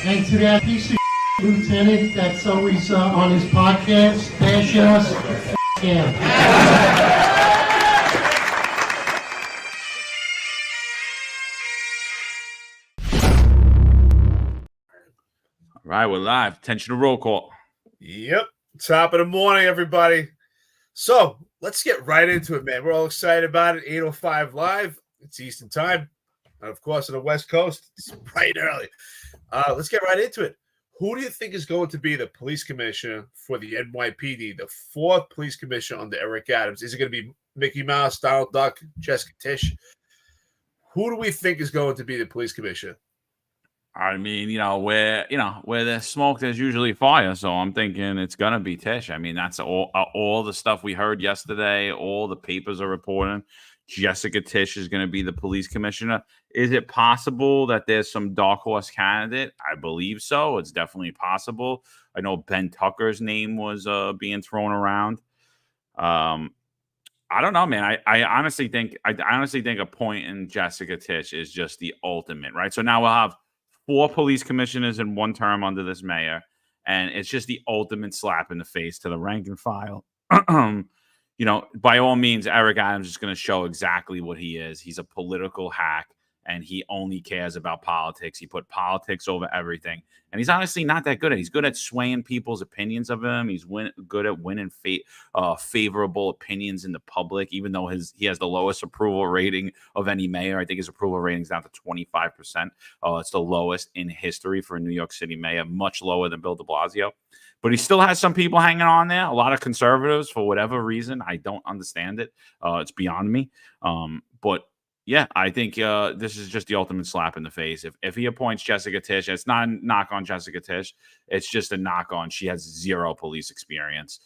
And to that piece of lieutenant that's always on his podcast, bash us, him. All right, we're live. Attention to roll call. Yep. Top of the morning, everybody. So let's get right into it, man. We're all excited about it. 8:05 live. It's Eastern time. And of course, on the West Coast, it's bright early. Let's get right into it. Who do you think is going to be the police commissioner for the NYPD, the fourth police commissioner under Eric Adams? Is it going to be Mickey Mouse, Donald Duck, Jessica Tish? Who do we think is going to be the police commissioner? I mean, where there's smoke, there's usually fire. So I'm thinking it's gonna be Tish. I mean, that's all the stuff we heard yesterday. All the papers are reporting Jessica Tish is going to be the police commissioner. Is it possible that there's some dark horse candidate? I believe so. It's definitely possible. I know Ben Tucker's name was being thrown around. I don't know, man. I honestly think appointing Jessica Tish is just the ultimate, right? So now we'll have 4 police commissioners in one term under this mayor, and it's just the ultimate slap in the face to the rank and file. By all means, Eric Adams is going to show exactly what he is. He's a political hack, and he only cares about politics. He put politics over everything, and he's honestly not that good at it. He's good at swaying people's opinions of him. He's good at winning favorable opinions in the public, even though he has the lowest approval rating of any mayor. I think his approval rating is down to 25%. It's the lowest in history for a New York City mayor, much lower than Bill de Blasio. But he still has some people hanging on there, a lot of conservatives for whatever reason. I don't understand it. It's beyond me. But yeah, I think this is just the ultimate slap in the face. If he appoints Jessica Tish, it's not a knock on Jessica Tish. It's just a knock on she has zero police experience.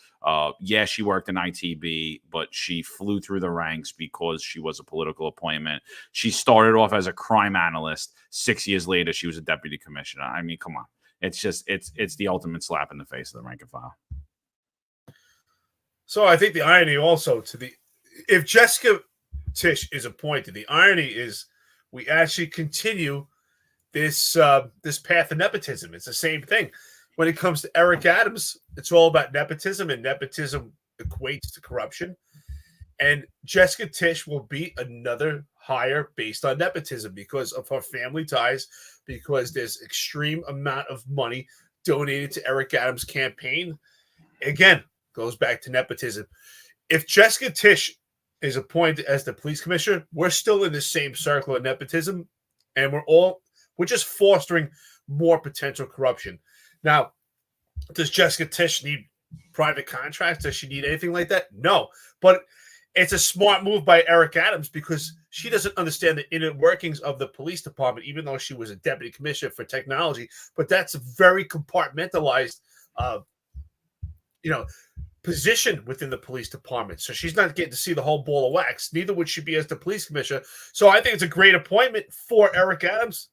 Yeah, she worked in ITB, but she flew through the ranks because she was a political appointment. She started off as a crime analyst. 6 years later, she was a deputy commissioner. I mean, come on. It's the ultimate slap in the face of the rank and file. So I think the irony also if Jessica Tish is appointed, the irony is we actually continue this path of nepotism. It's the same thing. When it comes to Eric Adams, it's all about nepotism, and nepotism equates to corruption. And Jessica Tish will be another hire based on nepotism because of her family ties, because there's extreme amount of money donated to Eric Adams' campaign. Again, goes back to nepotism. If Jessica Tish is appointed as the police commissioner, we're still in the same circle of nepotism, and we're just fostering more potential corruption. Now, does Jessica Tish need private contracts? Does she need anything like that? No, but it's a smart move by Eric Adams because she doesn't understand the inner workings of the police department, even though she was a deputy commissioner for technology. But that's a very compartmentalized, position within the police department. So she's not getting to see the whole ball of wax. Neither would she be as the police commissioner. So I think it's a great appointment for Eric Adams.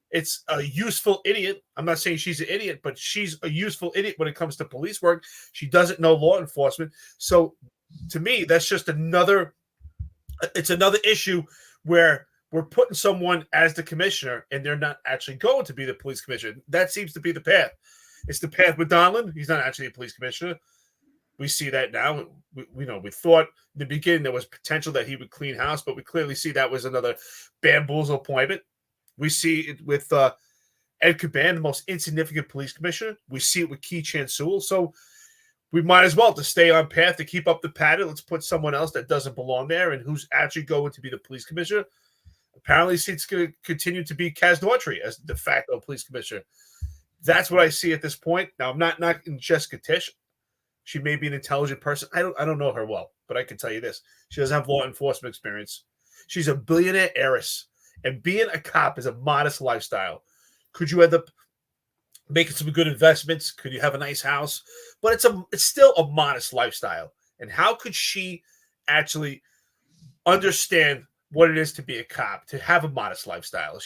It's a useful idiot. I'm not saying she's an idiot, but she's a useful idiot when it comes to police work. She doesn't know law enforcement. So to me, that's just another issue where we're putting someone as the commissioner and they're not actually going to be the police commissioner. That seems to be the path. It's the path with Donlon. He's not actually a police commissioner. We see that now. We thought in the beginning there was potential that he would clean house, but we clearly see that was another bamboozle appointment. We see it with Ed Caban, the most insignificant police commissioner. We see it with Key Chan-Sewell. So we might as well, to stay on path, to keep up the pattern, let's put someone else that doesn't belong there and who's actually going to be the police commissioner. Apparently, it's going to continue to be Kaz Daughtry as the de facto police commissioner. That's what I see at this point. Now, I'm not knocking Jessica Tish. She may be an intelligent person. I don't know her well, but I can tell you this. She doesn't have law enforcement experience. She's a billionaire heiress, and being a cop is a modest lifestyle. Could you end up making some good investments? Could you have a nice house? But it's still a modest lifestyle. And how could she actually understand what it is to be a cop, to have a modest lifestyle?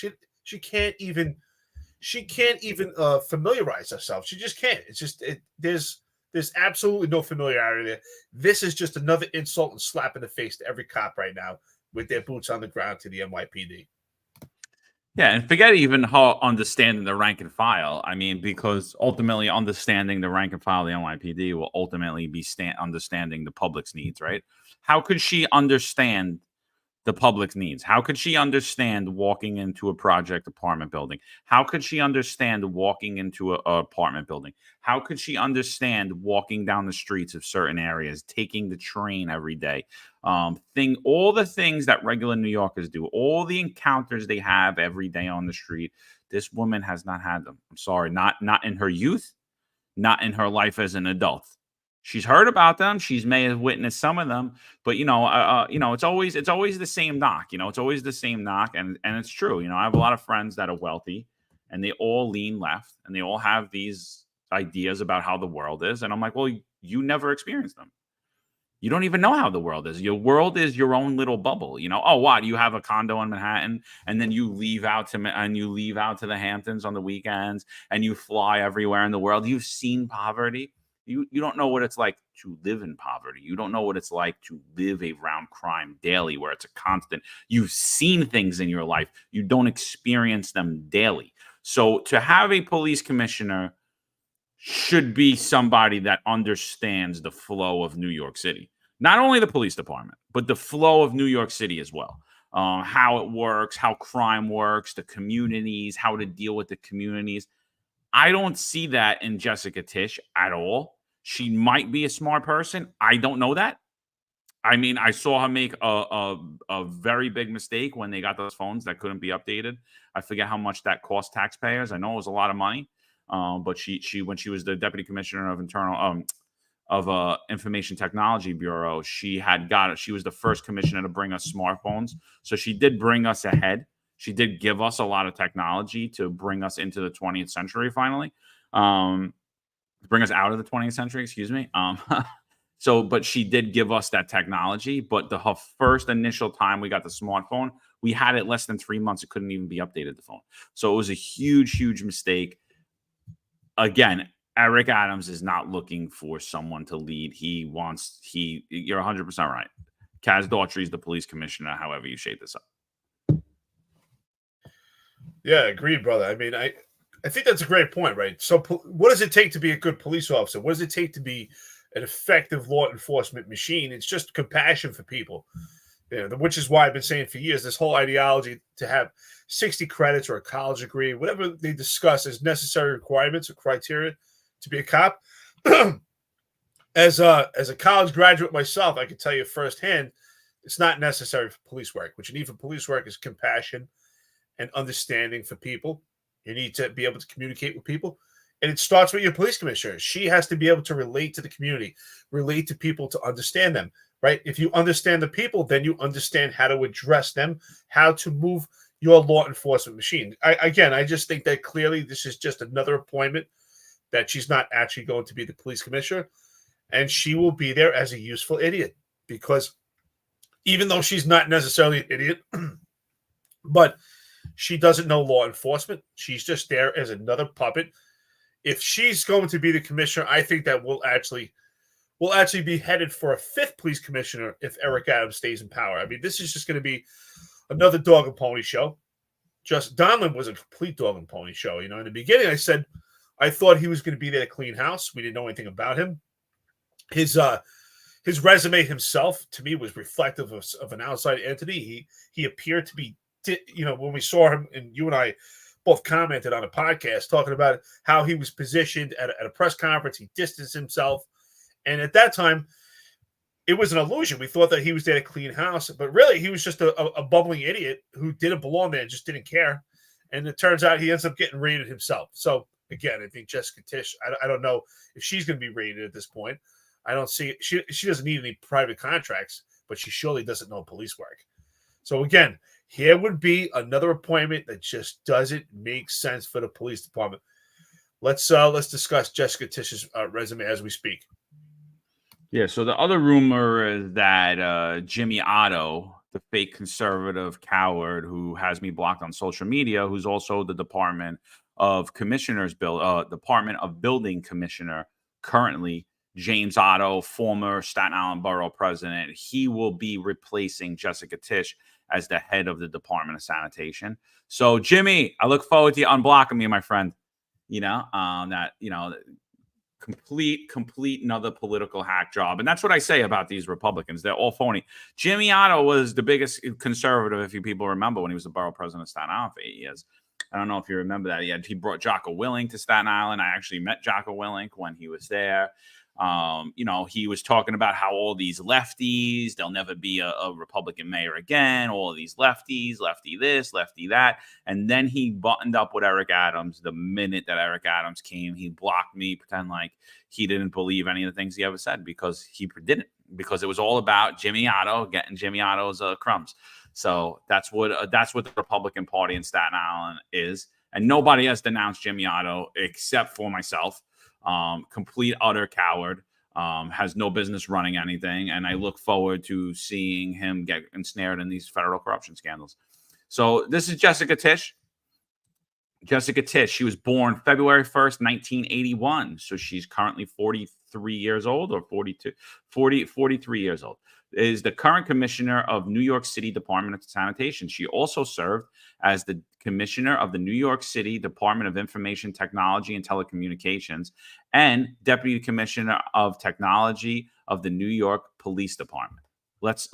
She can't even familiarize herself. She just can't. It's just there's absolutely no familiarity there. This is just another insult and slap in the face to every cop right now with their boots on the ground to the NYPD. Yeah, and forget even how understanding the rank and file. I mean, because ultimately understanding the rank and file of the NYPD will ultimately be understanding the public's needs, right? How could she understand the public's needs? How could she understand walking into a project apartment building? How could she understand walking into a apartment building? How could she understand walking down the streets of certain areas, taking the train every day? All the things that regular New Yorkers do, all the encounters they have every day on the street. This woman has not had them. I'm sorry, not in her youth, not in her life as an adult. She's heard about them. She's may have witnessed some of them, but it's always the same knock. It's always the same knock, and it's true. I have a lot of friends that are wealthy, and they all lean left, and they all have these ideas about how the world is, and I'm like, well, you never experienced them. You don't even know how the world is. Your world is your own little bubble. Oh, what? You have a condo in Manhattan, and then you leave out to the Hamptons on the weekends, and you fly everywhere in the world. You've seen poverty. You don't know what it's like to live in poverty. You don't know what it's like to live around crime daily, where it's a constant. You've seen things in your life. You don't experience them daily. So to have a police commissioner should be somebody that understands the flow of New York City. Not only the police department, but the flow of New York City as well. How it works, how crime works, the communities, how to deal with the communities. I don't see that in Jessica Tish at all. She might be a smart person. I don't know that. I mean, I saw her make a very big mistake when they got those phones that couldn't be updated. I forget how much that cost taxpayers. I know it was a lot of money. But she when she was the deputy commissioner of Information Technology Bureau, she was the first commissioner to bring us smartphones. So she did bring us ahead. She did give us a lot of technology to bring us into the 20th century finally. Bring us out of the 20th century, excuse me. But she did give us that technology. But her first initial time we got the smartphone, we had it less than 3 months. It couldn't even be updated, the phone. So it was a huge, huge mistake. Again, Eric Adams is not looking for someone to lead. You're 100% right. Kaz Daughtry is the police commissioner, however you shape this up. Yeah, agreed, brother. I mean, I think that's a great point, right? So what does it take to be a good police officer? What does it take to be an effective law enforcement machine? It's just compassion for people. Which is why I've been saying for years, this whole ideology to have 60 credits or a college degree, whatever they discuss as necessary requirements or criteria to be a cop. As a college graduate myself, I can tell you firsthand, it's not necessary for police work. What you need for police work is compassion and understanding for people. You need to be able to communicate with people. And it starts with your police commissioner. She has to be able to relate to the community, relate to people to understand them. Right? If you understand the people, then you understand how to address them, how to move your law enforcement machine. I just think that clearly this is just another appointment that she's not actually going to be the police commissioner, and she will be there as a useful idiot, because even though she's not necessarily an idiot, but she doesn't know law enforcement, she's just there as another puppet. If she's going to be the commissioner, I think that we'll actually be headed for a fifth police commissioner if Eric Adams stays in power. I mean, this is just going to be another dog and pony show. Just Donlon was a complete dog and pony show. In the beginning, I said I thought he was going to be there to clean house. We didn't know anything about him. His resume himself, to me, was reflective of an outside entity. He appeared to be, when we saw him, and you and I both commented on a podcast talking about how he was positioned at a press conference. He distanced himself. And at that time, it was an illusion. We thought that he was there to clean house, but really he was just a bumbling idiot who didn't belong there and just didn't care. And it turns out he ends up getting raided himself. So again, I think Jessica Tish, I don't know if she's going to be raided at this point. I don't see she doesn't need any private contracts, but she surely doesn't know police work. So again, here would be another appointment that just doesn't make sense for the police department. Let's discuss Jessica Tish's resume as we speak. Yeah, so the other rumor is that Jimmy Oddo, the fake conservative coward who has me blocked on social media, who's also the Department of Building Commissioner currently, James Oddo, former Staten Island Borough president. He will be replacing Jessica Tish as the head of the Department of Sanitation. So, Jimmy, I look forward to you unblocking me, my friend. Complete another political hack job. And that's what I say about these Republicans. They're all phony. Jimmy Oddo was the biggest conservative, if you people remember, when he was the borough president of Staten Island for 8 years. I don't know if you remember that. He brought Jocko Willink to Staten Island. I actually met Jocko Willink when he was there. He was talking about how all these lefties, there'll never be a Republican mayor again. All of these lefties, lefty this, lefty that. And then he buttoned up with Eric Adams. The minute that Eric Adams came, he blocked me, pretend like he didn't believe any of the things he ever said, because he didn't, because it was all about Jimmy Oddo, getting Jimmy Otto's crumbs. So that's what the Republican Party in Staten Island is. And nobody has denounced Jimmy Oddo except for myself. Complete utter coward, has no business running anything, and I look forward to seeing him get ensnared in these federal corruption scandals. So this is Jessica Tish. Jessica Tish, she was born February 1st, 1981. So she's currently 43 years old, or 43 years old. Is the current commissioner of New York City Department of Sanitation. She also served as the commissioner of the New York City Department of Information Technology and Telecommunications and deputy commissioner of technology of the New York Police Department. Let's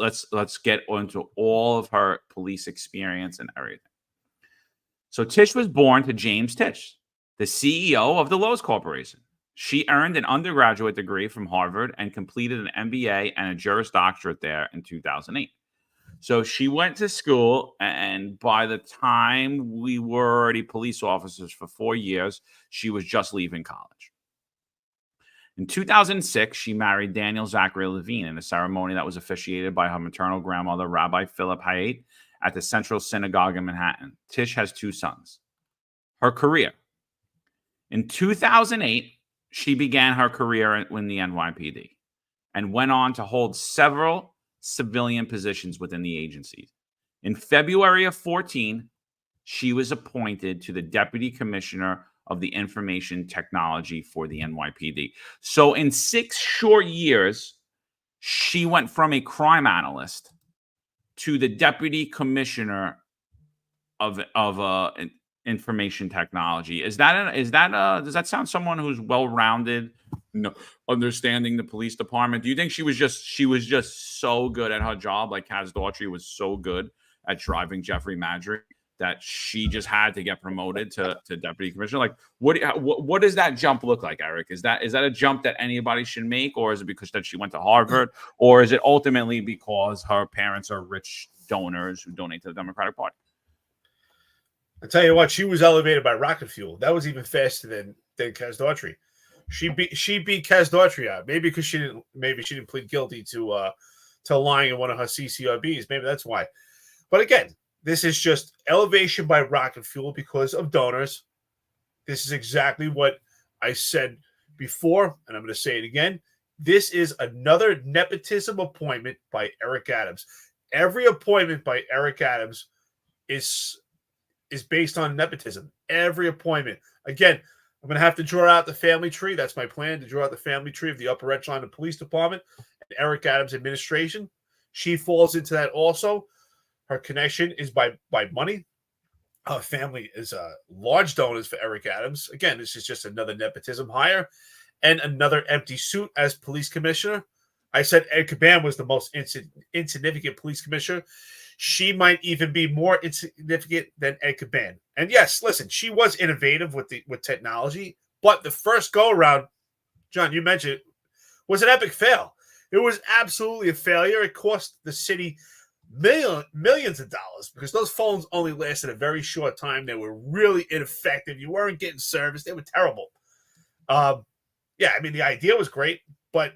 get into all of her police experience and everything. So Tish was born to James Tish, the CEO of the Lowe's Corporation. She earned an undergraduate degree from Harvard and completed an MBA and a Juris Doctorate there in 2008. So she went to school, and by the time we were already police officers for 4 years, she was just leaving college. In 2006, she married Daniel Zachary Levine in a ceremony that was officiated by her maternal grandmother, Rabbi Philip Hayat, at the Central Synagogue in Manhattan. Tish has 2 sons. Her career. In 2008, she began her career in the NYPD and went on to hold several civilian positions within the agency. In February of 2014, she was appointed to the Deputy Commissioner of the Information Technology for the NYPD. So in 6 short years, she went from a crime analyst to the Deputy Commissioner of information technology. Does that sound someone who's well-rounded, understanding the police department? Do you think she was just so good at her job, like Kaz Daughtry was so good at driving Jeffrey Madrick, that she just had to get promoted to deputy commissioner? Like, what does that jump look like, Eric? Is that a jump that anybody should make, or is it because that she went to Harvard, or is it ultimately because her parents are rich donors who donate to the Democratic Party? I tell you what, she was elevated by rocket fuel. That was even faster than Kaz Daughtry. She beat Kaz Daughtry out. Maybe because she didn't plead guilty to lying in one of her CCRBs. Maybe that's why. But again, this is just elevation by rocket fuel because of donors. This is exactly what I said before, and I'm going to say it again. This is another nepotism appointment by Eric Adams. Every appointment by Eric Adams is based on nepotism. Every appointment. Again, I'm going to have to draw out the family tree. That's my plan, to draw out the family tree of the upper echelon of the police department and Eric Adams' administration. She falls into that also. Her connection is by money. Her family is large donors for Eric Adams. Again, this is just another nepotism hire and another empty suit as police commissioner. I said Ed Caban was the most insignificant police commissioner. She might even be more insignificant than Ed Caban. And yes, listen, she was innovative with technology, but the first go around, John, you mentioned, was an epic fail. It was absolutely a failure. It cost the city millions of dollars because those phones only lasted a very short time. They were really ineffective. You weren't getting service. They were terrible. Yeah, I mean, the idea was great, but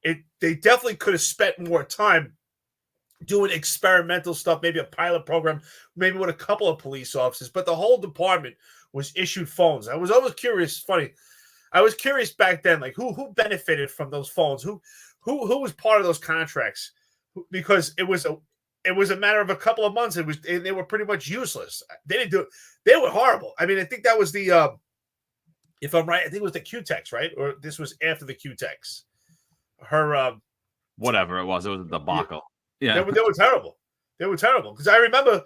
they definitely could have spent more time doing experimental stuff, maybe a pilot program, maybe with a couple of police officers, but the whole department was issued phones. I was always curious. Funny, I was curious back then, like who benefited from those phones, who was part of those contracts, because it was a matter of a couple of months. They were pretty much useless. They didn't do it. They were horrible. I mean, I think that was the if I'm right, I think it was the Q-Tex, right? Or this was after the Q-Tex. her whatever it was a debacle. Yeah, they were terrible. They were terrible because I remember.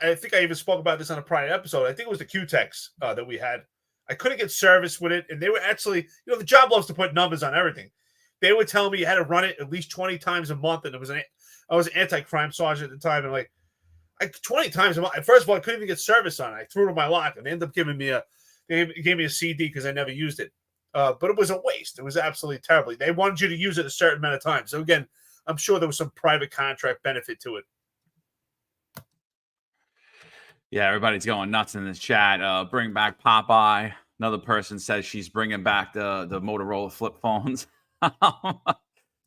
I think I even spoke about this on a prior episode. I think it was the Q-Tex that we had. I couldn't get service with it, and they were actually, the job loves to put numbers on everything. They would tell me you had to run it at least 20 times a month, and I was an anti-crime sergeant at the time, and like 20 times a month. First of all, I couldn't even get service on it. I threw it in my lock, and they ended up giving me a CD because I never used it. But it was a waste. It was absolutely terrible. They wanted you to use it a certain amount of time. So again, I'm sure there was some private contract benefit to it. Yeah, everybody's going nuts in this chat. Bring back Popeye. Another person says she's bringing back the Motorola flip phones.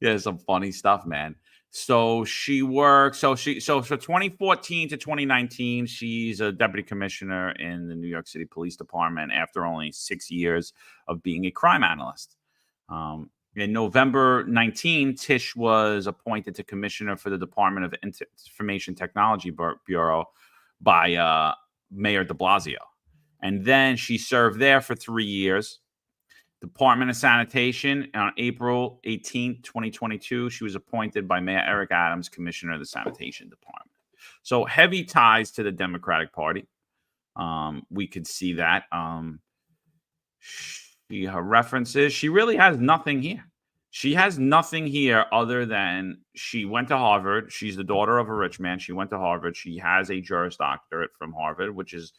Yeah, some funny stuff, man. So she works. So for 2014 to 2019, she's a deputy commissioner in the New York City Police Department after only 6 years of being a crime analyst. In November 19, Tish was appointed to commissioner for the Department of Information Technology Bureau by Mayor de Blasio. And then she served there for 3 years. Department of Sanitation, on April 18, 2022, she was appointed by Mayor Eric Adams, commissioner of the Sanitation Department. So heavy ties to the Democratic Party. We could see that. Her references, she really has nothing here. She has nothing here other than she went to Harvard. She's the daughter of a rich man. She went to Harvard. She has a Juris Doctorate from Harvard, which is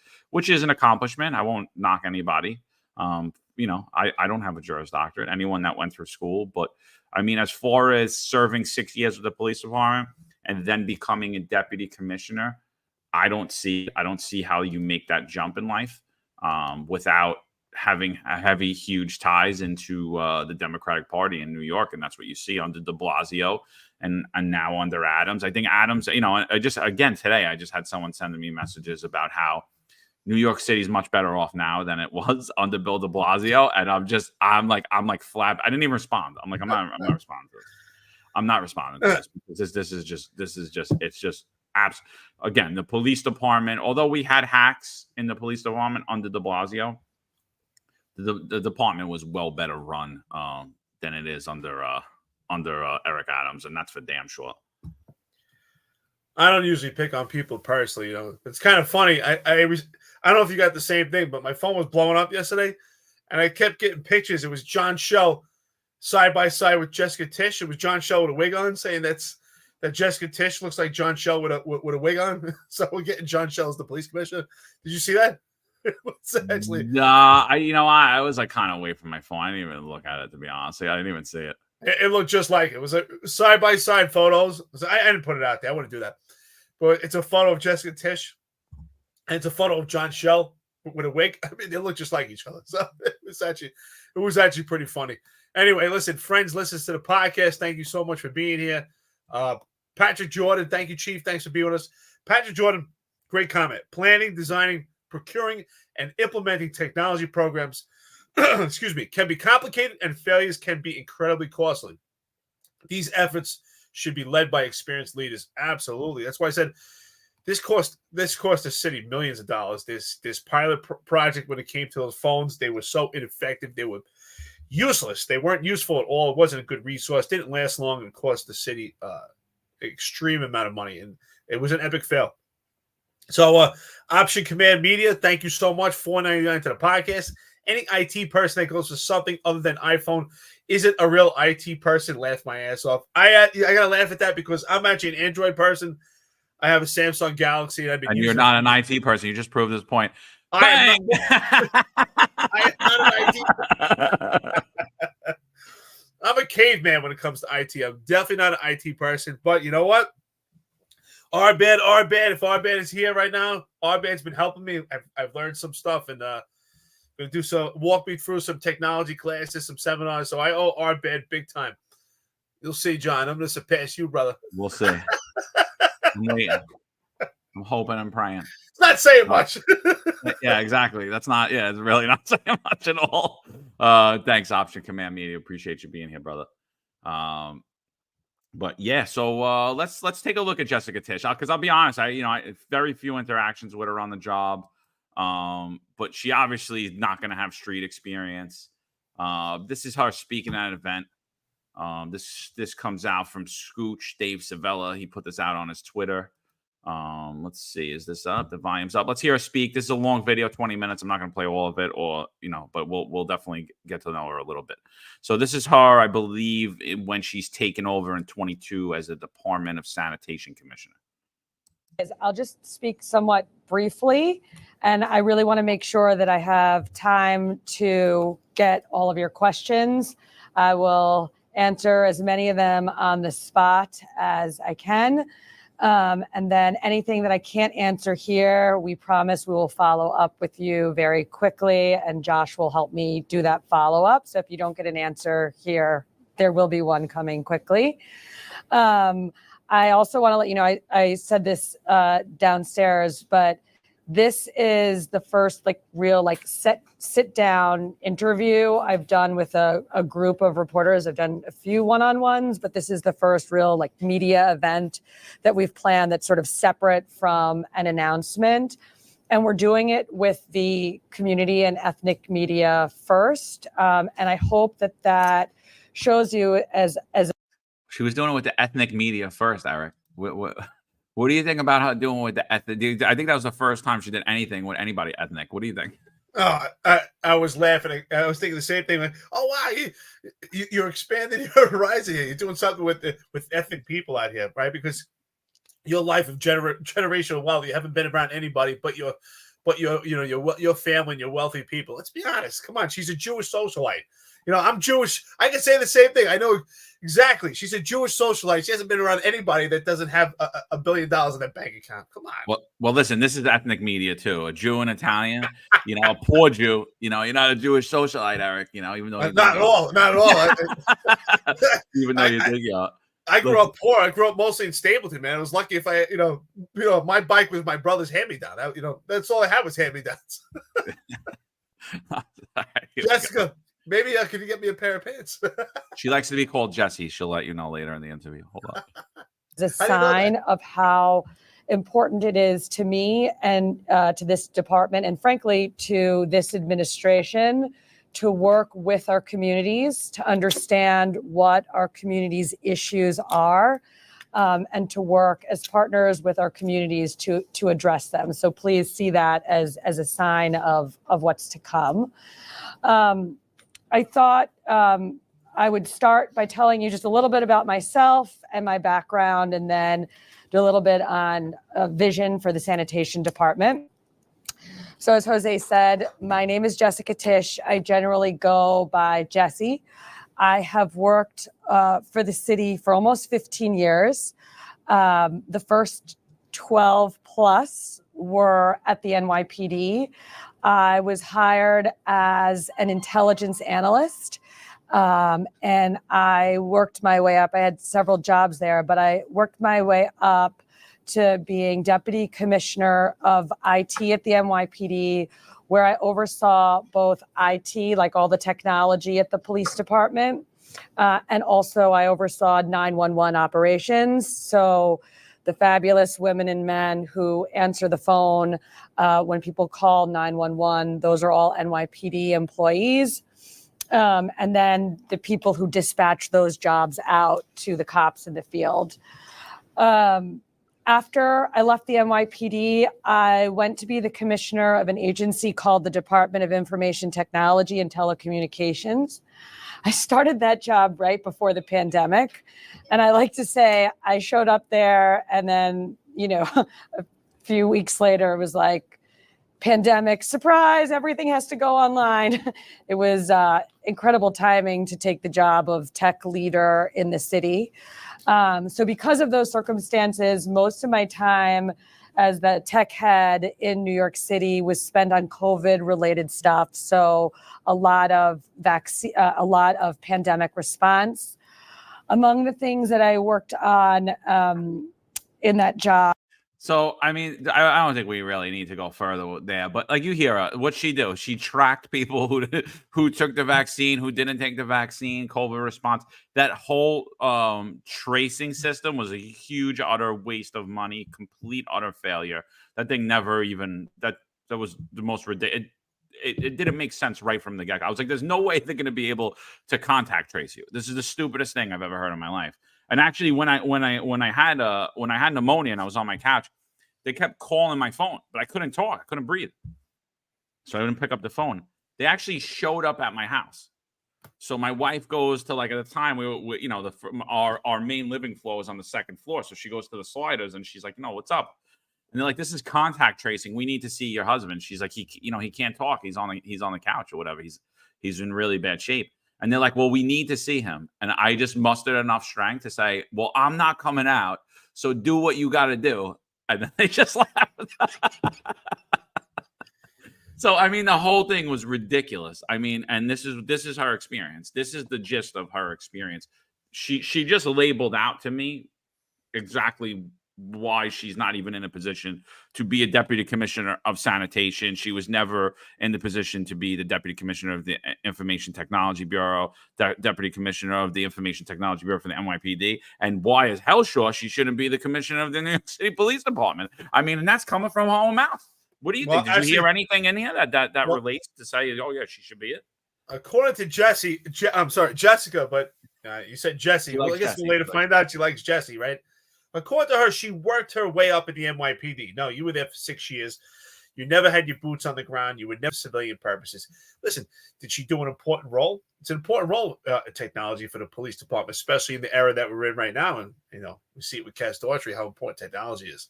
an accomplishment. I won't knock anybody. I don't have a Juris Doctorate. Anyone that went through school, but I mean, as far as serving 6 years with the police department and then becoming a deputy commissioner, I don't see how you make that jump in life without having huge ties into the Democratic Party in New York. And that's what you see under de Blasio and now under Adams. I think Adams, today, I just had someone sending me messages about how New York City is much better off now than it was under Bill de Blasio. And I'm like flab. I didn't even respond. I'm not responding to this. I'm not responding to this because this is just apps. Again, the police department, although we had hacks in the police department under de Blasio, the department was well better run than it is under Eric Adams, and that's for damn sure. I don't usually pick on people personally. It's kind of funny. I don't know if you got the same thing, but my phone was blowing up yesterday, and I kept getting pictures. It was John Show side by side with Jessica Tish. It was John Show with a wig on, saying that Jessica Tish looks like John Show with a wig on. So we're getting John Show as the police commissioner. Did you see that? Actually, I was like kind of away from my phone. I didn't even look at it, to be honest. I didn't even see it. It looked just like it. It was a side by side photos. I didn't put it out there. I wouldn't do that. But it's a photo of Jessica Tish, and it's a photo of John Shell with a wig. I mean, they look just like each other. So it was actually pretty funny. Anyway, listen, friends, listen to the podcast. Thank you so much for being here. Patrick Jordan, thank you, Chief. Thanks for being with us. Patrick Jordan, great comment. Planning, designing, procuring, and implementing technology programs can be complicated, and failures can be incredibly costly. These efforts should be led by experienced leaders. Absolutely. That's why I said this cost the city millions of dollars. This pilot project, when it came to those phones, they were so ineffective. They were useless. They weren't useful at all. It wasn't a good resource. Didn't last long and cost the city extreme amount of money. And it was an epic fail. So Option Command Media, thank you so much. $4.99 to the podcast. Any IT person that goes for something other than iPhone isn't a real IT person. Laugh my ass off. I gotta laugh at that because I'm actually an Android person. I have a Samsung Galaxy, and you're not an IT person. You just proved this point. I am not an IT. I'm a caveman when it comes to IT. I'm definitely not an IT person. But you know what? Arbad. If Arbad is here right now, Arbad's been helping me. I've learned some stuff, and going to walk me through some technology classes, some seminars. So I owe Arbad big time. You'll see, John. I'm going to surpass you, brother. We'll see. I'm waiting. I'm hoping and praying. It's not saying much. Yeah, exactly. It's really not saying much at all. Thanks, Option Command Media. Appreciate you being here, brother. But yeah, so let's take a look at Jessica Tish, because I'll be honest, I very few interactions with her on the job. But she obviously is not going to have street experience. This is her speaking at an event. This comes out from Scooch Dave Savella. He put this out on his Twitter. Let's see, is this up? The volume's up. Let's hear her speak. This is a long video, 20 minutes. I'm not going to play all of it, or but we'll definitely get to know her a little bit. So this is her, I believe, when she's taken over in 22 as a Department of Sanitation Commissioner. I'll just speak somewhat briefly, and I really want to make sure that I have time to get all of your questions. I will answer as many of them on the spot as I can. And then anything that I can't answer here, we promise we will follow up with you very quickly, and Josh will help me do that follow-up. So if you don't get an answer here, there will be one coming quickly. I also want to let you know, I said this downstairs, but this is the first real sit down interview I've done with a group of reporters. I've done a few one-on-ones, but this is the first real media event that we've planned that's sort of separate from an announcement. And we're doing it with the community and ethnic media first. And I hope that shows you as She was doing it with the ethnic media first, Eric. What do you think about her doing with the ethnic? I think that was the first time she did anything with anybody ethnic. What do you think? Oh, I was laughing. I was thinking the same thing. Oh wow, you're expanding your horizon here. You're doing something with ethnic people out here, right? Because your life of generational wealth, you haven't been around anybody but your family and your wealthy people. Let's be honest. Come on, she's a Jewish socialite. I'm Jewish. I can say the same thing. I know exactly. She's a Jewish socialite. She hasn't been around anybody that doesn't have $1 billion in their bank account. Come on. Well, listen, this is ethnic media too. A Jew and Italian, a poor Jew, you're not a Jewish socialite, Eric, even though not at all. even though you think I grew up poor. I grew up mostly in Stapleton, man. I was lucky if I, my bike was my brother's hand-me-down. That's all I had was hand-me-downs. Jessica, maybe could you get me a pair of pants? She likes to be called Jessie. She'll let you know later in the interview. Hold on. It's a sign of how important it is to me and to this department, and frankly, to this administration, to work with our communities, to understand what our communities' issues are, and to work as partners with our communities to address them. So please see that as a sign of what's to come. I thought I would start by telling you just a little bit about myself and my background, and then do a little bit on a vision for the sanitation department. So as Jose said, my name is Jessica Tish. I generally go by Jessie. I have worked for the city for almost 15 years. The first 12 plus were at the NYPD. I was hired as an intelligence analyst, and I worked my way up. I had several jobs there, but I worked my way up to being deputy commissioner of IT at the NYPD, where I oversaw both IT, like all the technology at the police department, and also I oversaw 911 operations. So the fabulous women and men who answer the phone when people call 911, those are all NYPD employees. And then the people who dispatch those jobs out to the cops in the field. After I left the NYPD, I went to be the commissioner of an agency called the Department of Information Technology and Telecommunications. I started that job right before the pandemic. And I like to say I showed up there, and then, a few weeks later, it was like, pandemic, surprise, everything has to go online. It was incredible timing to take the job of tech leader in the city. So because of those circumstances, most of my time as the tech head in New York City was spent on COVID-related stuff. So a lot of pandemic response. Among the things that I worked on in that job. So, I mean, I don't think we really need to go further there, but you hear her, what'd she do? She tracked people who took the vaccine, who didn't take the vaccine, COVID response. That whole tracing system was a huge, utter waste of money, complete, utter failure. That thing never even, that was the most ridiculous. it didn't make sense right from the get-go. I was like, there's no way they're going to be able to contact trace you. This is the stupidest thing I've ever heard in my life. And actually, when I had pneumonia and I was on my couch, they kept calling my phone, but I couldn't talk. I couldn't breathe. So I didn't pick up the phone. They actually showed up at my house. So my wife goes to, like, at the time we you know, our main living floor was on the second floor. So she goes to the sliders and she's like, what's up? And they're like, this is contact tracing. We need to see your husband. She's like, he can't talk. He's on the couch or whatever. He's in really bad shape. And they're like, well, we need to see him. And I just mustered enough strength to say, well, I'm not coming out. So do what you got to do. And then they just laughed. So, I mean, the whole thing was ridiculous. I mean, and this is her experience. This is the gist of her experience. She just labeled out to me exactly why she's not even in a position to be a deputy commissioner of sanitation. She was never in the position to be the deputy commissioner of the Information Technology Bureau, deputy commissioner of the Information Technology Bureau for the NYPD, and why is hell sure she shouldn't be the commissioner of the New York City Police Department. I mean, and that's coming from her own mouth. What do you think? Did you hear anything in here that relates to say, oh yeah, she should be it? According to Jessica, but you said Jesse. Well, I guess we'll later find out she likes Jesse, right? According to her, she worked her way up at the NYPD. No, you were there for 6 years. You never had your boots on the ground. You were never civilian purposes. Listen, did she do an important role? It's an important role in technology for the police department, especially in the era that we're in right now. And, we see it with Cass Daughtry, how important technology is.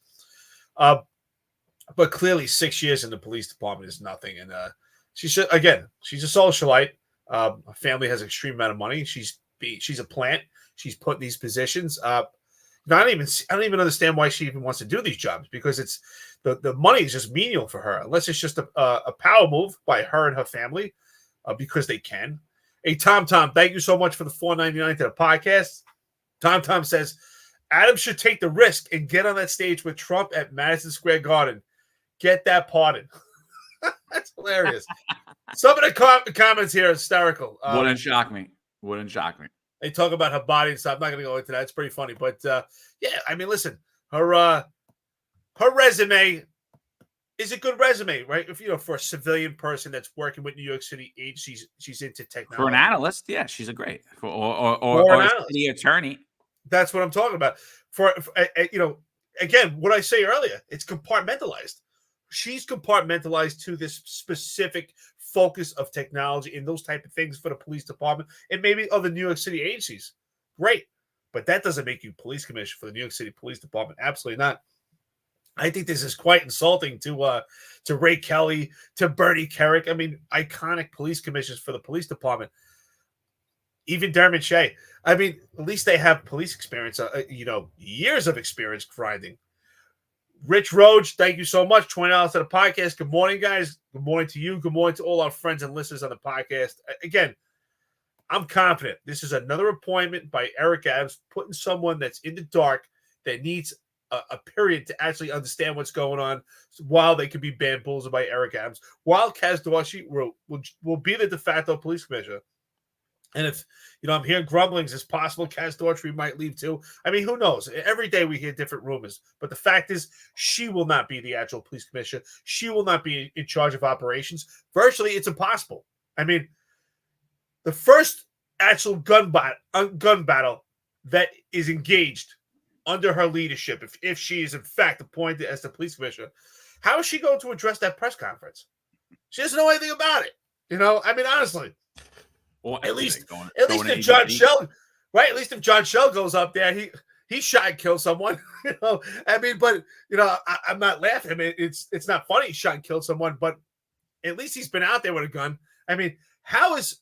But clearly 6 years in the police department is nothing. And she's a socialite. Her family has an extreme amount of money. She's a plant. She's put in these positions. I don't even understand why she even wants to do these jobs, because it's the money is just menial for her, unless it's just a power move by her and her family, because they can. Hey, Tom, thank you so much for the $4.99 to the podcast. Tom says Adam should take the risk and get on that stage with Trump at Madison Square Garden. Get that pardon. That's hilarious. Some of the comments here are hysterical. Wouldn't shock me. They talk about her body and stuff. I'm not going to go into that. It's pretty funny. But, yeah, I mean, listen, her resume is a good resume, right? If for a civilian person that's working with New York City agencies, she's into technology. For an analyst, yeah, she's a great. Or a city attorney. That's what I'm talking about. For again, what I say earlier, it's compartmentalized. She's compartmentalized to this specific focus of technology and those type of things for the police department and maybe other New York City agencies. Great. But that doesn't make you police commissioner for the New York City Police Department. Absolutely not. I think this is quite insulting to Ray Kelly, to Bernie Kerrick. I mean, iconic police commissioners for the police department. Even Dermot Shea. I mean, at least they have police experience, years of experience grinding. Rich Roach, thank you so much. $20 to the podcast. Good morning, guys. Good morning to you. Good morning to all our friends and listeners on the podcast. Again, I'm confident this is another appointment by Eric Adams, putting someone that's in the dark that needs a period to actually understand what's going on while they can be bamboozled by Eric Adams, while Cass Daughtry will be the de facto police commissioner. And if, I'm hearing grumblings, it's possible Cass Daughtry might leave too. I mean, who knows? Every day we hear different rumors. But the fact is, she will not be the actual police commissioner. She will not be in charge of operations. Virtually, it's impossible. I mean, the first actual gun battle that is engaged under her leadership, if she is in fact appointed as the police commissioner, how is she going to address that press conference? She doesn't know anything about it. I mean, honestly. Well, at least if John Shell, right? At least if John Shell goes up there, he shot and killed someone. I mean, but I'm not laughing. I mean, it's not funny he shot and killed someone, but at least he's been out there with a gun. I mean, how is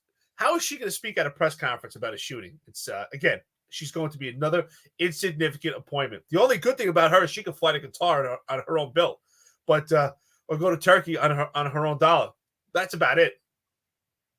she going to speak at a press conference about a shooting? It's again, she's going to be another insignificant appointment. The only good thing about her is she can fly the guitar on her own bill, but or go to Turkey on her own dollar. That's about it.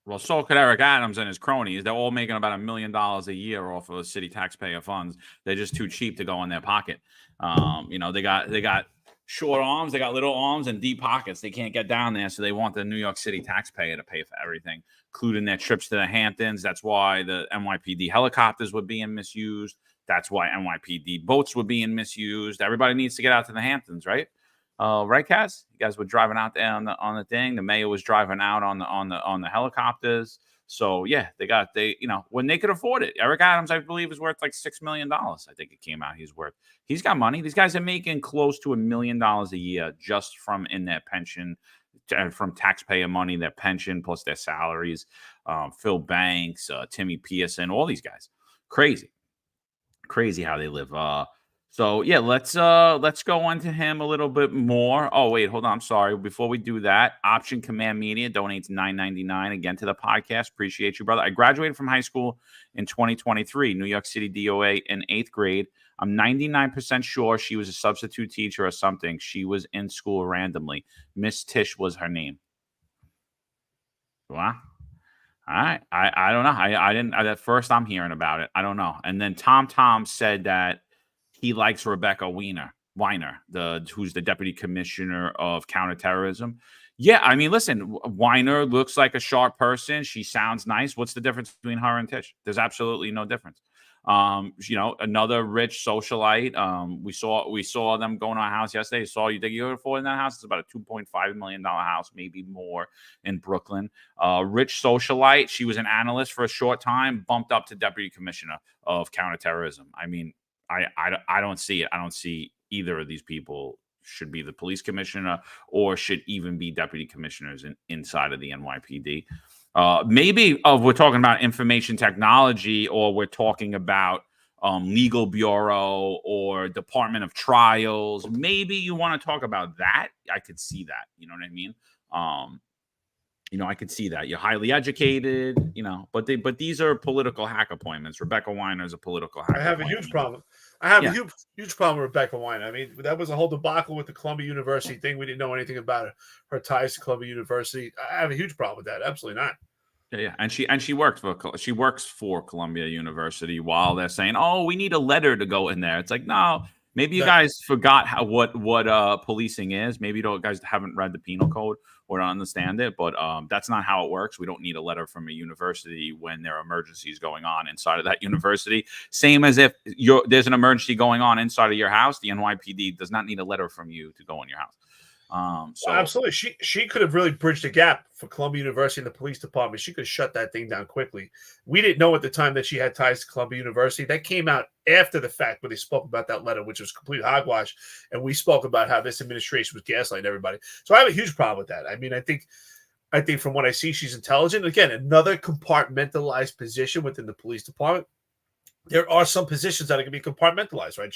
Well, so could Eric Adams and his cronies. They're all making about $1 million a year off of city taxpayer funds. They're just too cheap to go in their pocket. They got short arms, they got little arms, and deep pockets. They can't get down there, so they want the New York City taxpayer to pay for everything, including their trips to the Hamptons. That's why the NYPD helicopters were being misused. That's why NYPD boats were being misused. Everybody needs to get out to the Hamptons, right? Right, Kaz? You guys were driving out there on the thing. The mayor was driving out on the helicopters. So yeah, they when they could afford it. Eric Adams, I believe, is worth like $6 million. I think it came out. He's got money. These guys are making close to $1 million a year just from in their pension, from taxpayer money, their pension plus their salaries. Phil Banks, Timmy Pearson, all these guys, crazy how they live. So yeah, let's go into him a little bit more. Oh wait, hold on. I'm sorry. Before we do that, Option Command Media donates $9.99 again to the podcast. Appreciate you, brother. I graduated from high school in 2023, New York City DOA in 8th grade. I'm 99% sure she was a substitute teacher or something. She was in school randomly. Miss Tish was her name. Wow. All right. I don't know. I didn't. At first, I'm hearing about it. I don't know. And then Tom said that he likes Rebecca Weiner, who's the deputy commissioner of counterterrorism. Yeah, I mean, listen, Weiner looks like a sharp person. She sounds nice. What's the difference between her and Tish? There's absolutely no difference. Another rich socialite. We saw them going to a house yesterday. You think you could afford in that house? It's about a $2.5 million house, maybe more, in Brooklyn. Rich socialite. She was an analyst for a short time, bumped up to deputy commissioner of counterterrorism. I mean, I don't see it. I don't see either of these people should be the police commissioner or should even be deputy commissioners inside of the NYPD. Maybe we're talking about information technology, or we're talking about legal bureau or Department of Trials. Maybe you want to talk about that. I could see that. You know what I mean? I could see that. You're highly educated, but these are political hack appointments. Rebecca Weiner is a political hack. I have a huge problem. I have a huge problem with Rebecca Weiner. I mean, that was a whole debacle with the Columbia University thing. We didn't know anything about her ties to Columbia University. I have a huge problem with that. Absolutely not. Yeah, and she works for Columbia University while they're saying, "Oh, we need a letter to go in there." It's like, no, maybe you guys forgot what policing is. Maybe you guys haven't read the penal code or don't understand it, but that's not how it works. We don't need a letter from a university when there are emergencies going on inside of that university. Same as if there's an emergency going on inside of your house, the NYPD does not need a letter from you to go in your house. So absolutely, she could have really bridged the gap for Columbia University and the police department. She could have shut that thing down quickly. We didn't know at the time that she had ties to Columbia University. That came out after the fact when they spoke about that letter, which was complete hogwash. And we spoke about how this administration was gaslighting everybody. So I have a huge problem with that. I mean, I think from what I see, she's intelligent. Again, another compartmentalized position within the police department. There are some positions that are going to be compartmentalized, right?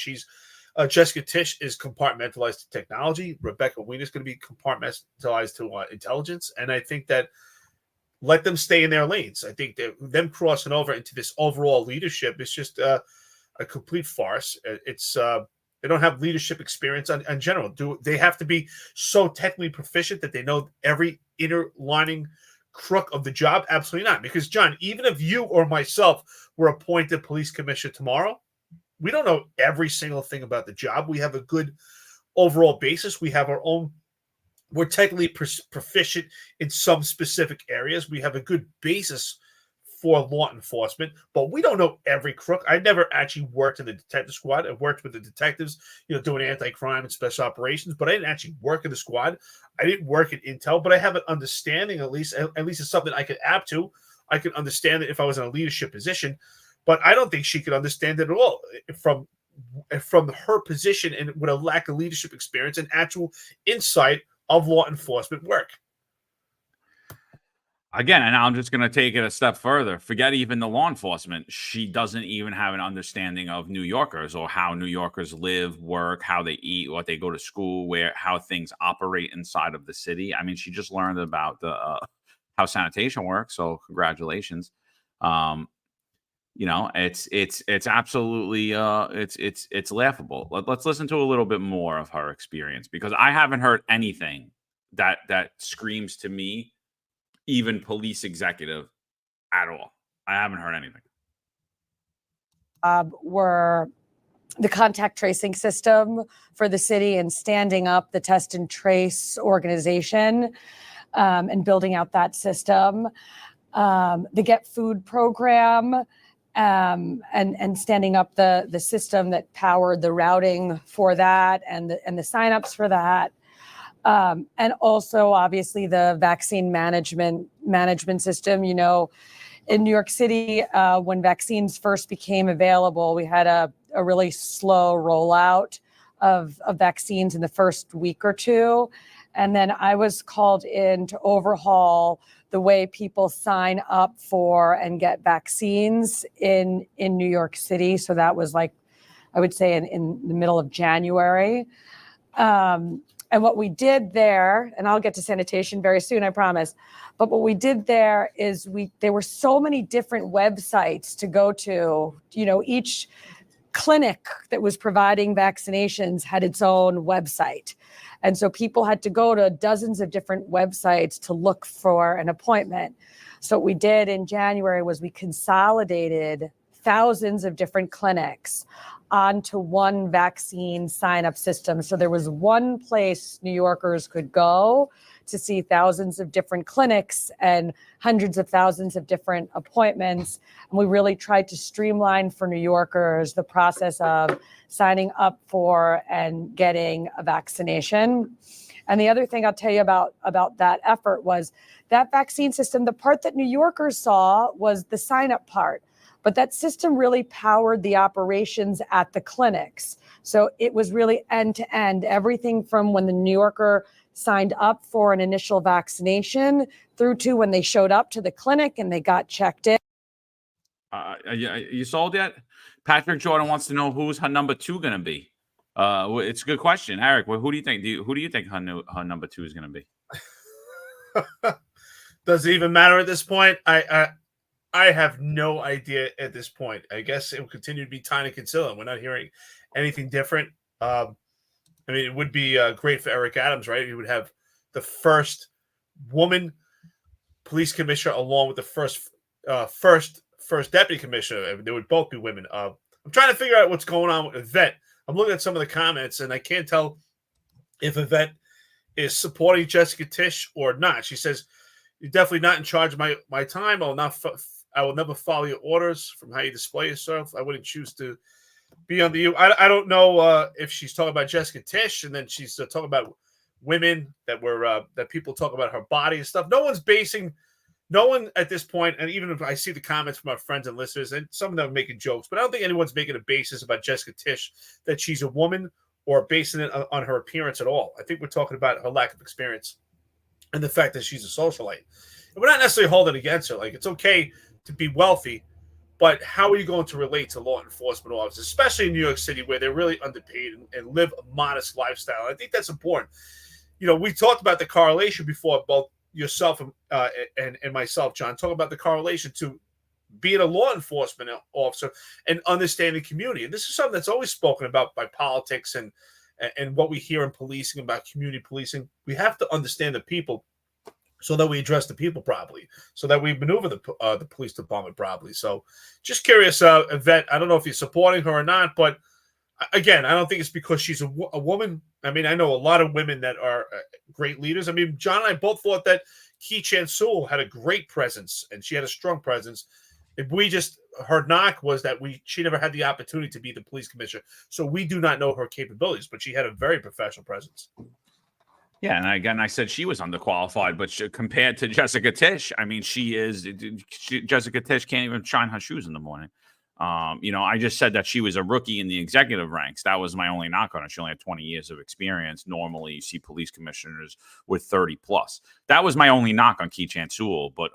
Jessica Tish is compartmentalized to technology. Rebecca Weiner is going to be compartmentalized to intelligence. And I think that let them stay in their lanes. I think that them crossing over into this overall leadership is just a complete farce. It's they don't have leadership experience in general. Do they have to be so technically proficient that they know every inner lining crook of the job? Absolutely not. Because, John, even if you or myself were appointed police commissioner tomorrow, we don't know every single thing about the job. We have a good overall basis. We have our own. We're technically proficient in some specific areas. We have a good basis for law enforcement, but we don't know every crook. I never actually worked in the detective squad. I worked with the detectives, doing anti-crime and special operations, but I didn't actually work in the squad. I didn't work in intel, but I have an understanding, at least it's something I could add to. I could understand it if I was in a leadership position. But I don't think she could understand it at all from her position and with a lack of leadership experience and actual insight of law enforcement work. Again, and I'm just going to take it a step further. Forget even the law enforcement. She doesn't even have an understanding of New Yorkers or how New Yorkers live, work, how they eat, what they go to school, how things operate inside of the city. I mean, she just learned about how sanitation works. So congratulations. It's absolutely it's laughable. Let's listen to a little bit more of her experience, because I haven't heard anything that screams to me even police executive at all. I haven't heard anything. Were the contact tracing system for the city and standing up the test and trace organization and building out that system, the Get Food program, and standing up the system that powered the routing for that and the signups for that. And also, obviously, the vaccine management system. You know, in New York City, when vaccines first became available, we had a really slow rollout of vaccines in the first week or two. And then I was called in to overhaul the way people sign up for and get vaccines in New York City. So that was like, I would say in the middle of January. And what we did there, and I'll get to sanitation very soon, I promise. But what we did there is there were so many different websites to go to. You know, each clinic that was providing vaccinations had its own website. And so people had to go to dozens of different websites to look for an appointment. So what we did in January was we consolidated thousands of different clinics onto one vaccine sign-up system. So there was one place New Yorkers could go to see thousands of different clinics and hundreds of thousands of different appointments. And we really tried to streamline for New Yorkers the process of signing up for and getting a vaccination. And the other thing I'll tell you about that effort was that vaccine system, the part that New Yorkers saw was the sign-up part. But that system really powered the operations at the clinics. So it was really end to end, everything from when the New Yorker signed up for an initial vaccination through to when they showed up to the clinic and they got checked in. You sold yet? Patrick Jordan wants to know who's her number 2 going to be. It's a good question, Eric. Who do you think? Who do you think her number 2 is going to be? Does it even matter at this point? I have no idea at this point. I guess it will continue to be Tina Kinsella. We're not hearing anything different. I mean, it would be great for Eric Adams, right? He would have the first woman police commissioner along with the first deputy commissioner. They would both be women. I'm trying to figure out what's going on with Yvette. I'm looking at some of the comments, and I can't tell if Yvette is supporting Jessica Tish or not. She says, "You're definitely not in charge of my time. I will never follow your orders from how you display yourself. I wouldn't choose to be under you." I don't know if she's talking about Jessica Tish, and then she's talking about women that people talk about her body and stuff. No one at this point, and even if I see the comments from our friends and listeners, and some of them are making jokes, but I don't think anyone's making a basis about Jessica Tish that she's a woman or basing it on her appearance at all. I think we're talking about her lack of experience and the fact that she's a socialite. And we're not necessarily holding against her. Like, it's okay to be wealthy, but how are you going to relate to law enforcement officers, especially in New York City, where they're really underpaid and live a modest lifestyle? I think that's important. You know, we talked about the correlation before, both yourself and myself, John, talking about the correlation to being a law enforcement officer and understanding the community. And this is something that's always spoken about by politics and what we hear in policing about community policing. We have to understand the people so that we address the people properly, so that we maneuver the police department properly. So just curious, Yvette, I don't know if you're supporting her or not, but again, I don't think it's because she's a woman. I mean, I know a lot of women that are great leaders. I mean, John and I both thought that Key Chan Sewell had a great presence, and she had a strong presence. Her knock was that she never had the opportunity to be the police commissioner. So we do not know her capabilities, but she had a very professional presence. Yeah, and again, I said she was underqualified, but compared to Jessica Tish, I mean, Jessica Tish can't even shine her shoes in the morning. I just said that she was a rookie in the executive ranks. That was my only knock on her. She only had 20 years of experience. Normally, you see police commissioners with 30 plus. That was my only knock on Key Chan Sewell, but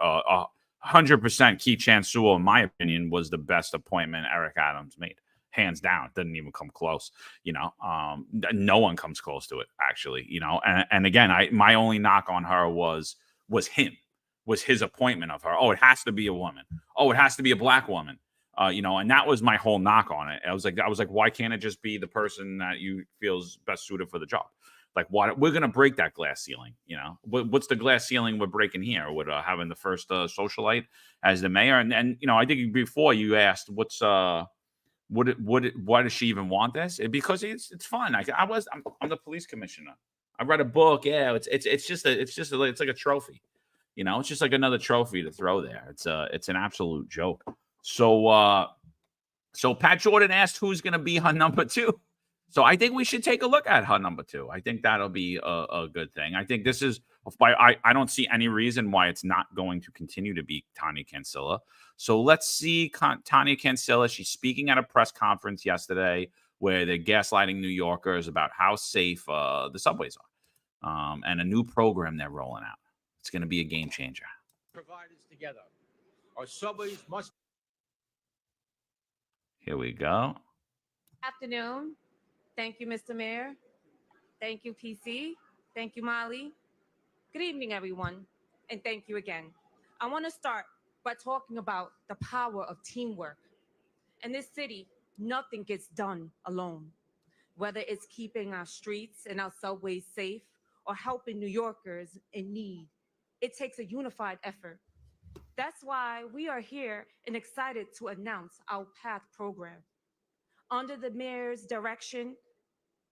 100% Key Chan Sewell, in my opinion, was the best appointment Eric Adams made. Hands down, didn't even come close. No one comes close to it, actually. And again, my only knock on her was his appointment of her. Oh, it has to be a woman. Oh, it has to be a black woman. And that was my whole knock on it. I was like, why can't it just be the person that you feels best suited for the job? Like, why we're gonna break that glass ceiling? What's the glass ceiling we're breaking here with having the first socialite as the mayor? And I think before you asked, why does she even want this? Because it's fun. I'm the police commissioner. I read a book. Yeah, it's like a trophy. It's just like another trophy to throw there. It's an absolute joke. So Pat Jordan asked who's going to be her number 2. So I think we should take a look at her number 2. I think that'll be a good thing. I think this is I don't see any reason why it's not going to continue to be Tanya Cancilla. So let's see Tanya Cancilla. She's speaking at a press conference yesterday where they're gaslighting New Yorkers about how safe the subways are, and a new program they're rolling out. It's going to be a game changer. Providers together. Our subways must. Here we go. Afternoon. Thank you, Mr. Mayor. Thank you, PC. Thank you, Molly. Good evening, everyone. And thank you again. I want to start by talking about the power of teamwork. In this city, nothing gets done alone. Whether it's keeping our streets and our subways safe or helping New Yorkers in need, it takes a unified effort. That's why we are here and excited to announce our PATH program. Under the mayor's direction,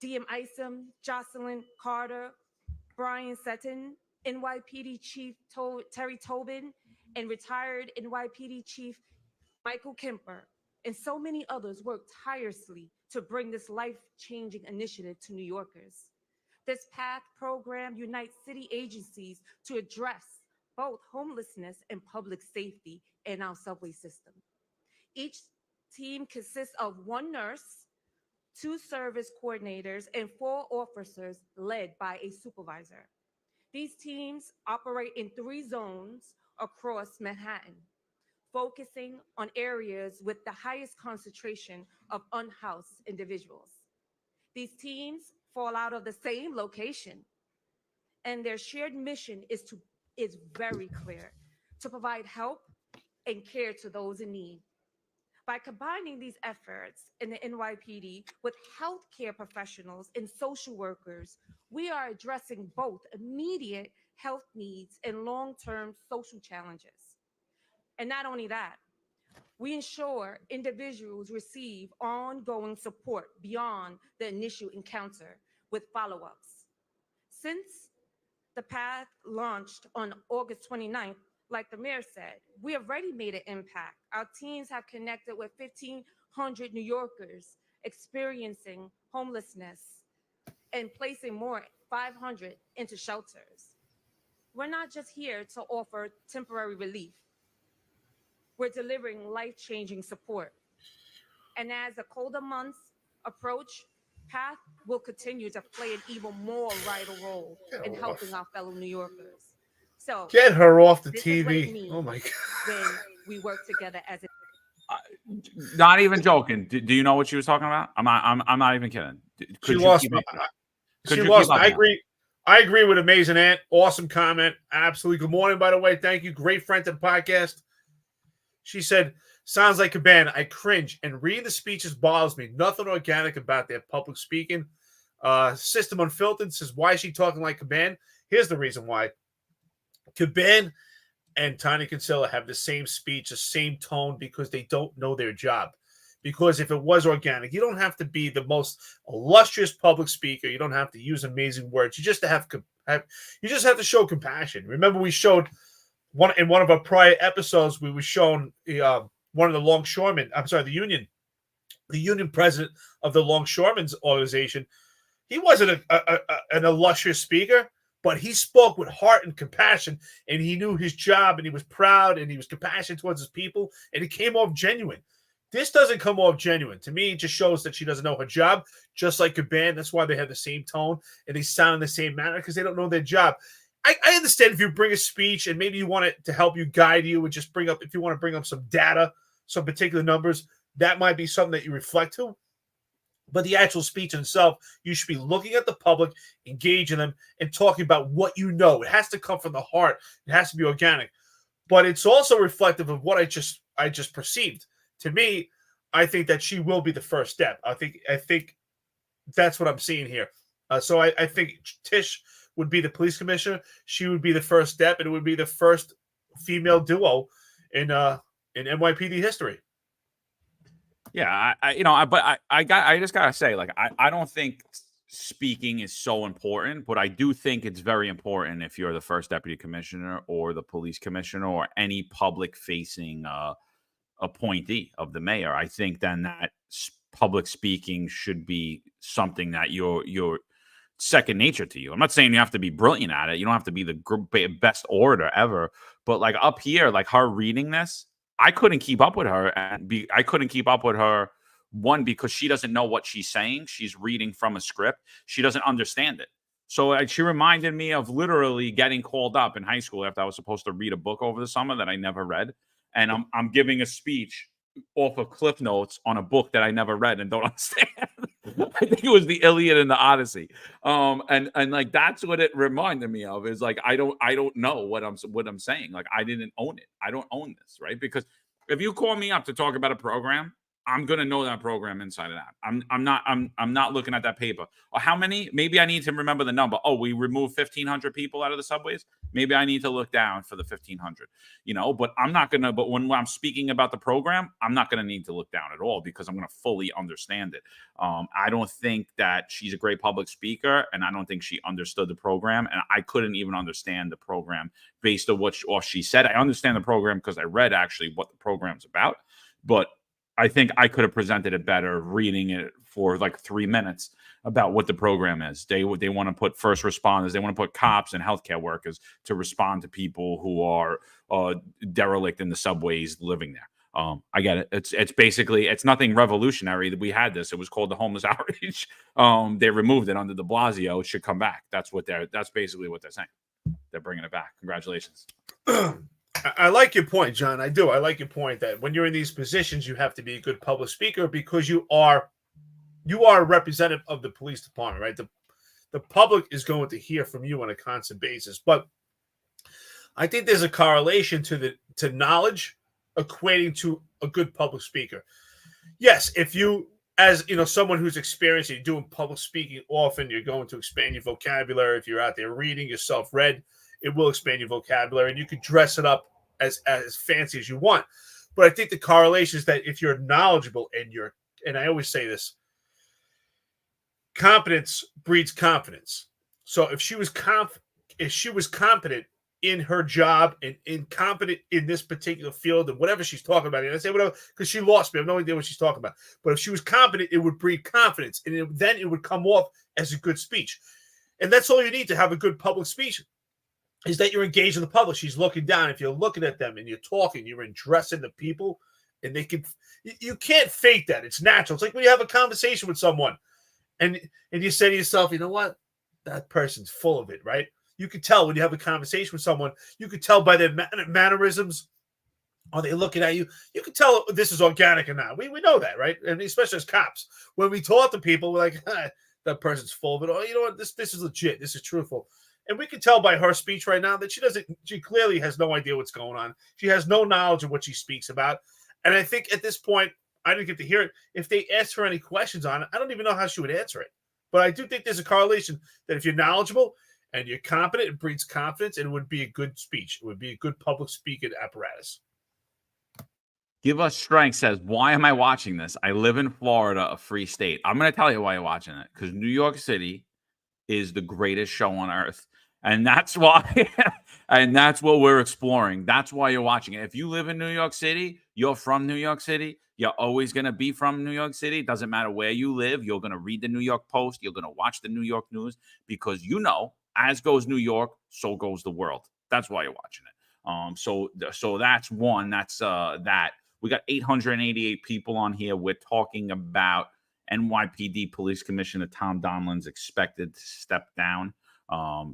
DM Isom, Jocelyn Carter, Brian Sutton, NYPD Chief Terry Tobin, and retired NYPD Chief Michael Kemper, and so many others worked tirelessly to bring this life-changing initiative to New Yorkers. This PATH program unites city agencies to address both homelessness and public safety in our subway system. Each team consists of 1 nurse, 2 service coordinators, and 4 officers led by a supervisor. These teams operate in 3 zones across Manhattan, focusing on areas with the highest concentration of unhoused individuals. These teams fall out of the same location, and their shared mission is very clear: to provide help and care to those in need. By combining these efforts in the NYPD with healthcare professionals and social workers, we are addressing both immediate health needs and long-term social challenges. And not only that, we ensure individuals receive ongoing support beyond the initial encounter with follow-ups. Since the PATH launched on August 29th, like the mayor said, we have already made an impact. Our teams have connected with 1,500 New Yorkers experiencing homelessness and placing more, 500, into shelters. We're not just here to offer temporary relief. We're delivering life-changing support. And as the colder months approach, PATH will continue to play an even more vital role in helping our fellow New Yorkers. So Get her off the this is what it TV. means Oh my God. when we work together as a Not even joking. Do you know what she was talking about? I'm not even kidding. She lost me. She lost. I agree. I agree with Amazing Ant. Awesome comment. Absolutely. Good morning, by the way. Thank you. Great friend to the podcast. She said, sounds like Caban. I cringe, and reading the speeches bothers me. Nothing organic about their public speaking. System Unfiltered says, why is she talking like Caban? Here's the reason why. Caban and Tanya Cancilla have the same speech, the same tone, because they don't know their job. Because if it was organic, you don't have to be the most illustrious public speaker. You don't have to use amazing words. You just have to show compassion. Remember, we showed in one of our prior episodes, we were shown one of the longshoremen. I'm sorry, the union president of the longshoremen's organization. He wasn't an illustrious speaker, but he spoke with heart and compassion, and he knew his job, and he was proud, and he was compassionate towards his people, and it came off genuine. This doesn't come off genuine. To me, it just shows that she doesn't know her job, just like Caban. That's why they have the same tone, and they sound in the same manner, because they don't know their job. I understand if you bring a speech, and maybe you want it to help you, guide you, and just if you want to bring up some data, some particular numbers, that might be something that you reflect to. But the actual speech itself, you should be looking at the public, engaging them, and talking about what you know. It has to come from the heart. It has to be organic. But it's also reflective of what I just perceived. To me, I think that she will be the first step. I think that's what I'm seeing here. So I think Tish would be the police commissioner. She would be the first step, and it would be the first female duo in NYPD history. Yeah, I just gotta say, like, I don't think speaking is so important, but I do think it's very important if you're the first deputy commissioner or the police commissioner or any public facing appointee of the mayor. I think then that public speaking should be something that you're second nature to you. I'm not saying you have to be brilliant at it. You don't have to be the best orator ever. But like up here, like her reading this, I couldn't keep up with her, I couldn't keep up with her. One, because she doesn't know what she's saying. She's reading from a script. She doesn't understand it. So she reminded me of literally getting called up in high school after I was supposed to read a book over the summer that I never read, and I'm giving a speech off of Cliff Notes on a book that I never read and don't understand. I think it was the Iliad and the Odyssey. And like that's what it reminded me of, is like I don't know what I'm saying. Like I didn't own it. I don't own this, right? Because if you call me up to talk about a program, I'm gonna know that program inside and out. I'm not looking at that paper. Or how many? Maybe I need to remember the number. Oh, we removed 1,500 people out of the subways. Maybe I need to look down for the 1,500. But I'm not gonna. But when I'm speaking about the program, I'm not gonna need to look down at all because I'm gonna fully understand it. I don't think that she's a great public speaker, and I don't think she understood the program. And I couldn't even understand the program based on what she said. I understand the program because I read actually what the program's about, but I think I could have presented it better reading it for like 3 minutes about what the program is. They want to put first responders, they want to put cops and healthcare workers to respond to people who are derelict in the subways living there. I get it. It's basically, it's nothing revolutionary that we had this. It was called the homeless outreach. They removed it under de Blasio. It should come back. That's basically what they're saying. They're bringing it back. Congratulations. I like your point, John. I do. I like your point that when you're in these positions, you have to be a good public speaker because you are a representative of the police department, right? The public is going to hear from you on a constant basis. But I think there's a correlation to knowledge equating to a good public speaker. Yes, if you, as someone who's experienced, you're doing public speaking often, you're going to expand your vocabulary. If you're out there reading yourself read, it will expand your vocabulary, and you can dress it up as fancy as you want. But I think the correlation is that if you're knowledgeable and I always say this, competence breeds confidence. So if she was competent in her job and incompetent in this particular field and whatever she's talking about, and I say whatever because she lost me, I have no idea what she's talking about. But if she was competent, it would breed confidence, and then it would come off as a good speech. And that's all you need to have a good public speech. Is that you're engaged in the public. She's looking down. If you're looking at them and you're talking, you're addressing the people, and you can't fake that. It's natural. It's like when you have a conversation with someone and you say to yourself, you know what? That person's full of it, right? You can tell when you have a conversation with someone, you can tell by their mannerisms. Are they looking at you? You can tell this is organic or not. We know that, right? And especially as cops, when we talk to people, we're like, that person's full of it. Oh, you know what? This is legit. This is truthful. And we can tell by her speech right now that she clearly has no idea what's going on. She has no knowledge of what she speaks about. And I think at this point, I didn't get to hear it. If they asked her any questions on it, I don't even know how she would answer it. But I do think there's a correlation that if you're knowledgeable and you're competent, it breeds confidence, and it would be a good speech. It would be a good public speaking apparatus. Give Us Strength says, why am I watching this? I live in Florida, a free state. I'm going to tell you why you're watching it. Because New York City is the greatest show on earth. And that's why, and that's what we're exploring. That's why you're watching it. If you live in New York City, you're from New York City. You're always going to be from New York City. It doesn't matter where you live. You're going to read the New York Post. You're going to watch the New York news because as goes New York, so goes the world. That's why you're watching it. So that's one. That's that. We got 888 people on here. We're talking about NYPD Police Commissioner Tom Donlon's expected to step down.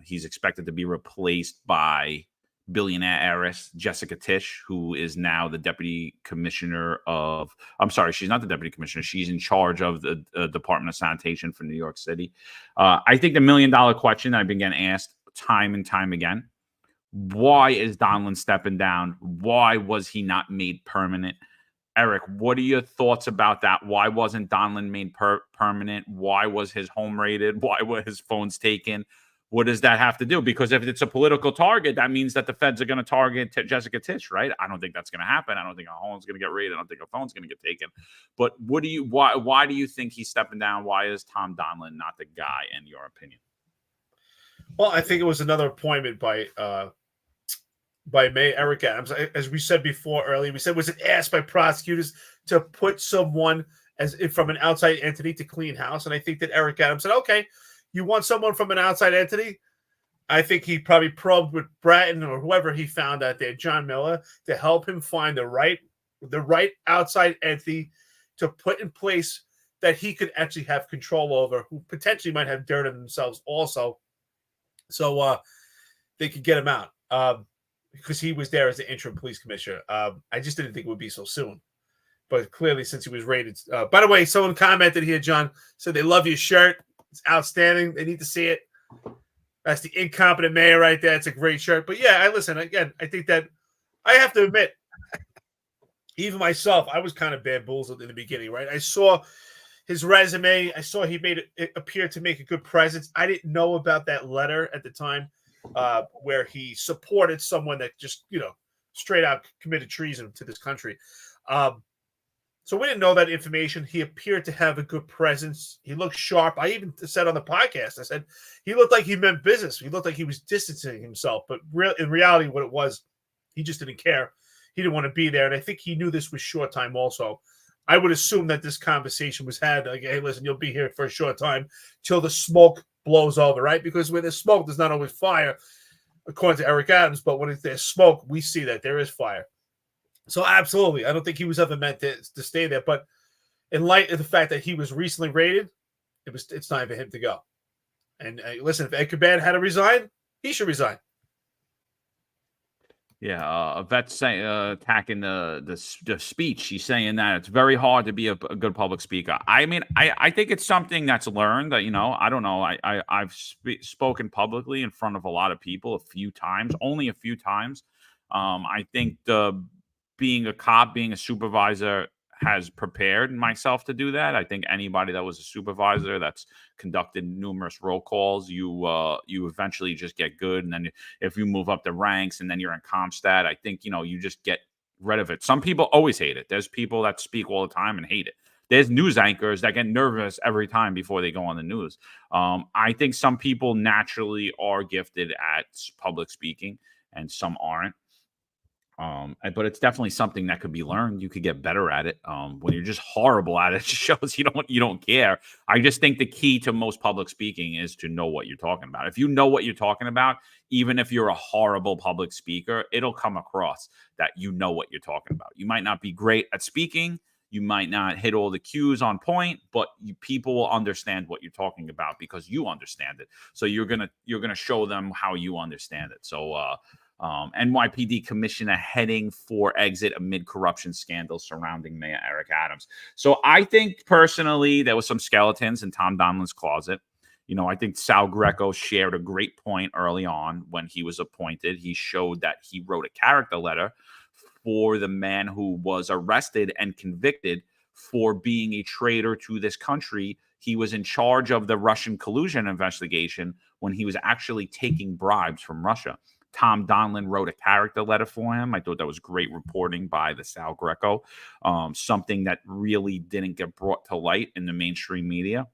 He's expected to be replaced by billionaire heiress Jessica Tish, who is now the deputy commissioner of, I'm sorry, she's not the deputy commissioner. She's in charge of the Department of Sanitation for New York City. I think the $1 million question I've been getting asked time and time again, why is Donlon stepping down? Why was he not made permanent? Eric, what are your thoughts about that? Why wasn't Donlon made permanent? Why was his home raided? Why were his phones taken? What does that have to do? Because if it's a political target, that means that the feds are going to target Jessica Tish, right? I don't think that's going to happen. I don't think her home's going to get raided. I don't think her phone's going to get taken. But why do you think he's stepping down? Why is Tom Donlon not the guy, in your opinion? Well, I think it was another appointment by Mayor Eric Adams. As we said before earlier, we said, was it asked by prosecutors to put someone from an outside entity to clean house. And I think that Eric Adams said, okay, you want someone from an outside entity? I think he probably probed with Bratton or whoever he found out there, John Miller, to help him find the right outside entity to put in place that he could actually have control over, who potentially might have dirt on themselves also. So they could get him out because he was there as the interim police commissioner. I just didn't think it would be so soon. But clearly, since he was rated. By the way, someone commented here, John, said they love your shirt. It's outstanding. They need to see it. That's the incompetent mayor right there. It's a great shirt. But yeah, I think that I have to admit, even myself, I was kind of bamboozled in the beginning, right? I saw his resume. I saw he made it appear to make a good presence. I didn't know about that letter at the time where he supported someone that just, straight out committed treason to this country. So we didn't know that information. He appeared to have a good presence. He looked sharp. I even said on the podcast, I said he looked like he meant business. He looked like he was distancing himself. But in reality, what it was, he just didn't care. He didn't want to be there. And I think he knew this was short time also. I would assume that this conversation was had like, hey, listen, you'll be here for a short time till the smoke blows over, right? Because when there's smoke, there's not always fire, according to Eric Adams. But when there's smoke, we see that there is fire. So absolutely, I don't think he was ever meant to stay there. But in light of the fact that he was recently raided, it's time for him to go. And listen, if Ed Caban had to resign, he should resign. Yeah, Vet's saying attacking the speech. She's saying that it's very hard to be a good public speaker. I mean, I think it's something that's learned. That I don't know. I've spoken publicly in front of a lot of people a few times, only a few times. I think being a cop, being a supervisor has prepared myself to do that. I think anybody that was a supervisor that's conducted numerous roll calls, you eventually just get good. And then if you move up the ranks and then you're in Comstat, I think, you just get rid of it. Some people always hate it. There's people that speak all the time and hate it. There's news anchors that get nervous every time before they go on the news. I think some people naturally are gifted at public speaking and some aren't. But it's definitely something that could be learned. You could get better at it. When you're just horrible at it, it shows you don't care. I just think the key to most public speaking is to know what you're talking about. If you know what you're talking about, even if you're a horrible public speaker, it'll come across that you know what you're talking about. You might not be great at speaking. You might not hit all the cues on point, but people will understand what you're talking about because you understand it. So you're gonna show them how you understand it. So NYPD commissioner heading for exit amid corruption scandals surrounding Mayor Eric Adams. So I think personally there was some skeletons in Tom Donlon's closet. I think Sal Greco shared a great point early on when he was appointed. He showed that he wrote a character letter for the man who was arrested and convicted for being a traitor to this country. He was in charge of the Russian collusion investigation when he was actually taking bribes from Russia. Tom Donlon wrote a character letter for him. I thought that was great reporting by the Sal Greco, something that really didn't get brought to light in the mainstream media.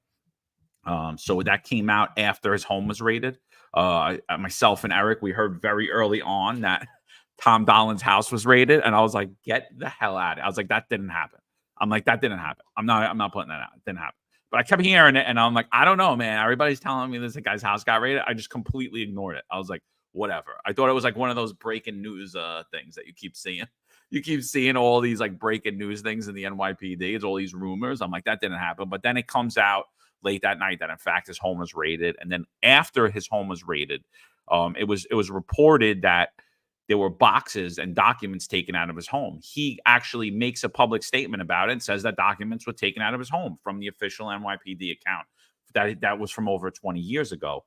So that came out after his home was raided. Myself and Eric, we heard very early on that Tom Donlon's house was raided, and I was like, "Get the hell out!" I was like, "That didn't happen." I'm like, "That didn't happen." I'm not putting that out. It didn't happen. But I kept hearing it, and I'm like, "I don't know, man. Everybody's telling me this guy's house got raided." I just completely ignored it. I was like, whatever. I thought it was like one of those breaking news things that you keep seeing. You keep seeing all these like breaking news things in the NYPD. It's all these rumors. I'm like, that didn't happen. But then it comes out late that night that in fact his home was raided. And then after his home was raided, it was reported that there were boxes and documents taken out of his home. He actually makes a public statement about it and says that documents were taken out of his home from the official NYPD account. That was from over 20 years ago.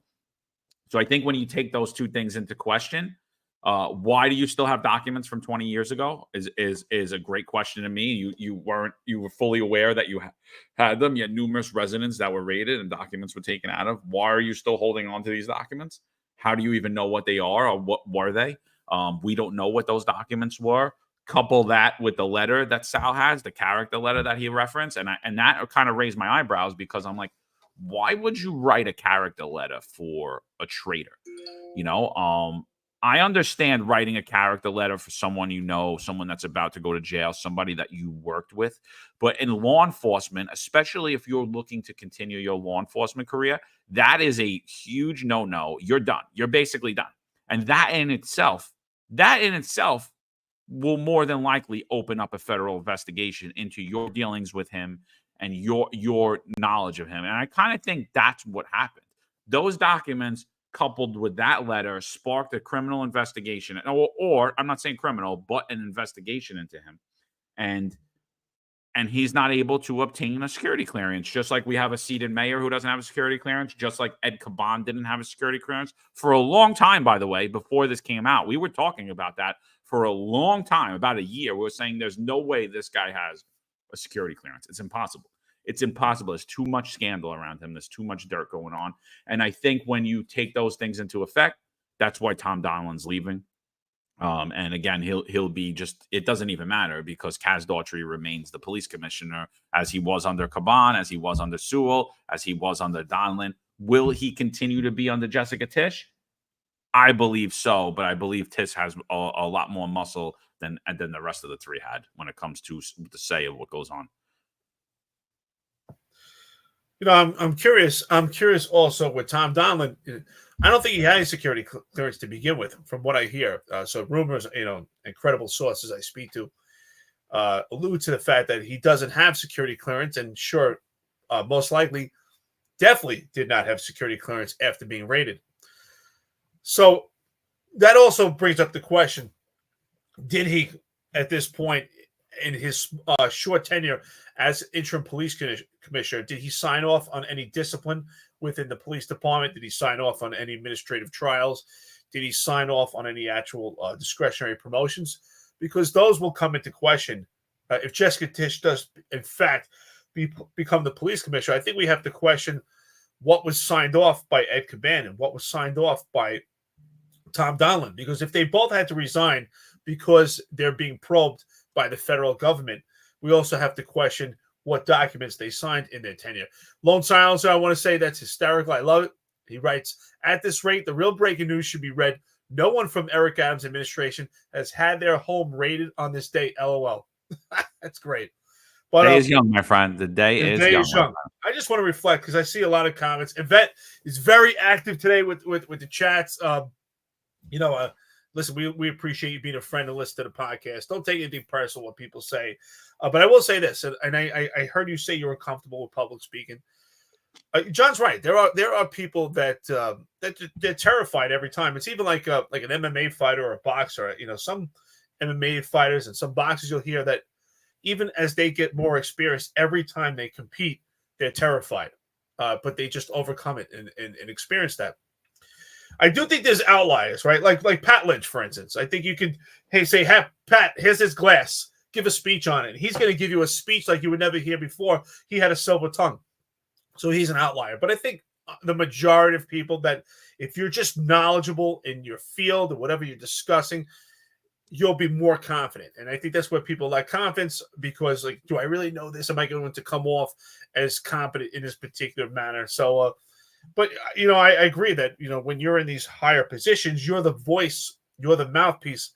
So I think when you take those two things into question, why do you still have documents from 20 years ago is a great question to me. You were fully aware that you had them. You had numerous residents that were raided and documents were taken out of. Why are you still holding on to these documents? How do you even know what they are or what were they? We don't know what those documents were. Couple that with the letter that Sal has, the character letter that he referenced, and that kind of raised my eyebrows because I'm like, why would you write a character letter for a traitor? I understand writing a character letter for someone you know, someone that's about to go to jail, somebody that you worked with. But in law enforcement, especially if you're looking to continue your law enforcement career, that is a huge no-no. You're done. You're basically done. And that in itself will more than likely open up a federal investigation into your dealings with him and your knowledge of him. And I kind of think that's what happened. Those documents coupled with that letter sparked a criminal investigation, or I'm not saying criminal, but an investigation into him. And he's not able to obtain a security clearance, just like we have a seated mayor who doesn't have a security clearance, just like Ed Caban didn't have a security clearance for a long time, by the way, before this came out. We were talking about that for a long time, about a year. We were saying there's no way this guy has a security clearance. It's impossible. It's impossible. There's too much scandal around him. There's too much dirt going on. And I think when you take those things into effect, that's why Tom Donlon's leaving. And again, he'll be just, it doesn't even matter because Kaz Daughtry remains the police commissioner as he was under Caban, as he was under Sewell, as he was under Donlon. Will he continue to be under Jessica Tish? I believe so, but I believe Tish has a lot more muscle than the rest of the three had when it comes to the say of what goes on. You know, I'm curious. I'm curious also with Tom Donlon. I don't think he had any security clearance to begin with, from what I hear. So rumors, you know, incredible sources I speak to allude to the fact that he doesn't have security clearance, and sure, most likely, definitely did not have security clearance after being raided. So that also brings up the question: did he, at this point in his short tenure as interim police commissioner, did he sign off on any discipline within the police department? Did he sign off on any administrative trials? Did he sign off on any actual discretionary promotions? Because those will come into question. If Jessica Tish does, in fact, become the police commissioner, I think we have to question what was signed off by Ed Caban and what was signed off by Tom Donlon. Because if they both had to resign because they're being probed by the federal government, we also have to question what documents they signed in their tenure. Lone Silencer, I want to say that's hysterical. I love it. He writes, at this rate, the real breaking news should be read. No one from Eric Adams' administration has had their home raided on this day. LOL. That's great. But the day is young, my friend. The day is young. I just want to reflect because I see a lot of comments. Yvette is very active today with the chats. Listen, we appreciate you being a friend and listen to the podcast. Don't take anything personal what people say. But I will say this, and I heard you say you're uncomfortable with public speaking. John's right. There are people that they're terrified every time. It's even like an MMA fighter or a boxer. You know, some MMA fighters and some boxers, you'll hear that even as they get more experience, every time they compete, they're terrified. But they just overcome it and experience that. I do think there's outliers, right? Like Pat Lynch, for instance. I think you could, say, Pat, here's his glass. Give a speech on it. He's going to give you a speech like you would never hear before. He had a silver tongue. So he's an outlier. But I think the majority of people that if you're just knowledgeable in your field or whatever you're discussing, you'll be more confident. And I think that's where people lack confidence because, like, do I really know this? Am I going to come off as competent in this particular manner? So, but, I agree that, when you're in these higher positions, you're the voice, you're the mouthpiece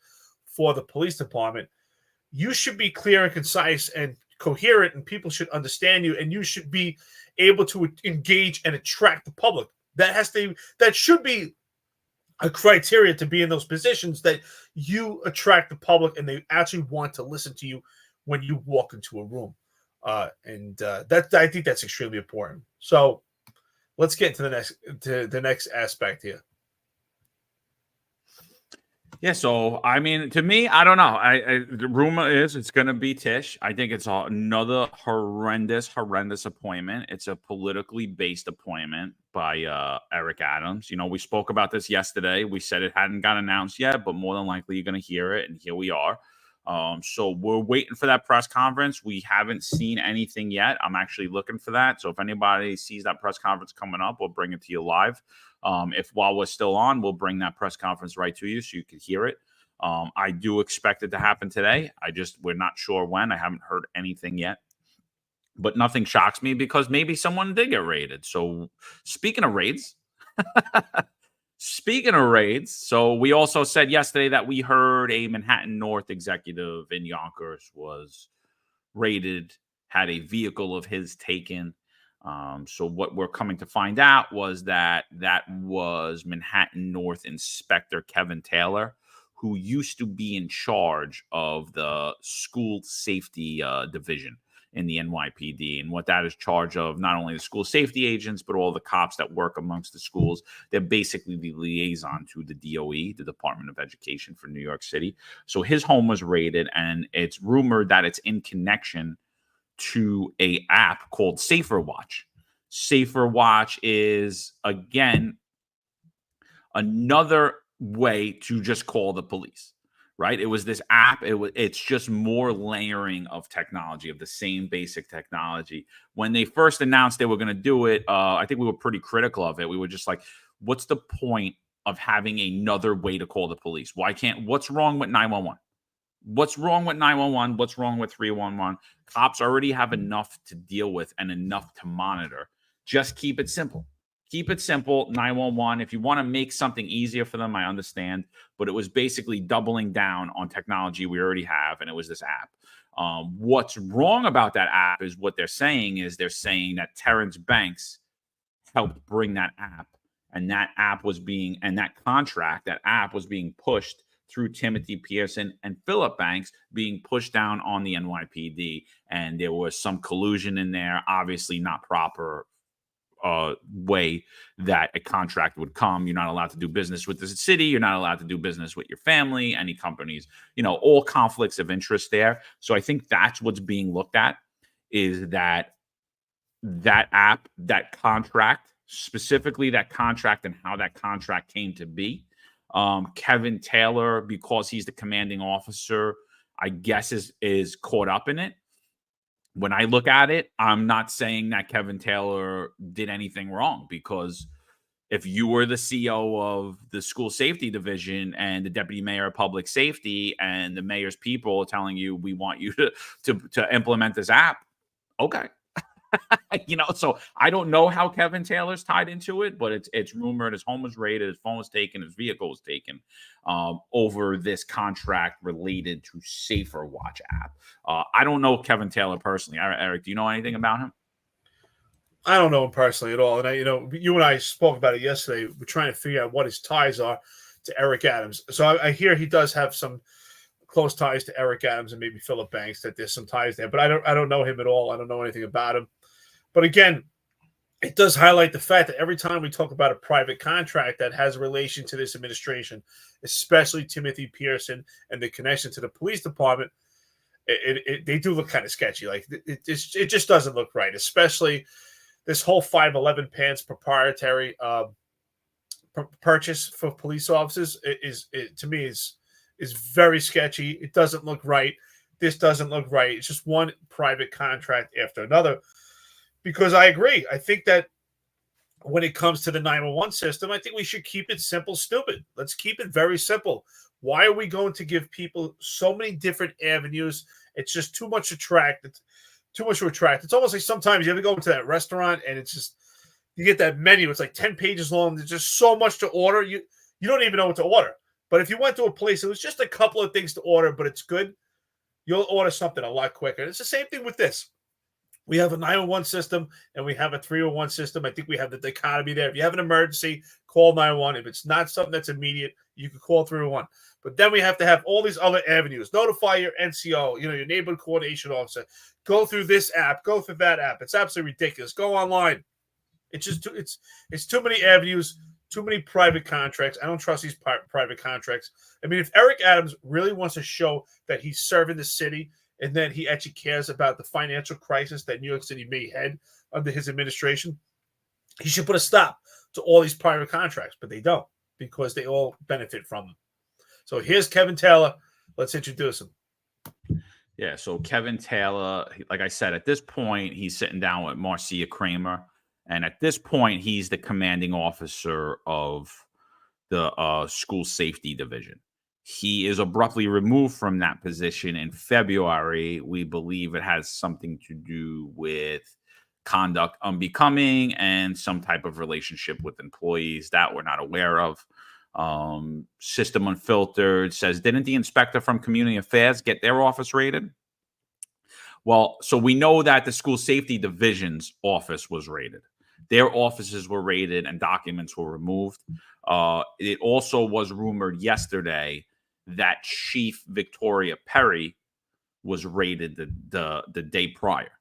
for the police department. You should be clear and concise and coherent, and people should understand you, and you should be able to engage and attract the public. That should be a criteria to be in those positions, that you attract the public and they actually want to listen to you when you walk into a room. I think that's extremely important. So let's get to the next aspect here. Yeah, so I mean, to me, I don't know. The rumor is it's going to be Tish. I think it's another horrendous appointment. It's a politically based appointment by Eric Adams. We spoke about this yesterday. We said it hadn't got announced yet, but more than likely you're going to hear it, and here we are. So we're waiting for that press conference. We haven't seen anything yet. I'm actually looking for that. So if anybody sees that press conference coming up, we'll bring it to you live. If while we're still on, we'll bring that press conference right to you so you can hear it. I do expect it to happen today. We're not sure when. I haven't heard anything yet. But nothing shocks me because maybe someone did get raided. So speaking of raids, Speaking of raids, so we also said yesterday that we heard a Manhattan North executive in Yonkers was raided, had a vehicle of his taken. So what we're coming to find out was that that was Manhattan North Inspector Kevin Taylor, who used to be in charge of the school safety division in the NYPD. And what that is charge of, not only the school safety agents, but all the cops that work amongst the schools. They're basically the liaison to the DOE, the Department of Education for New York City. So his home was raided, and it's rumored that it's in connection to a app called Safer Watch. Safer Watch is, again, another way to just call the police, right? It was this app. It's just more layering of technology, of the same basic technology. When they first announced they were going to do it, I think we were pretty critical of it. We were just like, what's the point of having another way to call the police? What's wrong with 911? What's wrong with 911? What's wrong with 311? Cops already have enough to deal with and enough to monitor. Just keep it simple. Keep it simple, 911. If you want to make something easier for them, I understand. But it was basically doubling down on technology we already have, and it was this app. What's wrong about that app is what they're saying that Terrence Banks helped bring that app. And that app was being pushed through Timothy Pearson and Philip Banks, being pushed down on the NYPD. And there was some collusion in there, obviously not proper way that a contract would come. You're not allowed to do business with the city. You're not allowed to do business with your family, any companies, all conflicts of interest there. So I think that's what's being looked at, is that app, that contract, specifically that contract and how that contract came to be. Kevin Taylor, because he's the commanding officer, I guess is caught up in it. When I look at it, I'm not saying that Kevin Taylor did anything wrong, because if you were the CEO of the school safety division and the deputy mayor of public safety and the mayor's people are telling you, we want you to implement this app, okay. So I don't know how Kevin Taylor's tied into it, but it's rumored his home was raided, his phone was taken, his vehicle was taken over this contract related to Safer Watch app. I don't know Kevin Taylor personally. Eric, do you know anything about him? I don't know him personally at all. And you and I spoke about it yesterday. We're trying to figure out what his ties are to Eric Adams. So I hear he does have some close ties to Eric Adams and maybe Philip Banks, that there's some ties there, but I don't know him at all. I don't know anything about him. But again, it does highlight the fact that every time we talk about a private contract that has a relation to this administration, especially Timothy Pearson and the connection to the police department, they do look kind of sketchy. Like it just doesn't look right, especially this whole 511 pants proprietary purchase for police officers to me is very sketchy. It doesn't look right. This doesn't look right. It's just one private contract after another. Because I agree. I think that when it comes to the 911 system, I think we should keep it simple, stupid. Let's keep it very simple. Why are we going to give people so many different avenues? It's just too much to track. It's too much to attract. It's almost like sometimes you ever go into that restaurant and it's just, you get that menu. It's like 10 pages long. There's just so much to order. You don't even know what to order. But if you went to a place, it was just a couple of things to order, but it's good, you'll order something a lot quicker. It's the same thing with this. We have a 911 system and we have a 301 system. I think we have the dichotomy there. If you have an emergency, call 911. If it's not something that's immediate, you can call 301. But then we have to have all these other avenues. Notify your NCO, your neighborhood coordination officer. Go through this app. Go through that app. It's absolutely ridiculous. Go online. It's just it's too many avenues, too many private contracts. I don't trust these private contracts. I mean, if Eric Adams really wants to show that he's serving the city and then he actually cares about the financial crisis that New York City may head under his administration, he should put a stop to all these private contracts. But they don't, because they all benefit from them. So here's Kevin Taylor. Let's introduce him. Yeah, so Kevin Taylor, like I said, at this point, he's sitting down with Marcia Kramer. And at this point, he's the commanding officer of the school safety division. He is abruptly removed from that position in February. We believe it has something to do with conduct unbecoming and some type of relationship with employees that we're not aware of. System Unfiltered says, didn't the inspector from Community Affairs get their office raided? Well, so we know that the School Safety Division's office was raided. Their offices were raided and documents were removed. It also was rumored yesterday that Chief Victoria Perry was raided the day prior.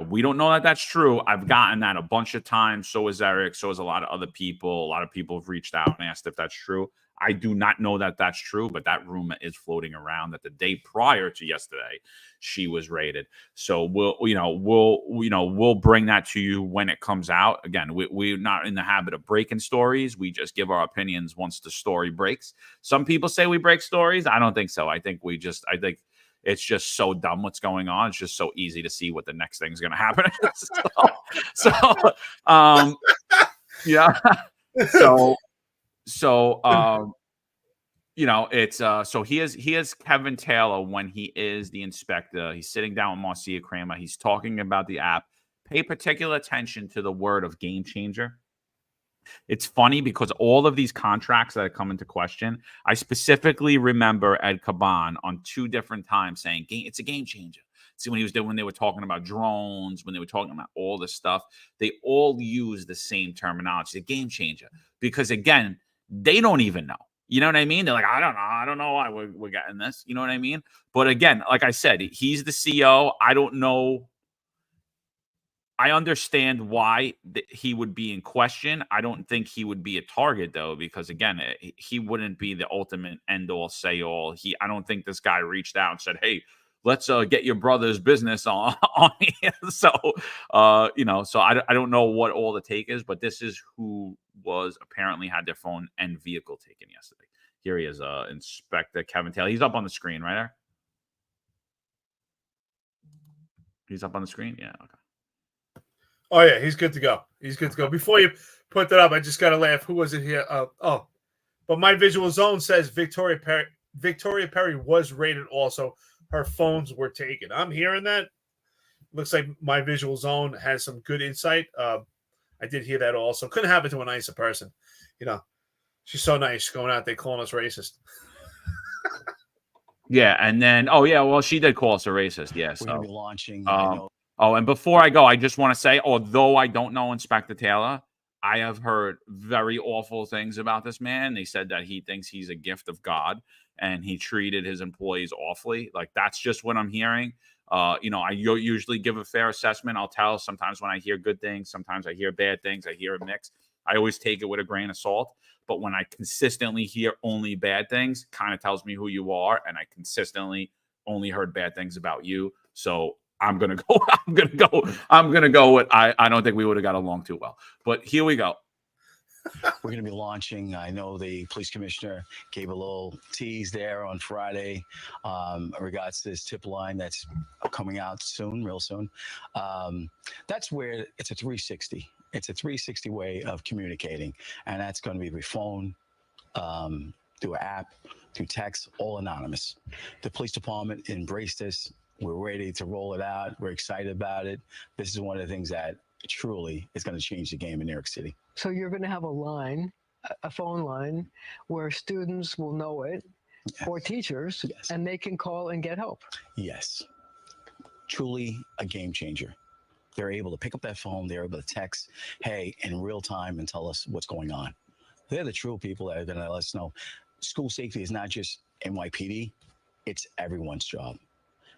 We don't know that that's true. I've gotten that a bunch of times. So is Eric. So is a lot of other people. A lot of people have reached out and asked if that's true. I do not know that that's true, but that rumor is floating around that the day prior to yesterday, she was raided. So we'll bring that to you when it comes out. Again, we're not in the habit of breaking stories. We just give our opinions once the story breaks. Some people say we break stories. I don't think so. I think it's just so dumb what's going on. It's just so easy to see what the next thing's going to happen. Yeah. So he is Kevin Taylor when he is the inspector. He's sitting down with Marcia Kramer. He's talking about the app. Pay particular attention to the word of game changer. It's funny because all of these contracts that have come into question, I specifically remember Ed Caban on 2 different times saying it's a game changer. See, when they were talking about drones, when they were talking about all this stuff, they all use the same terminology, a game changer. Because again, they don't even know. You know what I mean? They're like, I don't know why we're getting this. You know what I mean? But again, like I said, he's the CEO. I don't know. I understand why he would be in question. I don't think he would be a target, though, because, again, he wouldn't be the ultimate end-all, say-all. I don't think this guy reached out and said, hey, let's get your brother's business on here. So, so I don't know what all the take is, but this is who apparently had their phone and vehicle taken yesterday. Here he is, Inspector Kevin Taylor. He's up on the screen, right there? He's up on the screen? Yeah, okay. Oh, yeah, he's good to go. He's good to go. Before you put that up, I just got to laugh. Who was it here? But my visual zone says Victoria Perry was raided also. Her phones were taken. I'm hearing that. Looks like my visual zone has some good insight. I did hear that also. Couldn't happen to a nicer person. She's so nice going out there calling us racist. Yeah, and then, she did call us a racist. Yeah, so. We're going to be launching. And before I go, I just want to say, although I don't know Inspector Taylor, I have heard very awful things about this man. They said that he thinks he's a gift of God and he treated his employees awfully. Like, that's just what I'm hearing. I usually give a fair assessment. I'll tell sometimes when I hear good things, sometimes I hear bad things. I hear a mix. I always take it with a grain of salt. But when I consistently hear only bad things, kind of tells me who you are. And I consistently only heard bad things about you. So I'm gonna go with I don't think we would have got along too well. But here we go. We're going to be launching. I know the police commissioner gave a little tease there on Friday in regards to this tip line that's coming out soon, real soon. That's where it's a 360. It's a 360 way of communicating, and that's going to be through phone, through an app, through text, all anonymous. The police department embraced this. We're ready to roll it out. We're excited about it. This is one of the things that truly is going to change the game in New York City. So you're going to have a phone line, where students will know it, yes, or teachers, yes, and they can call and get help. Yes. Truly a game changer. They're able to pick up that phone. They're able to text, hey, in real time and tell us what's going on. They're the true people that are going to let us know. School safety is not just NYPD. It's everyone's job.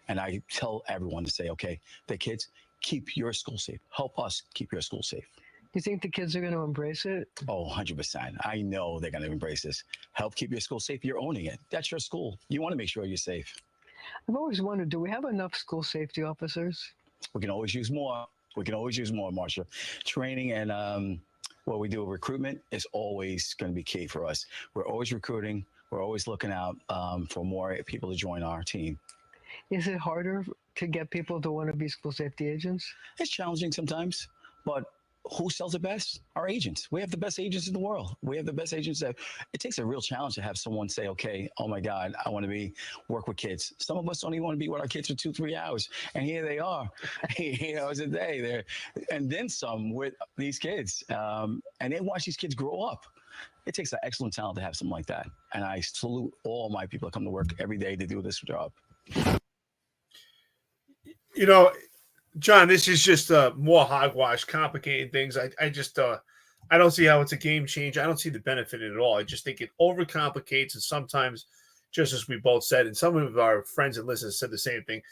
And I tell everyone to say, okay, the kids, keep your school safe. Help us keep your school safe. Do you think the kids are going to embrace it? Oh, 100%. I know they're going to embrace this. Help keep your school safe. You're owning it. That's your school. You want to make sure you're safe. I've always wondered, do we have enough school safety officers? We can always use more. We can always use more, Marsha. Training and what we do with recruitment is always going to be key for us. We're always recruiting. We're always looking out for more people to join our team. Is it harder to get people to want to be school safety agents? It's challenging sometimes, but who sells it best? Our agents. We have the best agents in the world. We have the best agents. That it takes a real challenge to have someone say, okay, oh my God, I want to work with kids. Some of us don't even want to be with our kids for 2-3 hours. And here they are, it's a day there. And then some with these kids. And they watch these kids grow up. It takes an excellent talent to have something like that. And I salute all my people that come to work every day to do this job. John, this is just more hogwash, complicating things. I just I don't see how it's a game changer. I don't see the benefit in it at all. I just think it overcomplicates, and sometimes, just as we both said, and some of our friends and listeners said the same thing,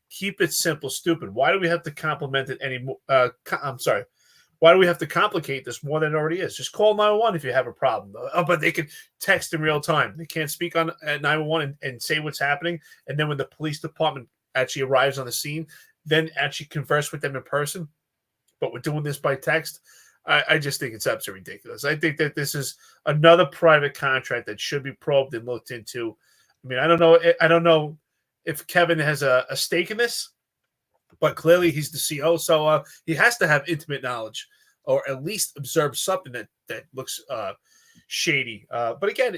keep it simple, stupid. Why do we have to complement it anymore? Why do we have to complicate this more than it already is? Just call 911 if you have a problem. But they can text in real time. They can't speak on 911 and say what's happening. And then when the police department actually arrives on the scene, then actually converse with them in person. But we're doing this by text. I just think it's absolutely ridiculous. I think that this is another private contract that should be probed and looked into. I mean, I don't know if Kevin has a stake in this, but clearly he's the CO, so he has to have intimate knowledge or at least observe something that looks shady. But again,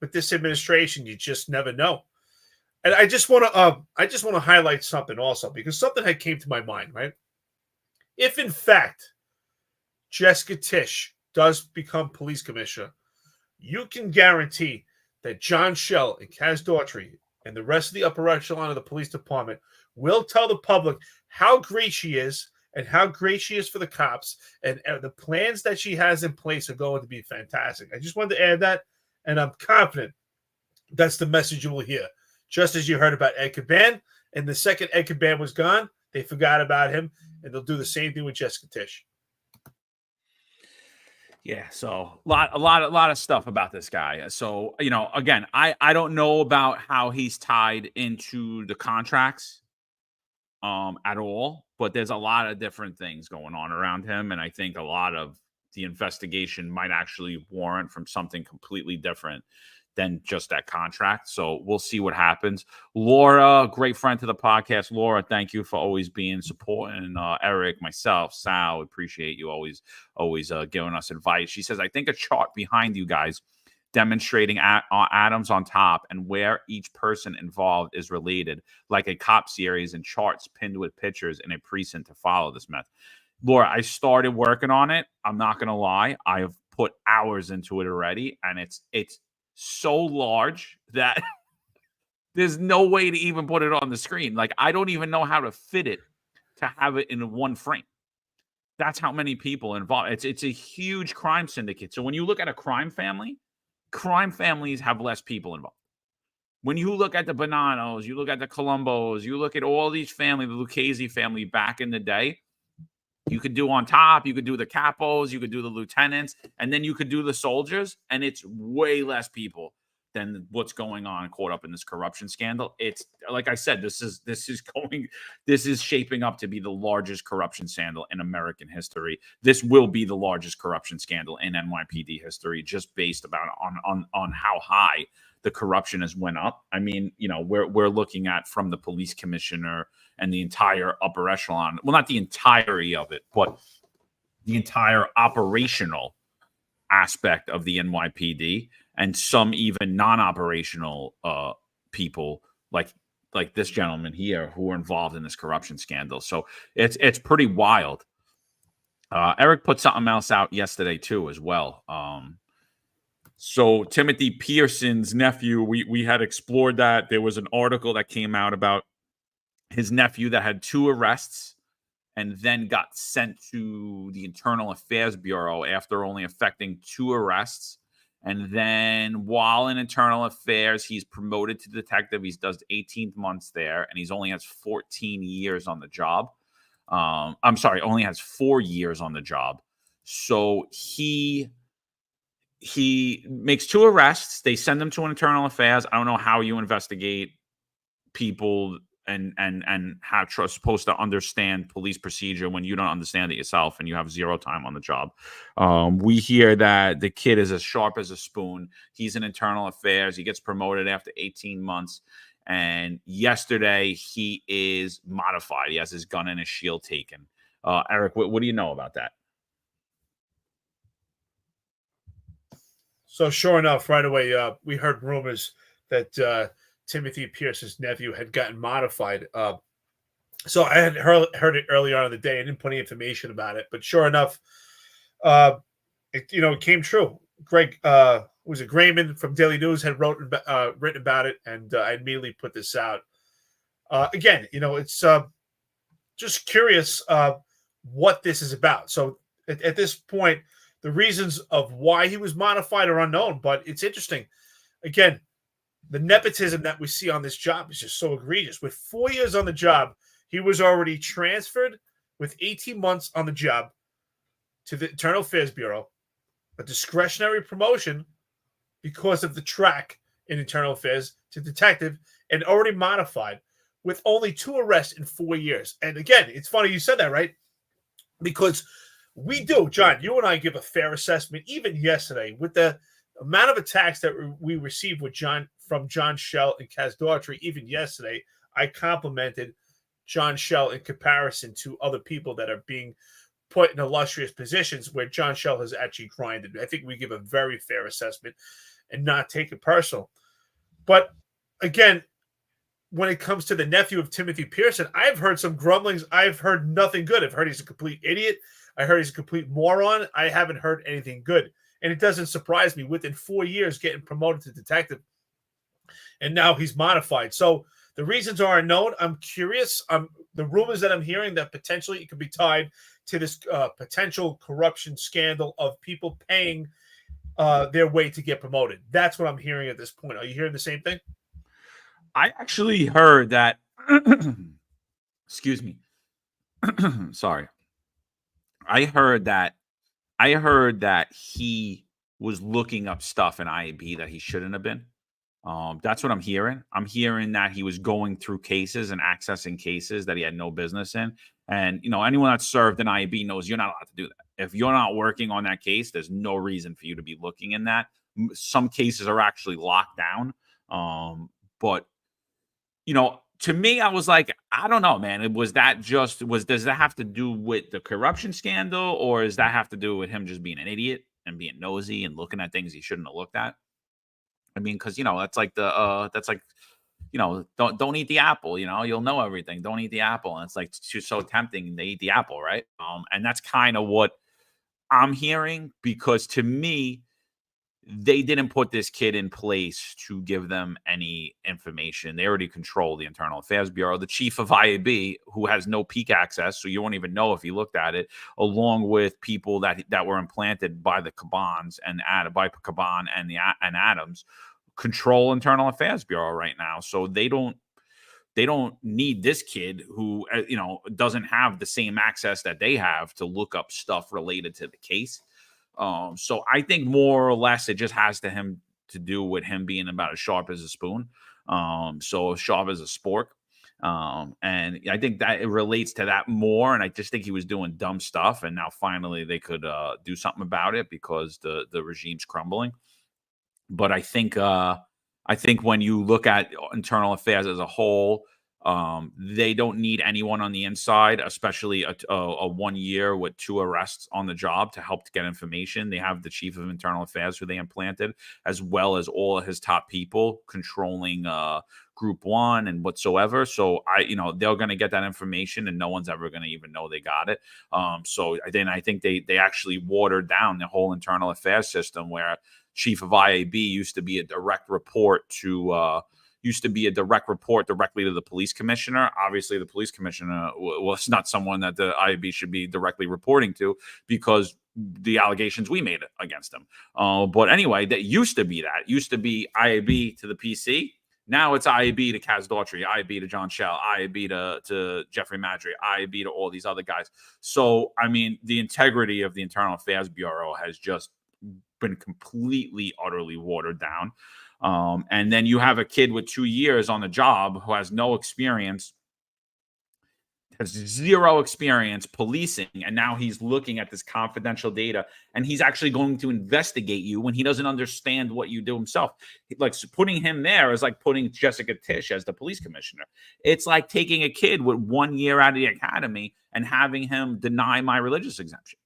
with this administration, you just never know. And I just want to highlight something also, because something had came to my mind, right? If in fact Jessica Tish does become police commissioner, you can guarantee that John Schell and Kaz Daughtry and the rest of the upper echelon of the police department will tell the public how great she is and how great she is for the cops, and the plans that she has in place are going to be fantastic. I just wanted to add that, and I'm confident that's the message you will hear. Just as you heard about Ed Caban, and the second Ed Caban was gone, they forgot about him, and they'll do the same thing with Jessica Tish. Yeah, so a lot of stuff about this guy. So, again, I don't know about how he's tied into the contracts at all, but there's a lot of different things going on around him, and I think a lot of the investigation might actually warrant from something completely different than just that contract. So we'll see what happens. Laura, great friend to the podcast. Laura, thank you for always being supporting Eric, myself, Sal. Appreciate you always giving us advice. She says, I think a chart behind you guys demonstrating atoms on top and where each person involved is related, like a cop series and charts pinned with pictures in a precinct to follow this method. Laura, I started working on it. I'm not going to lie. I have put hours into it already, and it's so large that there's no way to even put it on the screen. Like, I don't even know how to fit it to have it in one frame. That's how many people involved. It's a huge crime syndicate. So when you look at a crime families have less people involved. When you look at the Bonanos, you look at the Columbos, you look at all these families, the Lucchese family back in the day, you could do on top, you could do the capos, you could do the lieutenants, and then you could do the soldiers, and it's way less people than what's going on caught up in this corruption scandal. It's like I said, this is shaping up to be the largest corruption scandal in American history. This will be the largest corruption scandal in NYPD history, just based on how high the corruption has went up. I mean, we're looking at from the police commissioner and the entire upper echelon. Well, not the entirety of it, but the entire operational aspect of the NYPD, and some even non-operational people like this gentleman here who are involved in this corruption scandal. So it's pretty wild. Eric put something else out yesterday too, as well. So Timothy Pearson's nephew, we had explored that. There was an article that came out about his nephew that had 2 arrests and then got sent to the Internal Affairs Bureau after only effecting 2 arrests. And then while in Internal Affairs, he's promoted to detective. He does 18 months there, and he's only has 14 years on the job. I'm sorry, only has 4 years on the job. So he makes 2 arrests. They send him to an Internal Affairs. I don't know how you investigate people and how you're supposed to understand police procedure when you don't understand it yourself and you have 0 time on the job. We hear that the kid is as sharp as a spoon. He's in Internal Affairs. He gets promoted after 18 months. And yesterday he is modified. He has his gun and his shield taken. Eric, what do you know about that? So sure enough, right away, we heard rumors that Timothy Pierce's nephew had gotten modified. So I had heard it earlier on in the day. I didn't put any information about it, but sure enough, it came true. Greg was it Grayman from Daily News had written about it, and I immediately put this out. Again, it's just curious what this is about. So at this point, the reasons of why he was modified are unknown, but it's interesting. Again, the nepotism that we see on this job is just so egregious. With 4 years on the job, he was already transferred with 18 months on the job to the Internal Affairs Bureau, a discretionary promotion because of the track in Internal Affairs to detective, and already modified with only 2 arrests in 4 years. And again, it's funny you said that, right? Because we do, John, you and I give a fair assessment, even yesterday, with the amount of attacks that we received from John Schell and Kaz Daughtry. Even yesterday, I complimented John Schell in comparison to other people that are being put in illustrious positions where John Schell has actually grinded. I think we give a very fair assessment and not take it personal. But again, when it comes to the nephew of Timothy Pearson, I've heard some grumblings. I've heard nothing good. I've heard he's a complete idiot. I heard he's a complete moron. I haven't heard anything good. And it doesn't surprise me. Within 4 years, getting promoted to detective, and now he's modified. So the reasons are unknown. I'm curious. The rumors that I'm hearing that potentially it could be tied to this potential corruption scandal of people paying their way to get promoted. That's what I'm hearing at this point. Are you hearing the same thing? I actually heard that. Excuse me. Sorry. I heard that he was looking up stuff in IAB that he shouldn't have been. That's what I'm hearing. I'm hearing that he was going through cases and accessing cases that he had no business in. And, anyone that's served in IAB knows you're not allowed to do that. If you're not working on that case, there's no reason for you to be looking in that. Some cases are actually locked down. But, to me, I was like, I don't know, man. Does that have to do with the corruption scandal, or does that have to do with him just being an idiot and being nosy and looking at things he shouldn't have looked at? I mean, because that's like don't eat the apple. You'll know everything. Don't eat the apple, and it's like it's so tempting to eat the apple, right? And that's kind of what I'm hearing, because to me, they didn't put this kid in place to give them any information. They already control the Internal Affairs Bureau. The chief of IAB, who has no peek access, so you won't even know if he looked at it, along with people that were implanted by the Cabans and by Caban and Adams, control Internal Affairs Bureau right now. So they don't need this kid who doesn't have the same access that they have to look up stuff related to the case. So I think more or less it just has to do with him being about as sharp as a spoon. So sharp as a spork. And I think that it relates to that more. And I just think he was doing dumb stuff. And now finally they could do something about it because the regime's crumbling. But I think when you look at internal affairs as a whole, they don't need anyone on the inside, especially a 1 year with 2 arrests on the job to help to get information. They have the chief of internal affairs who they implanted, as well as all of his top people controlling Group 1 and whatsoever. So they're going to get that information, and no one's ever going to even know they got it. So then I think they actually watered down the whole internal affairs system, where chief of IAB used to be a direct report directly to the police commissioner. Obviously, the police commissioner was not someone that the IAB should be directly reporting to, because the allegations we made against him. But anyway, that used to be IAB to the PC. Now it's IAB to Kaz Daughtry, IAB to John Schell, IAB to Jeffrey Madry, IAB to all these other guys. So, I mean, the integrity of the Internal Affairs Bureau has just been completely, utterly watered down. And then you have a kid with 2 years on the job who has no experience, has 0 experience policing, and now he's looking at this confidential data, and he's actually going to investigate you when he doesn't understand what you do himself. Like, putting him there is like putting Jessica Tish as the police commissioner. It's like taking a kid with 1 year out of the academy and having him deny my religious exemption.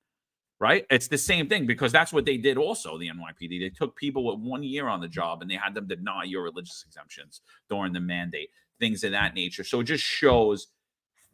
right? It's the same thing because that's what they did also, the NYPD. They took people with 1 year on the job and they had them deny your religious exemptions during the mandate, things of that nature. So it just shows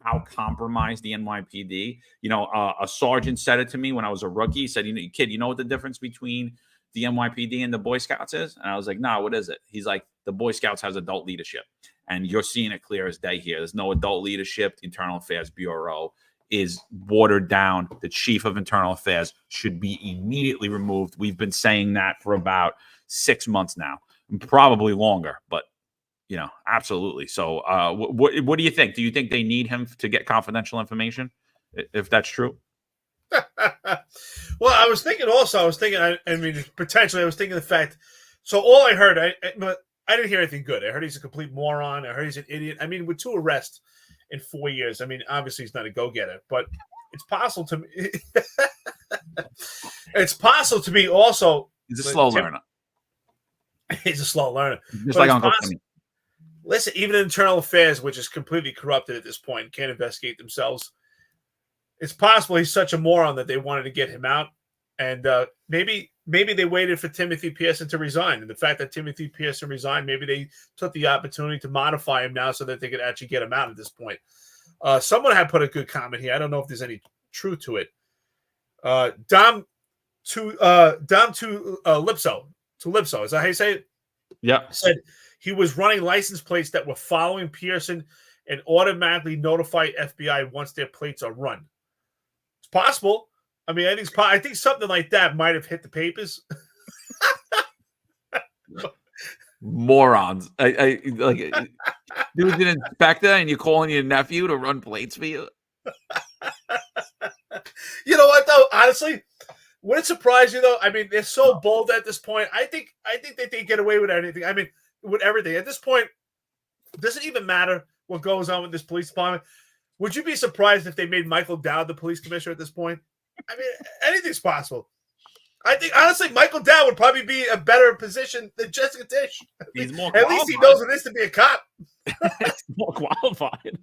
how compromised the NYPD. A sergeant said it to me when I was a rookie. He said, kid, you know what the difference between the NYPD and the Boy Scouts is? And I was like, nah, what is it? He's like, the Boy Scouts has adult leadership. And you're seeing it clear as day here. There's no adult leadership. The Internal Affairs Bureau is watered down. The chief of internal affairs should be immediately removed. We've been saying that for about 6 months now, probably longer, but absolutely. So what do you think? Do you think they need him to get confidential information, if that's true? Well, I was thinking potentially I was thinking the fact, so all I heard, I didn't hear anything good. I heard he's a complete moron. I heard he's an idiot. I mean, with 2 arrests in 4 years. I mean, obviously he's not a go-getter, but it's possible to me. It's possible to me also. He's a slow learner. He's a slow learner. Just like Uncle Timmy. Listen, even Internal Affairs, which is completely corrupted at this point, can't investigate themselves. It's possible he's such a moron that they wanted to get him out. And maybe they waited for Timothy Pearson to resign. And the fact that Timothy Pearson resigned, maybe they took the opportunity to modify him now so that they could actually get him out at this point. Someone had put a good comment here. I don't know if there's any truth to it. Dom to Lipso. Is that how you say it? Yeah. Said he was running license plates that were following Pearson and automatically notify FBI once their plates are run. It's possible. I mean, I think something like that might have hit the papers. Morons. I like dude's an inspector and you're calling your nephew to run plates for you. You know what though? Honestly, would it surprise you though? I mean, they're so bold at this point. I think that they get away with anything. I mean, with everything. At this point, does it even matter what goes on with this police department? Would you be surprised if they made Michael Dowd the police commissioner at this point? I mean, anything's possible. I think, honestly, Michael Dowd would probably be a better position than Jessica Tish. He's more At least he knows what it is to be a cop. He's more qualified.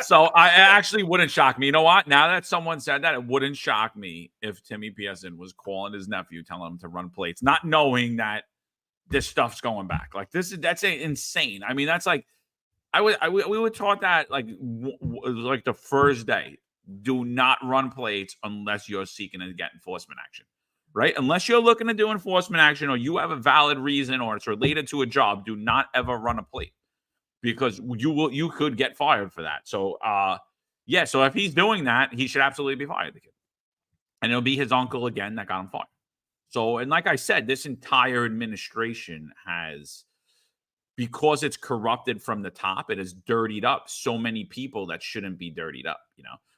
So I actually wouldn't shock me. You know what? Now that someone said that, it wouldn't shock me if Timmy Pearson was calling his nephew, telling him to run plates, not knowing that this stuff's going back. Like that's insane. I mean, that's like we were taught that like the first day. Do not run plates unless you're seeking to get enforcement action, right? Unless you're looking to do enforcement action or you have a valid reason or it's related to a job, do not ever run a plate because you could get fired for that. So, so if he's doing that, he should absolutely be fired, the kid. And it'll be his uncle again that got him fired. So, and like I said, this entire administration has, because it's corrupted from the top, it has dirtied up so many people that shouldn't be dirtied up,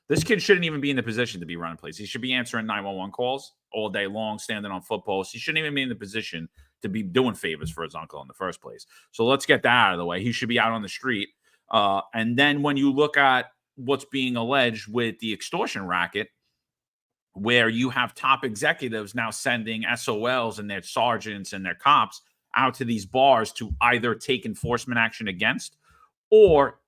This kid shouldn't even be in the position to be running plates. He should be answering 911 calls all day long, standing on foot posts. He shouldn't even be in the position to be doing favors for his uncle in the first place. So let's get that out of the way. He should be out on the street. And then when you look at what's being alleged with the extortion racket, where you have top executives now sending SOLs and their sergeants and their cops out to these bars to either take enforcement action against or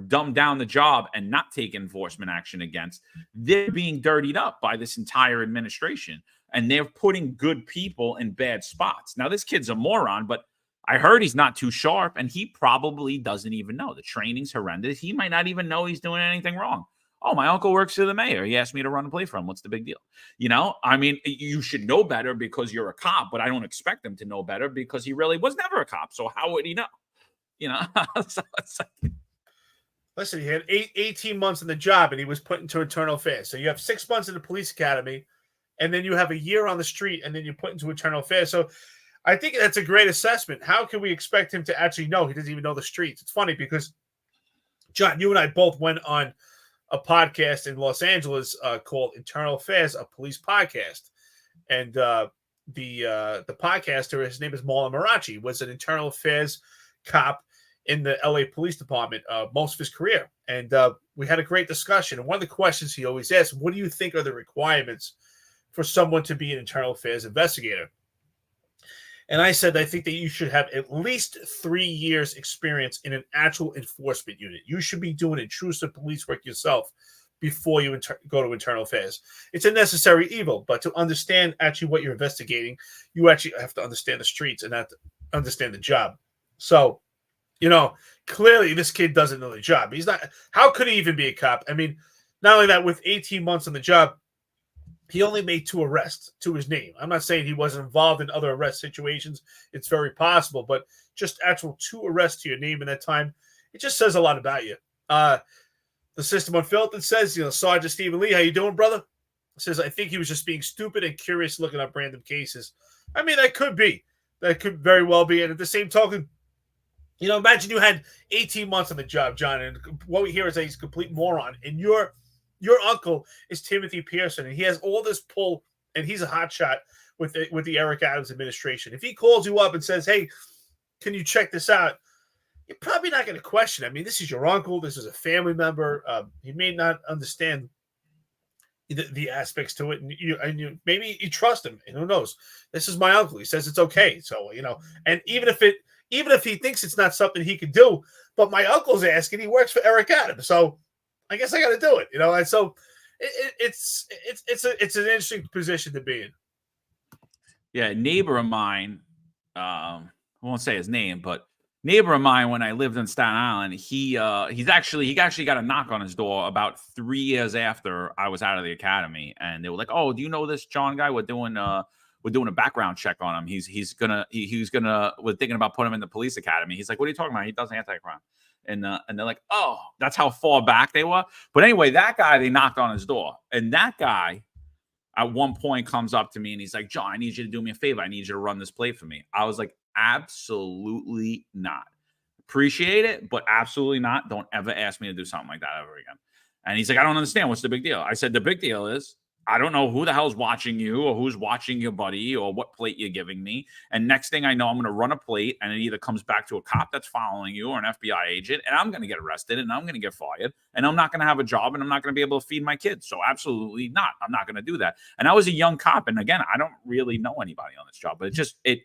dumb down the job and not take enforcement action against, they're being dirtied up by this entire administration. And they're putting good people in bad spots. Now, this kid's a moron, but I heard he's not too sharp, and he probably doesn't even know. The training's horrendous. He might not even know he's doing anything wrong. Oh, my uncle works for the mayor. He asked me to run a play for him. What's the big deal? I mean, you should know better because you're a cop, but I don't expect him to know better because he really was never a cop. So how would he know? So it's like, listen, he had 18 months in the job and he was put into internal affairs. So you have 6 months in the police academy and then you have a year on the street and then you're put into internal affairs. So I think that's a great assessment. How can we expect him to actually know? He doesn't even know the streets. It's funny because, John, you and I both went on a podcast in Los Angeles called Internal Affairs, a police podcast. And the podcaster, his name is Marlon Marachi, was an internal affairs cop in the LA Police Department most of his career. And we had a great discussion. And one of the questions he always asks, what do you think are the requirements for someone to be an internal affairs investigator? And I said, I think that you should have at least 3 years experience in an actual enforcement unit. You should be doing intrusive police work yourself before you go to internal affairs. It's a necessary evil, but to understand actually what you're investigating, you actually have to understand the streets and have to understand the job. So, clearly this kid doesn't know the job. He's not. How could he even be a cop? I mean, not only that, with 18 months on the job, he only made 2 arrests to his name. I'm not saying he wasn't involved in other arrest situations. It's very possible, but just actual 2 arrests to your name in that time, it just says a lot about you. The System Unfiltered says, Sergeant Stephen Lee, how you doing, brother? Says, I think he was just being stupid and curious looking up random cases. I mean, that could be. That could very well be. And at the same token, imagine you had 18 months on the job, John, and what we hear is that he's a complete moron. And your uncle is Timothy Pearson, and he has all this pull, and he's a hotshot with the Eric Adams administration. If he calls you up and says, hey, can you check this out? You're probably not going to question. I mean, this is your uncle. This is a family member. He may not understand the aspects to it, and you maybe you trust him. And who knows? This is my uncle. He says it's okay. So and even if he thinks it's not something he could do, but my uncle's asking, he works for Eric Adams, so I guess I got to do it. And so it's an interesting position to be in. Yeah, a neighbor of mine, I won't say his name, but neighbor of mine when I lived in Staten Island, he actually got a knock on his door about 3 years after I was out of the academy, and they were like, "Oh, do you know this John guy? We're doing a background check on him. We're thinking about putting him in the police academy." He's like, "What are you talking about? He does anti-crime." And they're like, "Oh, that's how far back they were." But anyway, that guy, they knocked on his door, and that guy at one point comes up to me and he's like, "John, I need you to do me a favor. I need you to run this plate for me." I was like, absolutely not. Appreciate it, but absolutely not. Don't ever ask me to do something like that ever again. And he's like, "I don't understand. What's the big deal?" I said, "The big deal is I don't know who the hell's watching you or who's watching your buddy or what plate you're giving me. And next thing I know, I'm going to run a plate and it either comes back to a cop that's following you or an FBI agent, and I'm going to get arrested and I'm going to get fired and I'm not going to have a job and I'm not going to be able to feed my kids. So absolutely not. I'm not going to do that." And I was a young cop. And again, I don't really know anybody on this job, but it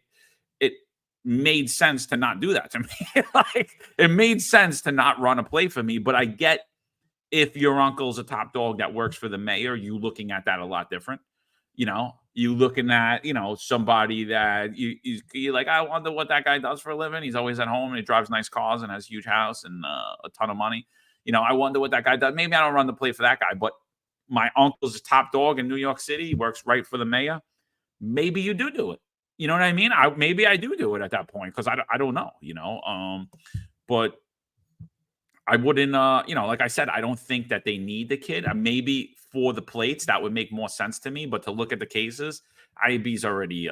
made sense to not do that to me. It made sense to not run a play for me, but I get if your uncle's a top dog that works for the mayor, you looking at that a lot different. You looking at, somebody that you're like, I wonder what that guy does for a living. He's always at home and he drives nice cars and has a huge house and a ton of money. I wonder what that guy does. Maybe I don't run the play for that guy, but my uncle's a top dog in New York City. He works right for the mayor. Maybe you do it. You know what I mean? Maybe I do it at that point because I don't know, but I wouldn't, like I said, I don't think that they need the kid. Maybe for the plates, that would make more sense to me. But to look at the cases, IAB's already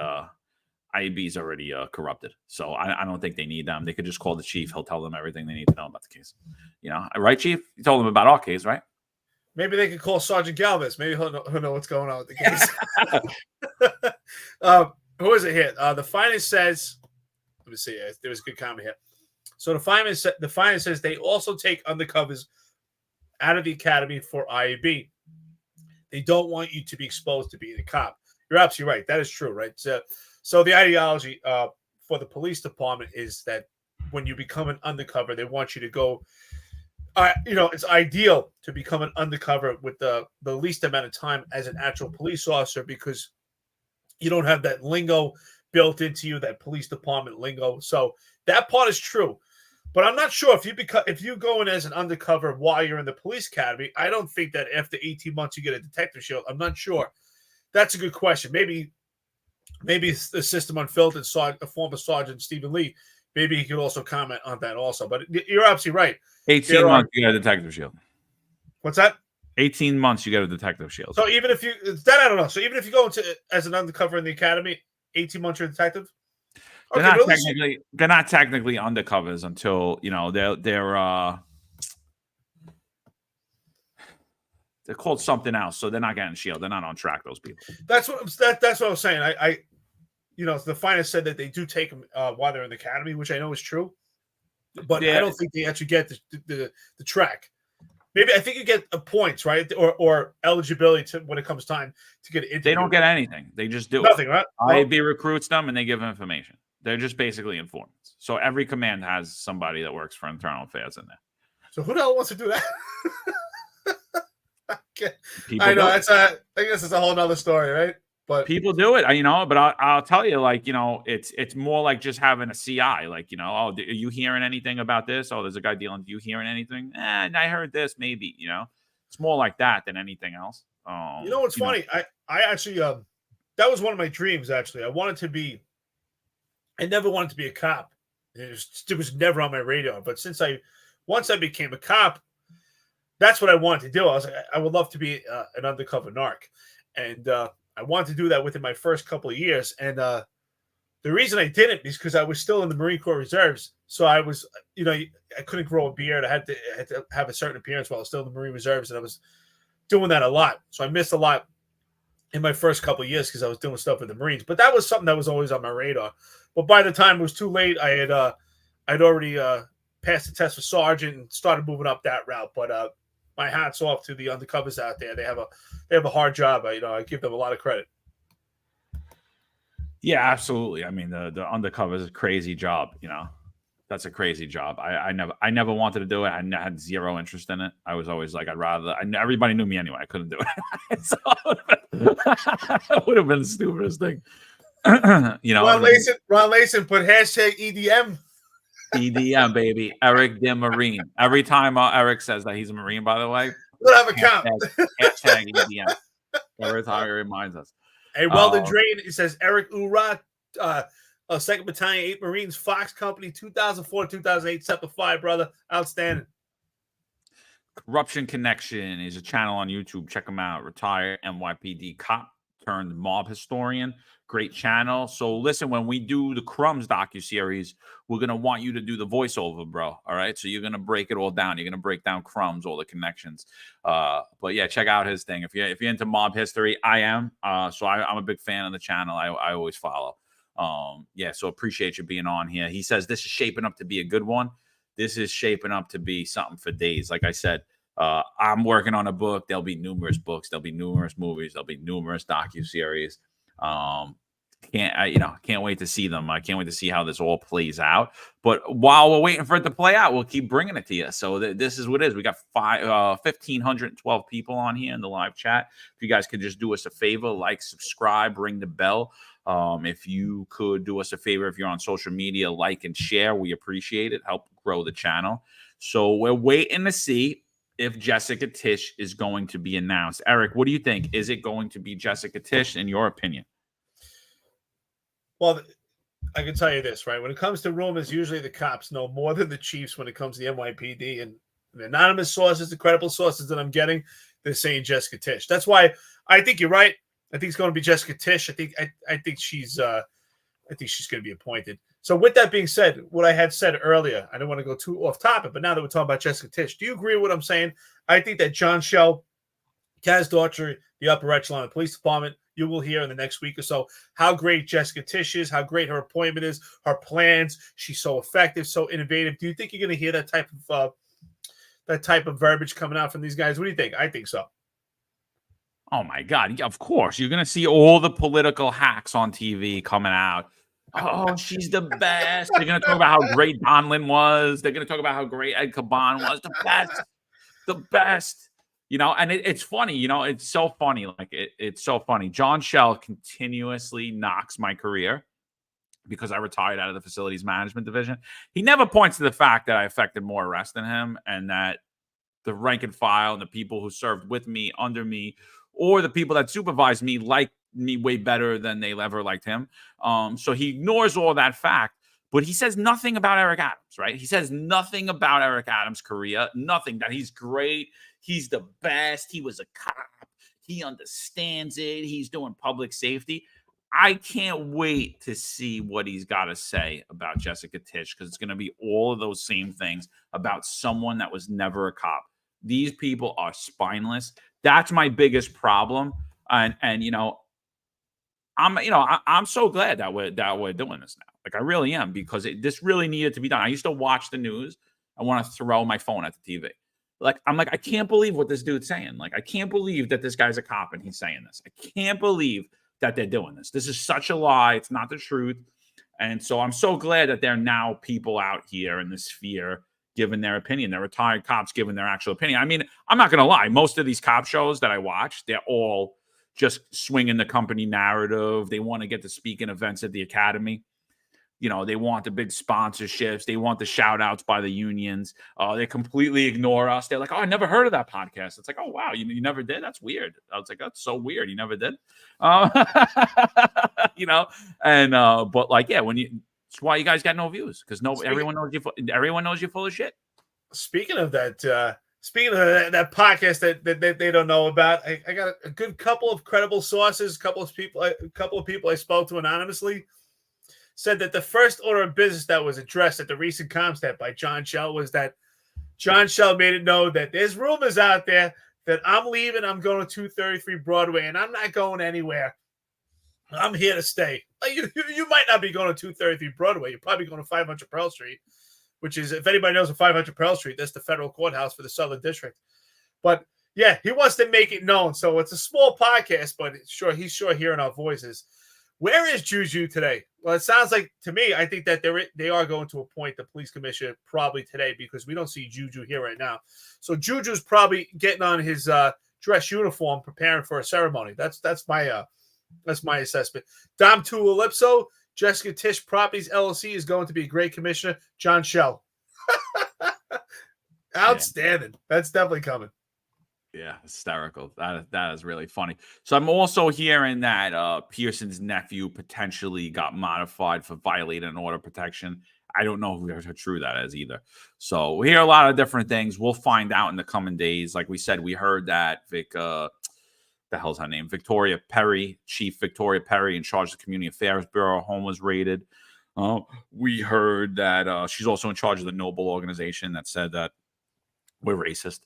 corrupted. So I don't think they need them. They could just call the chief. He'll tell them everything they need to know about the case. Right, Chief? You told them about our case, right? Maybe they could call Sergeant Galvez. Maybe he'll know what's going on with the case. Who is it here? The finance says, let me see. There was a good comment here. So the finance says they also take undercovers out of the academy for IAB. They don't want you to be exposed to being a cop. You're absolutely right. That is true, right? So the ideology for the police department is that when you become an undercover, they want you to go. It's ideal to become an undercover with the least amount of time as an actual police officer because you don't have that lingo built into you, that police department lingo. So that part is true. But I'm not sure if you go in as an undercover while you're in the police academy, I don't think that after 18 months you get a detective shield. I'm not sure. That's a good question. Maybe the System Unfiltered, a former Sergeant Stephen Lee, maybe he could also comment on that also. But you're absolutely right. 18 months, you get a detective shield. What's that? 18 months, you get a detective shield. So even if I don't know. So even if you go into as an undercover in the academy, 18 months you're a detective? They're not technically undercovers until they're called something else, so they're not getting shield. They're not on track. Those people. That's what I was saying. The finance said that they do take them while they're in the academy, which I know is true, but I don't think they actually get the track. Maybe I think you get points, right, or eligibility when it comes time to get into. They don't get anything. They just do nothing, right? IAB recruits them and they give information. They're just basically informants. So every command has somebody that works for internal affairs in there. So who the hell wants to do that? People I know do it. I guess it's a whole nother story, right? But People do it, but I'll tell you, like, it's more like just having a CI, like, oh, are you hearing anything about this? Oh, there's a guy dealing. You hearing anything? And I heard this, maybe, it's more like that than anything else. you know what's funny? I actually that was one of my dreams. Actually, I never wanted to be a cop. It was never on my radar. But once I became a cop, that's what I wanted to do. I was like, I would love to be an undercover narc, and I wanted to do that within my first couple of years. And the reason I didn't is because I was still in the Marine Corps Reserves. So I was, I couldn't grow a beard. I had to have a certain appearance while I was still in the Marine Reserves, and I was doing that a lot. So I missed a lot in my first couple of years because I was doing stuff with the Marines. But that was something that was always on my radar. But by the time it was too late, I'd already passed the test for sergeant and started moving up that route. But my hats off to the undercovers out there. They have a hard job. I give them a lot of credit. Yeah, absolutely. I mean, the undercover is a crazy job. That's a crazy job. I never wanted to do it. I had zero interest in it. I was always like, everybody knew me anyway. I couldn't do it. So it would have been the stupidest thing. Ron Layson put hashtag EDM. EDM, baby. Eric the Marine. Every time Eric says that he's a Marine, by the way, we'll have a count. Hashtag EDM. Every time he reminds us. Hey, Weldon Drain, it says Eric Ura, 2nd Battalion, 8 Marines, Fox Company, 2004-2008, Semper Fi, brother. Outstanding. Corruption Connection is a channel on YouTube. Check them out. Retired NYPD cop turned mob historian. Great channel. So listen, when we do the Crumbs docuseries, we're going to want you to do the voiceover, bro. All right. So you're going to break it all down. You're going to break down Crumbs, all the connections. But yeah, check out his thing. If you're into mob history, I am. So I'm a big fan of the channel. I always follow. Yeah. So appreciate you being on here. He says this is shaping up to be a good one. This is shaping up to be something for days. Like I said, I'm working on a book. There'll be numerous books. There'll be numerous movies. There'll be numerous docuseries. Can't wait to see them. I can't wait to see how this all plays out. But while we're waiting for it to play out, we'll keep bringing it to you. So this is what it is. We got 1,512 people on here in the live chat. If you guys could just do us a favor, like, subscribe, ring the bell. If you could do us a favor, if you're on social media, like and share, we appreciate it. Help grow the channel. So we're waiting to see if Jessica Tish is going to be announced. Eric, what do you think? Is it going to be Jessica Tish, in your opinion? Well, I can tell you this, right? When it comes to rumors, usually the cops know more than the chiefs when it comes to the NYPD. And the anonymous sources, the credible sources that I'm getting, they're saying Jessica Tish. That's why I think you're right. I think it's going to be Jessica Tish. I think she's going to be appointed. So with that being said, what I had said earlier, I don't want to go too off topic, but now that we're talking about Jessica Tish, do you agree with what I'm saying? I think that John Shell, Kaz Daughtry, the upper echelon of the police department, you will hear in the next week or so how great Jessica Tish is, how great her appointment is, her plans. She's so effective, so innovative. Do you think you're going to hear that type of verbiage coming out from these guys? What do you think? I think so. Oh my God! Of course, you're going to see all the political hacks on TV coming out. Oh, she's the best. They're going to talk about how great Donlon was. They're going to talk about how great Ed Caban was. The best. And it's funny, it's so funny. Like it's so funny. John Shell continuously knocks my career because I retired out of the facilities management division. He never points to the fact that I affected more arrests than him, and that the rank and file and the people who served with me, under me, or the people that supervised me liked me way better than they ever liked him. So he ignores all that fact. But he says nothing about Eric Adams, right? He says nothing about Eric Adams' career, nothing, that he's great, he's the best, he was a cop, he understands it, he's doing public safety. I can't wait to see what he's got to say about Jessica Tish, because it's going to be all of those same things about someone that was never a cop. These people are spineless. That's my biggest problem. And I'm so glad that we're doing this now. Like, I really am, because this really needed to be done. I used to watch the news. I want to throw my phone at the TV. I'm like, I can't believe what this dude's saying. Like, I can't believe that this guy's a cop and he's saying this. I can't believe that they're doing this. This is such a lie. It's not the truth. And so I'm so glad that there are now people out here in the sphere giving their opinion. They're retired cops giving their actual opinion. I mean, I'm not going to lie. Most of these cop shows that I watch, they're all just swinging the company narrative. They want to get to speak in events at the academy. They want the big sponsorships. They want the shout outs by the unions. They completely ignore us. They're like, oh, I never heard of that podcast. It's like, oh, wow, you never did? That's weird. I was like, that's so weird. You never did? But like, yeah, it's why you guys got no views, because everyone knows you're full of shit. Speaking of that podcast that they don't know about, I got a good couple of credible sources, a couple of people I spoke to anonymously said that the first order of business that was addressed at the recent ComStat by John Shell was that John Shell made it known that there's rumors out there that I'm leaving, I'm going to 233 Broadway, and I'm not going anywhere. I'm here to stay. You might not be going to 233 Broadway. You're probably going to 500 Pearl Street, which is, if anybody knows, a 500 Pearl Street, that's the federal courthouse for the Southern District. But yeah, he wants to make it known. So it's a small podcast, but he's sure hearing our voices. Where is Juju today? Well, it sounds like, to me, I think that they are going to appoint the police commissioner probably today, because we don't see Juju here right now. So Juju's probably getting on his dress uniform, preparing for a ceremony. That's my assessment. Dom Tullipso, Jessica Tish Properties LLC is going to be a great commissioner. John Shell. Outstanding. Yeah. That's definitely coming. Yeah, hysterical. That is really funny. So I'm also hearing that Pearson's nephew potentially got modified for violating an order of protection. I don't know how true that is either. So we hear a lot of different things. We'll find out in the coming days. Like we said, we heard that the hell's her name? Victoria Perry, Chief Victoria Perry, in charge of the Community Affairs Bureau, home was raided. We heard that she's also in charge of the Noble organization that said that we're racist.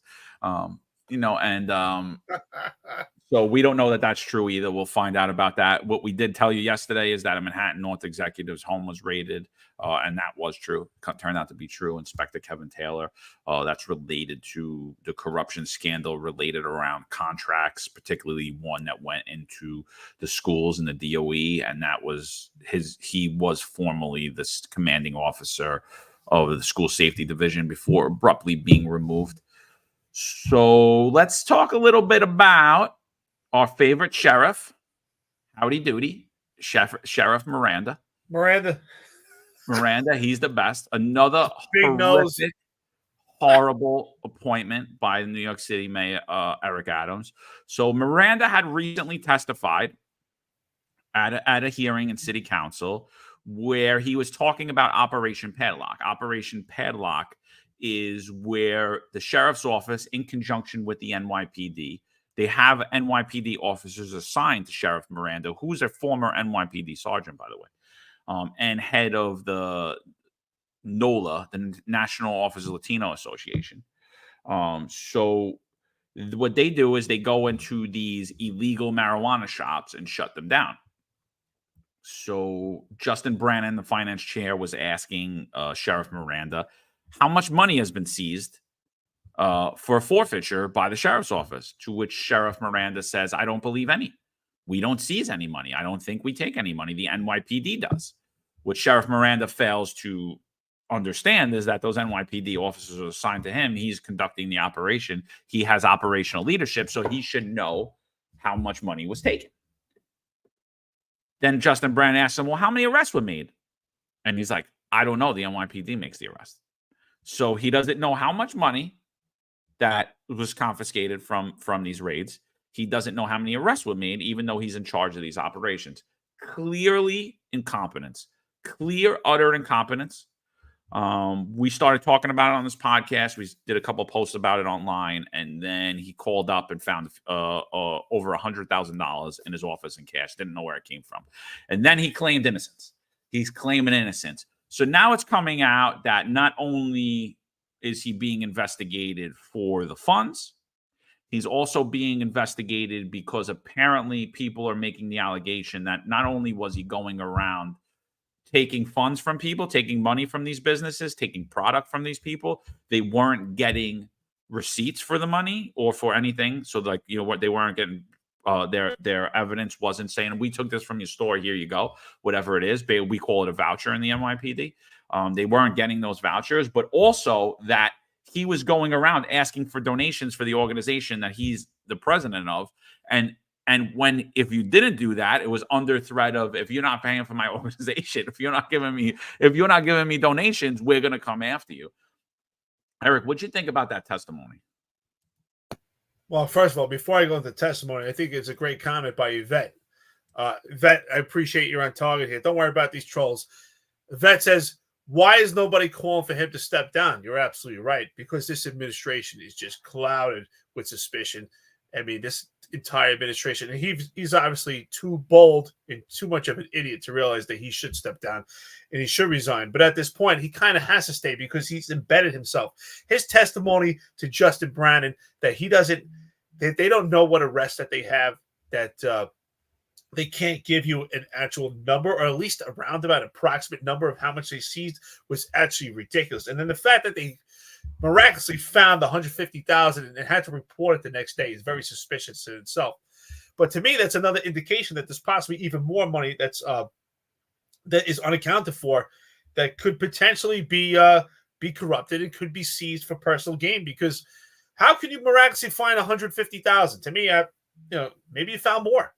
So we don't know that that's true either. We'll find out about that. What we did tell you yesterday is that a Manhattan North executive's home was raided, and that was true. Turned out to be true. Inspector Kevin Taylor, that's related to the corruption scandal related around contracts, particularly one that went into the schools and the DOE, and that was he was formerly the commanding officer of the school safety division before abruptly being removed. So let's talk a little bit about our favorite sheriff. Howdy doody. Sheriff Miranda. Miranda, he's the best. Another big nose. Horrible appointment by the New York City Mayor Eric Adams. So Miranda had recently testified at a hearing in City Council where he was talking about Operation Padlock. Operation Padlock is where the sheriff's office, in conjunction with the NYPD, they have NYPD officers assigned to Sheriff Miranda, who's a former NYPD sergeant, by the way, and head of the NOLA, the National Office of Latino Association. So what they do is they go into these illegal marijuana shops and shut them down. So Justin Brannon, the finance chair, was asking Sheriff Miranda how much money has been seized for a forfeiture by the sheriff's office, to which Sheriff Miranda says, I don't believe any. We don't seize any money. I don't think we take any money. The NYPD does. What Sheriff Miranda fails to understand is that those NYPD officers are assigned to him. He's conducting the operation. He has operational leadership, so he should know how much money was taken. Then Justin Brannon asks him, well, how many arrests were made? And he's like, I don't know. The NYPD makes the arrest. So he doesn't know how much money that was confiscated from these raids. He doesn't know how many arrests were made, even though he's in charge of these operations. Clearly incompetence. Clear, utter incompetence. We started talking about it on this podcast. We did a couple of posts about it online, and then he called up and found over $100,000 in his office in cash. Didn't know where it came from. And then he claimed innocence. He's claiming innocence. So now it's coming out that not only is he being investigated for the funds, he's also being investigated because apparently people are making the allegation that not only was he going around taking funds from people, taking money from these businesses, taking product from these people, they weren't getting receipts for the money or for anything. So, like, you know what, they weren't getting their evidence wasn't saying, we took this from your store, here you go, whatever it is. We call it a voucher in the NYPD. They weren't getting those vouchers, but also that he was going around asking for donations for the organization that he's the president of. And if you didn't do that, it was under threat of, if you're not paying for my organization, if you're not giving me donations, we're going to come after you. Eric, what'd you think about that testimony? Well, first of all, before I go into testimony, I think it's a great comment by Yvette. Yvette, I appreciate you're on target here. Don't worry about these trolls. Yvette says, why is nobody calling for him to step down? You're absolutely right, because this administration is just clouded with suspicion. I mean, this entire administration, and he's obviously too bold and too much of an idiot to realize that he should step down and he should resign. But at this point, he kind of has to stay because he's embedded himself. His testimony to Justin Brannon that they don't know what arrest that they have, that they can't give you an actual number, or at least a roundabout approximate number of how much they seized, was actually ridiculous. And then the fact that they miraculously found the 150,000 and had to report it the next day is very suspicious in itself. But to me, that's another indication that there's possibly even more money that is unaccounted for, that could potentially be corrupted and could be seized for personal gain. Because how can you miraculously find 150,000? To me, maybe you found more.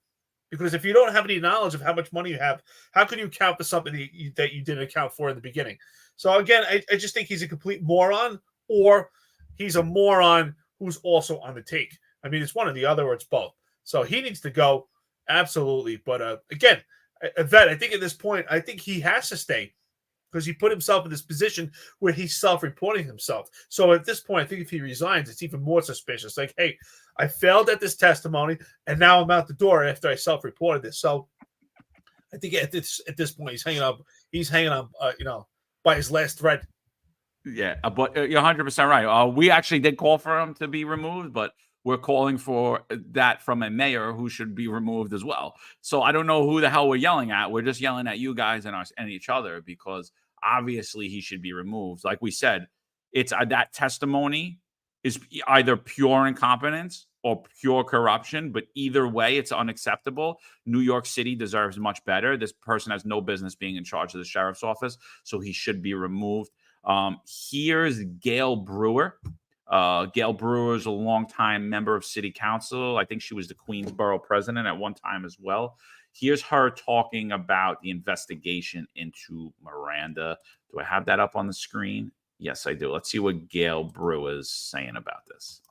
Because if you don't have any knowledge of how much money you have, how can you account for something that you didn't account for in the beginning? So again, I just think he's a complete moron, or he's a moron who's also on the take. I mean, it's one or the other, or it's both. So he needs to go, absolutely. But again, Yvette, I think at this point, I think he has to stay, because he put himself in this position where he's self-reporting himself. So at this point, I think if he resigns, it's even more suspicious. Like, hey, I failed at this testimony, and now I'm out the door after I self-reported this. So I think at this point, he's hanging on, by his last thread. Yeah, but you're 100% right. We actually did call for him to be removed, but we're calling for that from a mayor who should be removed as well. So I don't know who the hell we're yelling at. We're just yelling at you guys and each other, because obviously he should be removed. Like we said, it's that testimony is either pure incompetence or pure corruption, but either way, it's unacceptable. New York City deserves much better. This person has no business being in charge of the sheriff's office, so he should be removed. Here's Gail Brewer. Gail Brewer is a longtime member of city council. I think she was the Queensborough president at one time as well. Here's her talking about the investigation into Miranda. Do I have that up on the screen? Yes, I do. Let's see what Gail Brewer is saying about this.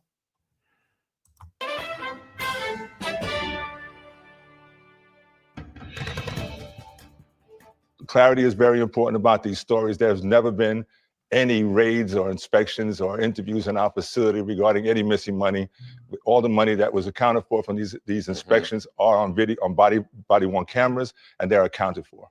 Clarity is very important about these stories. There's never been any raids or inspections or interviews in our facility regarding any missing money. All the money that was accounted for from these inspections are on video, on body-worn cameras, and they're accounted for.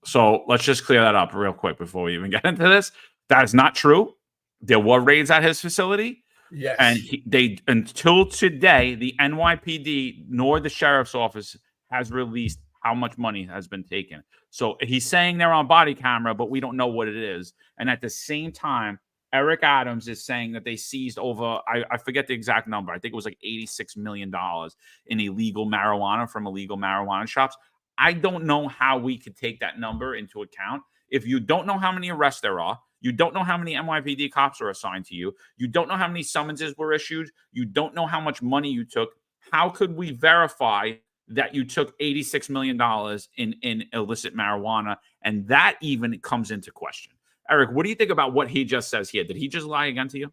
So let's just clear that up real quick before we even get into this. That is not true. There were raids at his facility. Yes. And until today, the NYPD nor the sheriff's office has released how much money has been taken. So he's saying they're on body camera, but we don't know what it is. And at the same time, Eric Adams is saying that they seized over, I forget the exact number. I think it was like $86 million in illegal marijuana from illegal marijuana shops. I don't know how we could take that number into account. If you don't know how many arrests there are, you don't know how many NYPD cops are assigned to you, you don't know how many summonses were issued, you don't know how much money you took, how could we verify that you took $86 million in illicit marijuana? And that even comes into question. Eric, what do you think about what he just says here? Did he just lie again to you?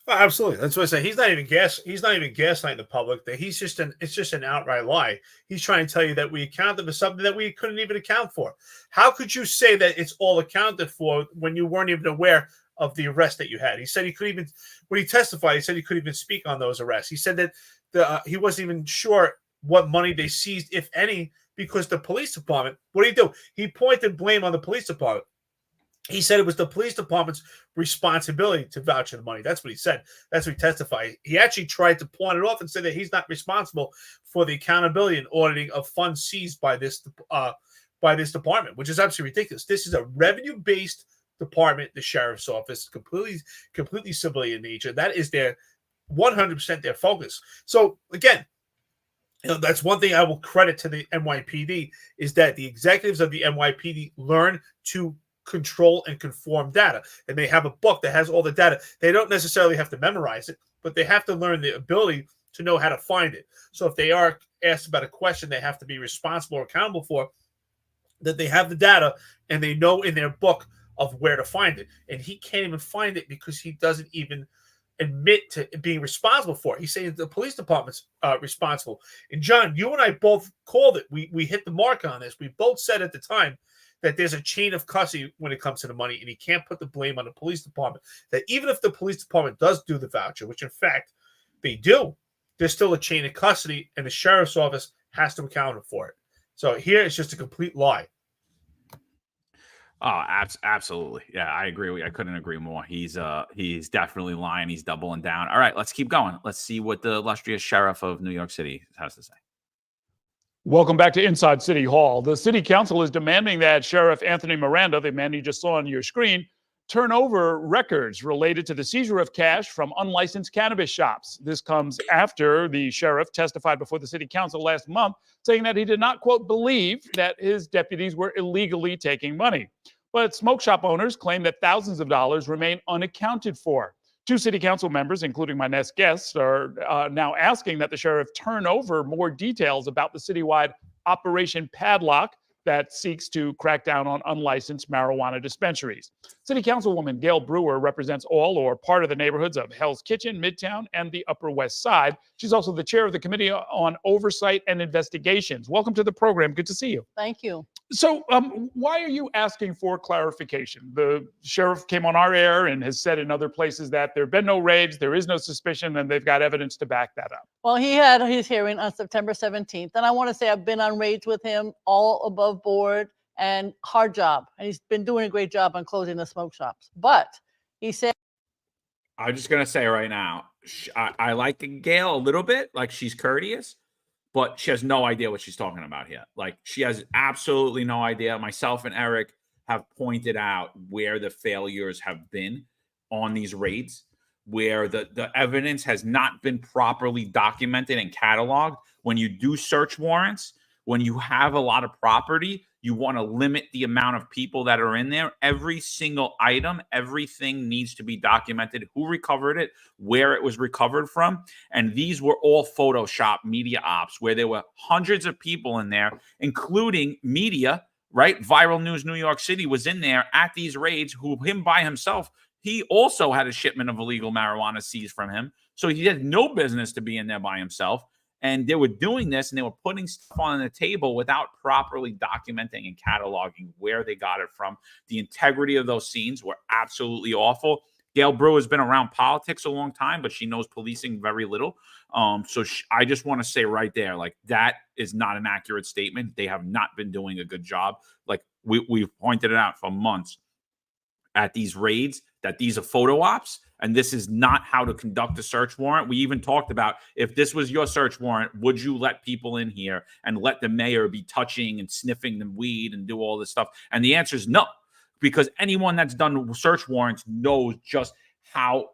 Well, absolutely. That's what I say. He's not even gaslighting the public. That it's just an outright lie. He's trying to tell you that we accounted for something that we couldn't even account for. How could you say that it's all accounted for when you weren't even aware of the arrest that you had? He said he couldn't even, when he testified, he said he couldn't even speak on those arrests. He said that he wasn't even sure what money they seized, if any, because the police department, what did he do? He pointed blame on the police department. He said it was the police department's responsibility to vouch for the money. That's what he said. That's what he testified. He actually tried to pawn it off and say that he's not responsible for the accountability and auditing of funds seized by this department, which is absolutely ridiculous. This is a revenue-based department, the sheriff's office, completely civilian nature. That is their 100% their focus. So again, That's one thing I will credit to the NYPD is that the executives of the NYPD learn to control and conform data. And they have a book that has all the data. They don't necessarily have to memorize it, but they have to learn the ability to know how to find it. So if they are asked about a question they have to be responsible or accountable for, that they have the data and they know in their book of where to find it. And he can't even find it because he doesn't even admit to being responsible for it. He's saying the police department's responsible. And John, you and I both called it. We hit the mark on this. We both said at the time that there's a chain of custody when it comes to the money, and he can't put the blame on the police department. That even if the police department does do the voucher, which in fact they do, there's still a chain of custody, and the sheriff's office has to account for it. So here it's just a complete lie. Oh, absolutely. Yeah, I agree. I couldn't agree more. He's definitely lying. He's doubling down. All right, let's keep going. Let's see what the illustrious sheriff of New York City has to say. Welcome back to Inside City Hall. The city council is demanding that Sheriff Anthony Miranda, the man you just saw on your screen, turn over records related to the seizure of cash from unlicensed cannabis shops. This comes after the sheriff testified before the city council last month, saying that he did not, quote, believe that his deputies were illegally taking money. But smoke shop owners claim that thousands of dollars remain unaccounted for. Two city council members, including my next guest, are now asking that the sheriff turn over more details about the citywide Operation Padlock that seeks to crack down on unlicensed marijuana dispensaries. City Councilwoman Gail Brewer represents all or part of the neighborhoods of Hell's Kitchen, Midtown, and the Upper West Side. She's also the chair of the Committee on Oversight and Investigations. Welcome to the program. Good to see you. Thank you. So why are you asking for clarification? The sheriff came on our air and has said in other places that there have been no raids, there is no suspicion, and they've got evidence to back that up. Well, he had his hearing on September 17th. And I want to say I've been on raids with him, all above board, and hard job. And he's been doing a great job on closing the smoke shops. But he said, I'm just going to say right now, I like Gail a little bit, like she's courteous, but she has no idea what she's talking about here. Like she has absolutely no idea. Myself and Eric have pointed out where the failures have been on these raids, where the evidence has not been properly documented and cataloged. When you do search warrants, when you have a lot of property, you want to limit the amount of people that are in there. Every single item, everything needs to be documented, who recovered it, where it was recovered from. And these were all Photoshop media ops where there were hundreds of people in there, including media, right? Viral News New York City was in there at these raids, who him by himself, he also had a shipment of illegal marijuana seized from him. So he had no business to be in there by himself. And they were doing this and they were putting stuff on the table without properly documenting and cataloging where they got it from. The integrity of those scenes were absolutely awful. Gail Brewer has been around politics a long time, but she knows policing very little. I just want to say right there, like that is not an accurate statement. They have not been doing a good job. Like we've pointed it out for months at these raids that these are photo ops. And this is not how to conduct a search warrant. We even talked about, if this was your search warrant, would you let people in here and let the mayor be touching and sniffing the weed and do all this stuff? And the answer is no, because anyone that's done search warrants knows just how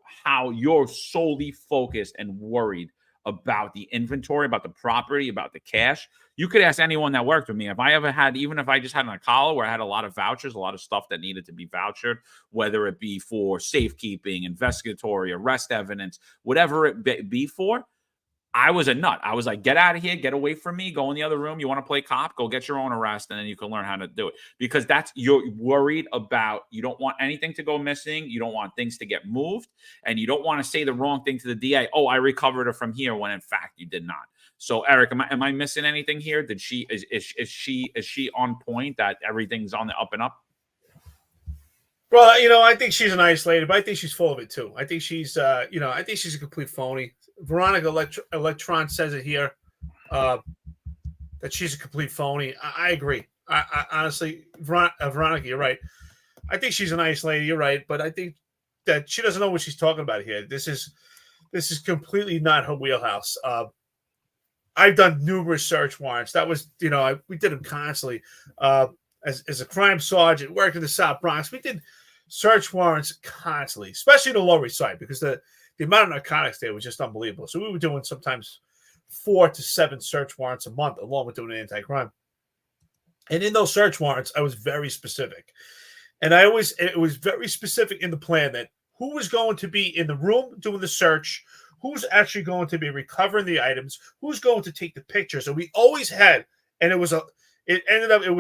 you're solely focused and worried about the inventory, about the property, about the cash. You could ask anyone that worked with me. If I ever had, even if I just had a collar where I had a lot of vouchers, a lot of stuff that needed to be vouchered, whether it be for safekeeping, investigatory, arrest evidence, whatever it be for, I was a nut. I was like, get out of here, get away from me, go in the other room. You want to play cop, go get your own arrest, and then you can learn how to do it. Because you're worried about, you don't want anything to go missing. You don't want things to get moved. And you don't want to say the wrong thing to the DA. Oh, I recovered it from here, when in fact you did not. So Eric, am I missing anything here? Is she on point that everything's on the up and up? Well, I think she's an nice lady, but I think she's full of it too. I think she's, I think she's a complete phony. Veronica Electron says it here, that she's a complete phony. I agree. I honestly, Veronica, you're right. I think she's a nice lady. You're right, but I think that she doesn't know what she's talking about here. This is completely not her wheelhouse. I've done numerous search warrants. That was, we did them constantly. As a crime sergeant, worked in the South Bronx, we did search warrants constantly, especially the Lower East Side, because the amount of narcotics there was just unbelievable. So we were doing sometimes 4 to 7 search warrants a month, along with doing anti-crime. And in those search warrants, I was very specific. And it was very specific in the plan that who was going to be in the room doing the search, who's actually going to be recovering the items, who's going to take the pictures. And we always had, and it was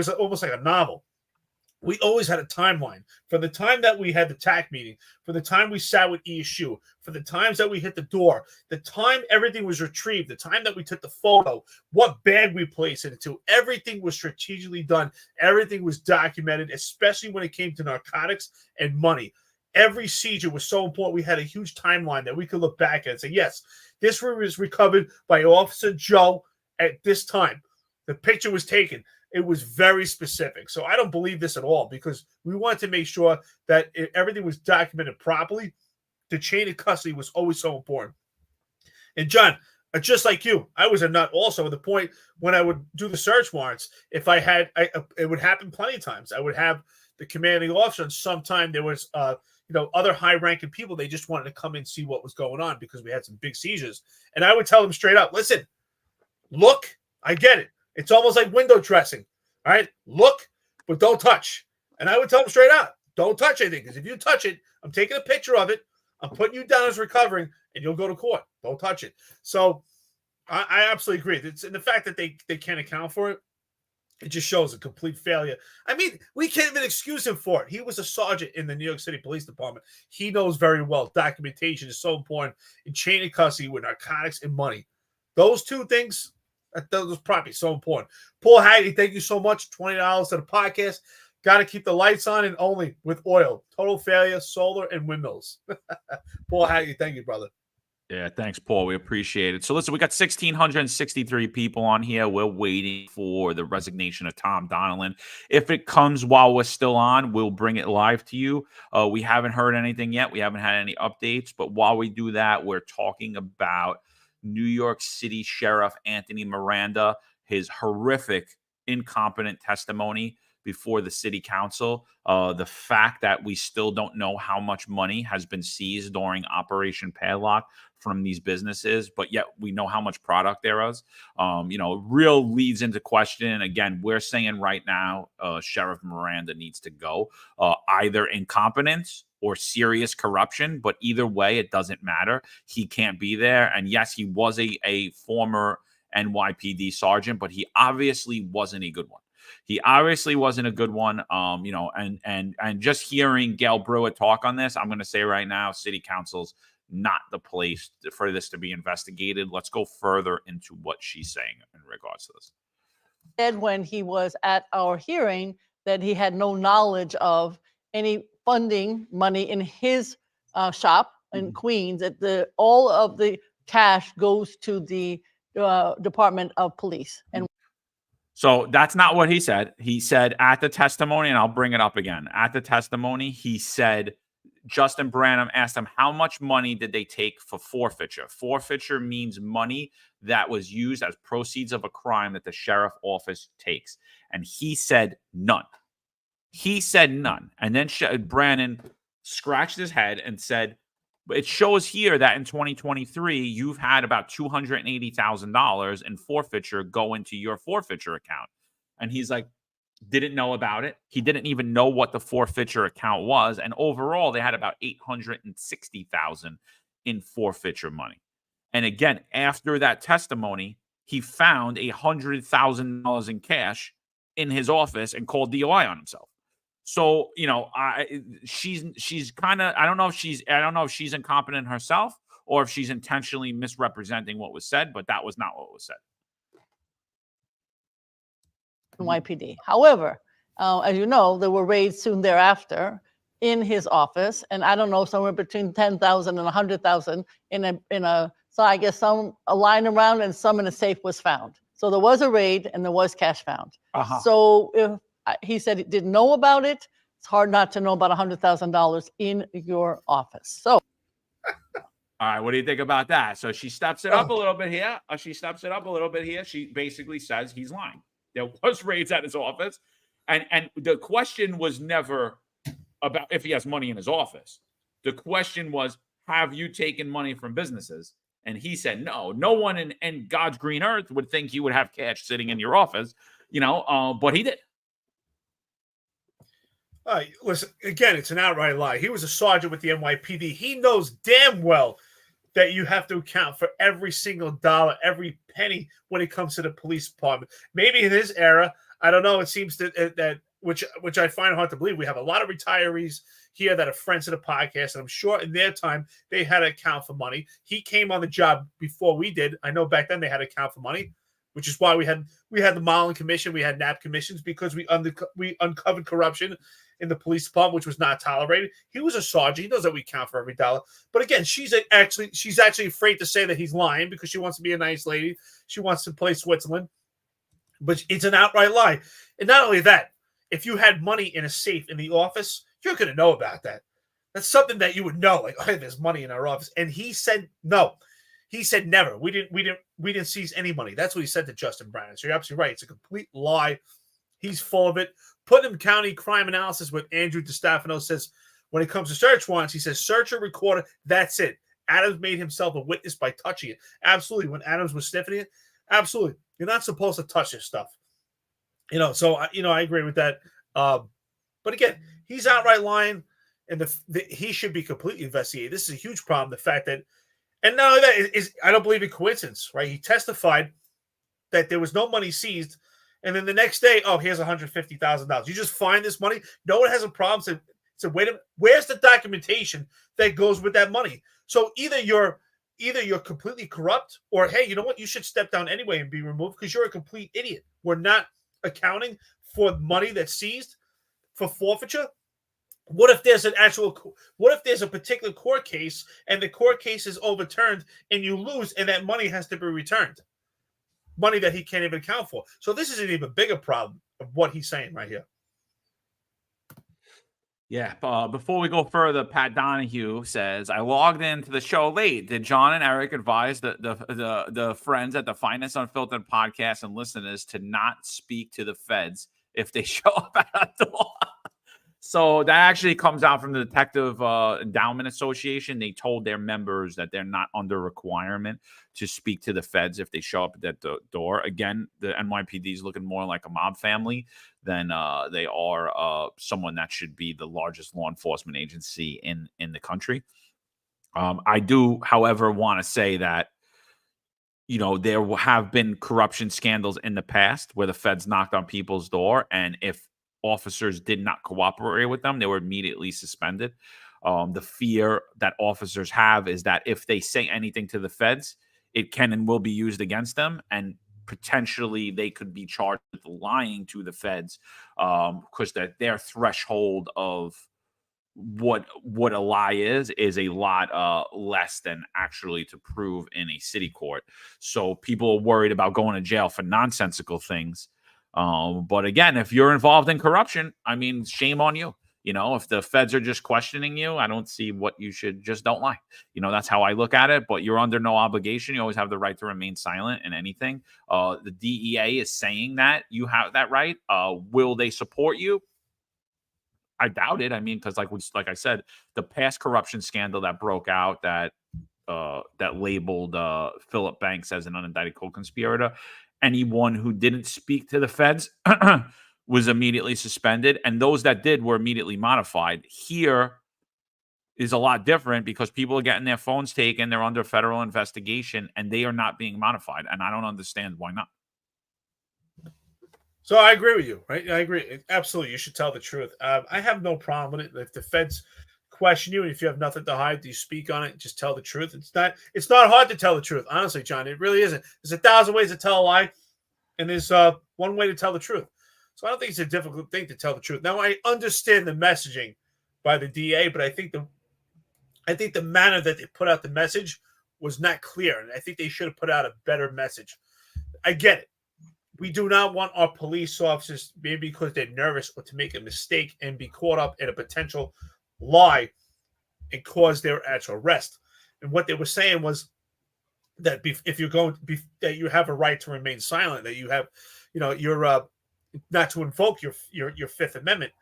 almost like a novel. We always had a timeline from the time that we had the TAC meeting, for the time we sat with ESU, for the times that we hit the door, the time everything was retrieved, the time that we took the photo, what bag we placed it into. Everything was strategically done. Everything was documented, especially when it came to narcotics and money. Every seizure was so important. We had a huge timeline that we could look back at and say, yes, this was recovered by Officer Joe at this time. The picture was taken. It was very specific. So I don't believe this at all, because we wanted to make sure that everything was documented properly. The chain of custody was always so important. And John, just like you, I was a nut also at the point when I would do the search warrants. If I had, it would happen plenty of times. I would have the commanding officer, and sometime there was, other high-ranking people. They just wanted to come in and see what was going on because we had some big seizures. And I would tell them straight up, listen, look, I get it. It's almost like window dressing. All right, look, but don't touch. And I would tell them straight out, don't touch anything, because if you touch it, I'm taking a picture of it, I'm putting you down as recovering, and you'll go to court. Don't touch it. So I absolutely agree. And the fact that they can't account for it, it just shows a complete failure. I mean, we can't even excuse him for it. He was a sergeant in the New York City Police Department. He knows very well documentation is so important in chain of custody with narcotics and money. Those two things, that was probably so important. Paul Haggerty, thank you so much. $20 to the podcast. Got to keep the lights on and only with oil. Total failure, solar, and windmills. Paul Haggerty, thank you, brother. Yeah, thanks, Paul. We appreciate it. So listen, we got 1,663 people on here. We're waiting for the resignation of Tom Donlon. If it comes while we're still on, we'll bring it live to you. We haven't heard anything yet. We haven't had any updates. But while we do that, we're talking about New York City Sheriff Anthony Miranda, his horrific, incompetent testimony before the city council. The fact that we still don't know how much money has been seized during Operation Padlock from these businesses, but yet we know how much product there is. Real leads into question. Again, we're saying right now, Sheriff Miranda needs to go, either incompetence or serious corruption, but either way, it doesn't matter. He can't be there. And yes, he was a former NYPD sergeant, but he obviously wasn't a good one. He obviously wasn't a good one. And just hearing Gail Brewer talk on this, I'm going to say right now, city council's not the place for this to be investigated. Let's go further into what she's saying in regards to this. Said when he was at our hearing that he had no knowledge of any funding money in his shop in Queens. That all of the cash goes to the Department of Police. And so that's not what he said. He said at the testimony, and I'll bring it up again. At the testimony, he said Justin Branham asked him how much money did they take for forfeiture. Forfeiture means money that was used as proceeds of a crime that the sheriff office takes. And he said none. He said none. And then Brannon scratched his head and said, it shows here that in 2023, you've had about $280,000 in forfeiture go into your forfeiture account. And he's like, didn't know about it. He didn't even know what the forfeiture account was. And overall, they had about $860,000 in forfeiture money. And again, after that testimony, he found $100,000 in cash in his office and called DOI on himself. So, she's kind of, I don't know if she's incompetent herself or if she's intentionally misrepresenting what was said, but that was not what was said. NYPD. However, as you know, there were raids soon thereafter in his office, and I don't know, somewhere between 10,000 and 100,000 so I guess some lying around and some in a safe was found. So there was a raid and there was cash found. So if he said he didn't know about it, it's hard not to know about $100,000 in your office. So. All right, what do you think about that? So she steps it up a little bit here. She basically says he's lying. There was raids at his office. And the question was never about if he has money in his office. The question was, have you taken money from businesses? And he said, no one in God's green earth would think you would have cash sitting in your office, but he did. Listen, again, it's an outright lie. He was a sergeant with the NYPD. He knows damn well that you have to account for every single dollar, every penny when it comes to the police department. Maybe in his era, I don't know. It seems that which I find hard to believe. We have a lot of retirees here that are friends of the podcast, and I'm sure in their time they had to account for money. He came on the job before we did. I know back then they had to account for money, which is why we had the Mullen Commission, we had NAP commissions, because we uncovered corruption in the police department, which was not tolerated. He was a sergeant. He knows that we count for every dollar. But again, she's actually afraid to say that he's lying because she wants to be a nice lady. She wants to play Switzerland. But it's an outright lie. And not only that, if you had money in a safe in the office, you're going to know about that. That's something that you would know. Like, oh, there's money in our office. And he said no. He said never. We didn't seize any money. That's what he said to Justin Brannon. So you're absolutely right. It's a complete lie. He's full of it. Putnam County Crime Analysis with Andrew DiStefano says, when it comes to search warrants, he says, searcher, recorder, that's it. Adams made himself a witness by touching it. Absolutely. When Adams was sniffing it, absolutely. You're not supposed to touch this stuff. So I agree with that. But again, he's outright lying, and he should be completely investigated. This is a huge problem. The fact that, and not only that, I don't believe in coincidence, right? He testified that there was no money seized, and then the next day, oh, here's $150,000. You just find this money. No one has a problem. So wait a minute, where's the documentation that goes with that money? So either you're completely corrupt, or hey, you know what? You should step down anyway and be removed because you're a complete idiot. We're not accounting for money that's seized for forfeiture. What if there's a particular court case and the court case is overturned and you lose and that money has to be returned? Money that he can't even account for. So this is an even bigger problem of what he's saying right here. Yeah. Before we go further, Pat Donahue says, I logged into the show late. Did John and Eric advise the friends at the Finance Unfiltered podcast and listeners to not speak to the feds if they show up at the door? So that actually comes out from the Detective Endowment Association. They told their members that they're not under requirement to speak to the feds if they show up at that door. Again, the NYPD is looking more like a mob family than they are someone that should be the largest law enforcement agency in the country. I do, however, want to say that, there have been corruption scandals in the past where the feds knocked on people's door, and if officers did not cooperate with them, they were immediately suspended. The fear that officers have is that if they say anything to the feds, it can and will be used against them, and potentially they could be charged with lying to the feds because their threshold of what a lie is a lot less than actually to prove in a city court. So people are worried about going to jail for nonsensical things. But again, if you're involved in corruption, I mean, shame on you. If the feds are just questioning you, I don't see what you should just don't lie. That's how I look at it, but you're under no obligation. You always have the right to remain silent in anything. The DEA is saying that you have that right. Will they support you? I doubt it. I mean, because like I said, the past corruption scandal that broke out that labeled Philip Banks as an unindicted co-conspirator, anyone who didn't speak to the feds was immediately suspended, and those that did were immediately modified. Here is a lot different because people are getting their phones taken, they're under federal investigation, and they are not being modified, and I don't understand why not. So I agree with you, right? I agree. Absolutely. You should tell the truth. I have no problem with it. If the feds question you and if you have nothing to hide, do you speak on it? Just tell the truth. It's not hard to tell the truth. Honestly, John, it really isn't. There's 1,000 ways to tell a lie, and there's one way to tell the truth. So I don't think it's a difficult thing to tell the truth. Now, I understand the messaging by the DA, but I think the manner that they put out the message was not clear, and I think they should have put out a better message. I get it. We do not want our police officers, maybe because they're nervous, or to make a mistake and be caught up in a potential lie and cause their actual arrest. And what they were saying was that if you're going to that you have a right to remain silent, that you have, you're not to invoke your Fifth Amendment,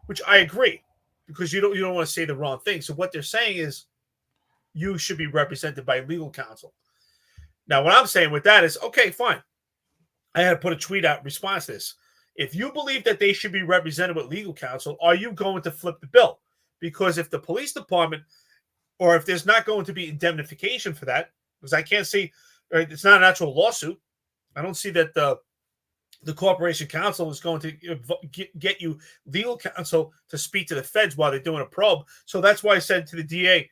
which I agree, because you don't want to say the wrong thing. So what they're saying is you should be represented by legal counsel. Now, what I'm saying with that is, okay, fine. I had to put a tweet out in response to this. If you believe that they should be represented with legal counsel, are you going to flip the bill? Because if the police department, or if there's not going to be indemnification for that, because I can't see, it's not an actual lawsuit. I don't see that the corporation counsel is going to get you legal counsel to speak to the feds while they're doing a probe. So that's why I said to the DA,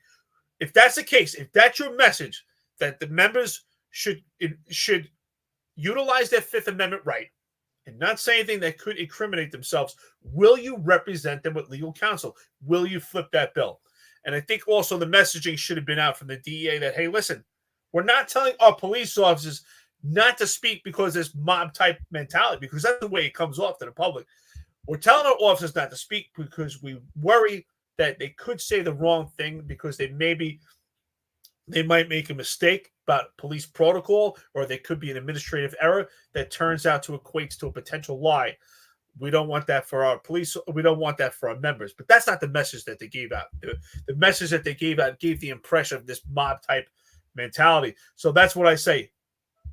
if that's the case, if that's your message, that the members should utilize their Fifth Amendment right and not say anything that could incriminate themselves, will you represent them with legal counsel? Will you flip that bill? And I think also the messaging should have been out from the DEA that, hey, listen, we're not telling our police officers not to speak because there's mob type mentality, because that's the way it comes off to the public. We're telling our officers not to speak because we worry that they could say the wrong thing because they might make a mistake about police protocol, or they could be an administrative error that turns out to equate to a potential lie. We don't want that for our police. We don't want that for our members. But that's not the message that they gave out. The message that they gave out gave the impression of this mob type mentality. So that's what I say.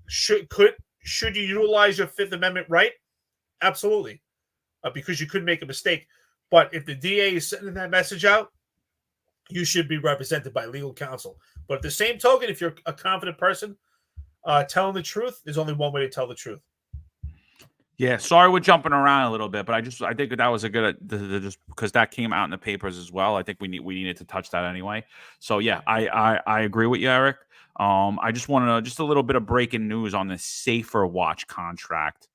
Should you utilize your Fifth Amendment right? Absolutely, because you could make a mistake. But if the DA is sending that message out, you should be represented by legal counsel. But at the same token, if you're a confident person telling the truth, there's only one way to tell the truth. Yeah, sorry we're jumping around a little bit, but I think that was a good just because that came out in the papers as well. I think we needed to touch that anyway. So yeah, I agree with you, Eric. I just wanted to just a little bit of breaking news on the Safer Watch contract.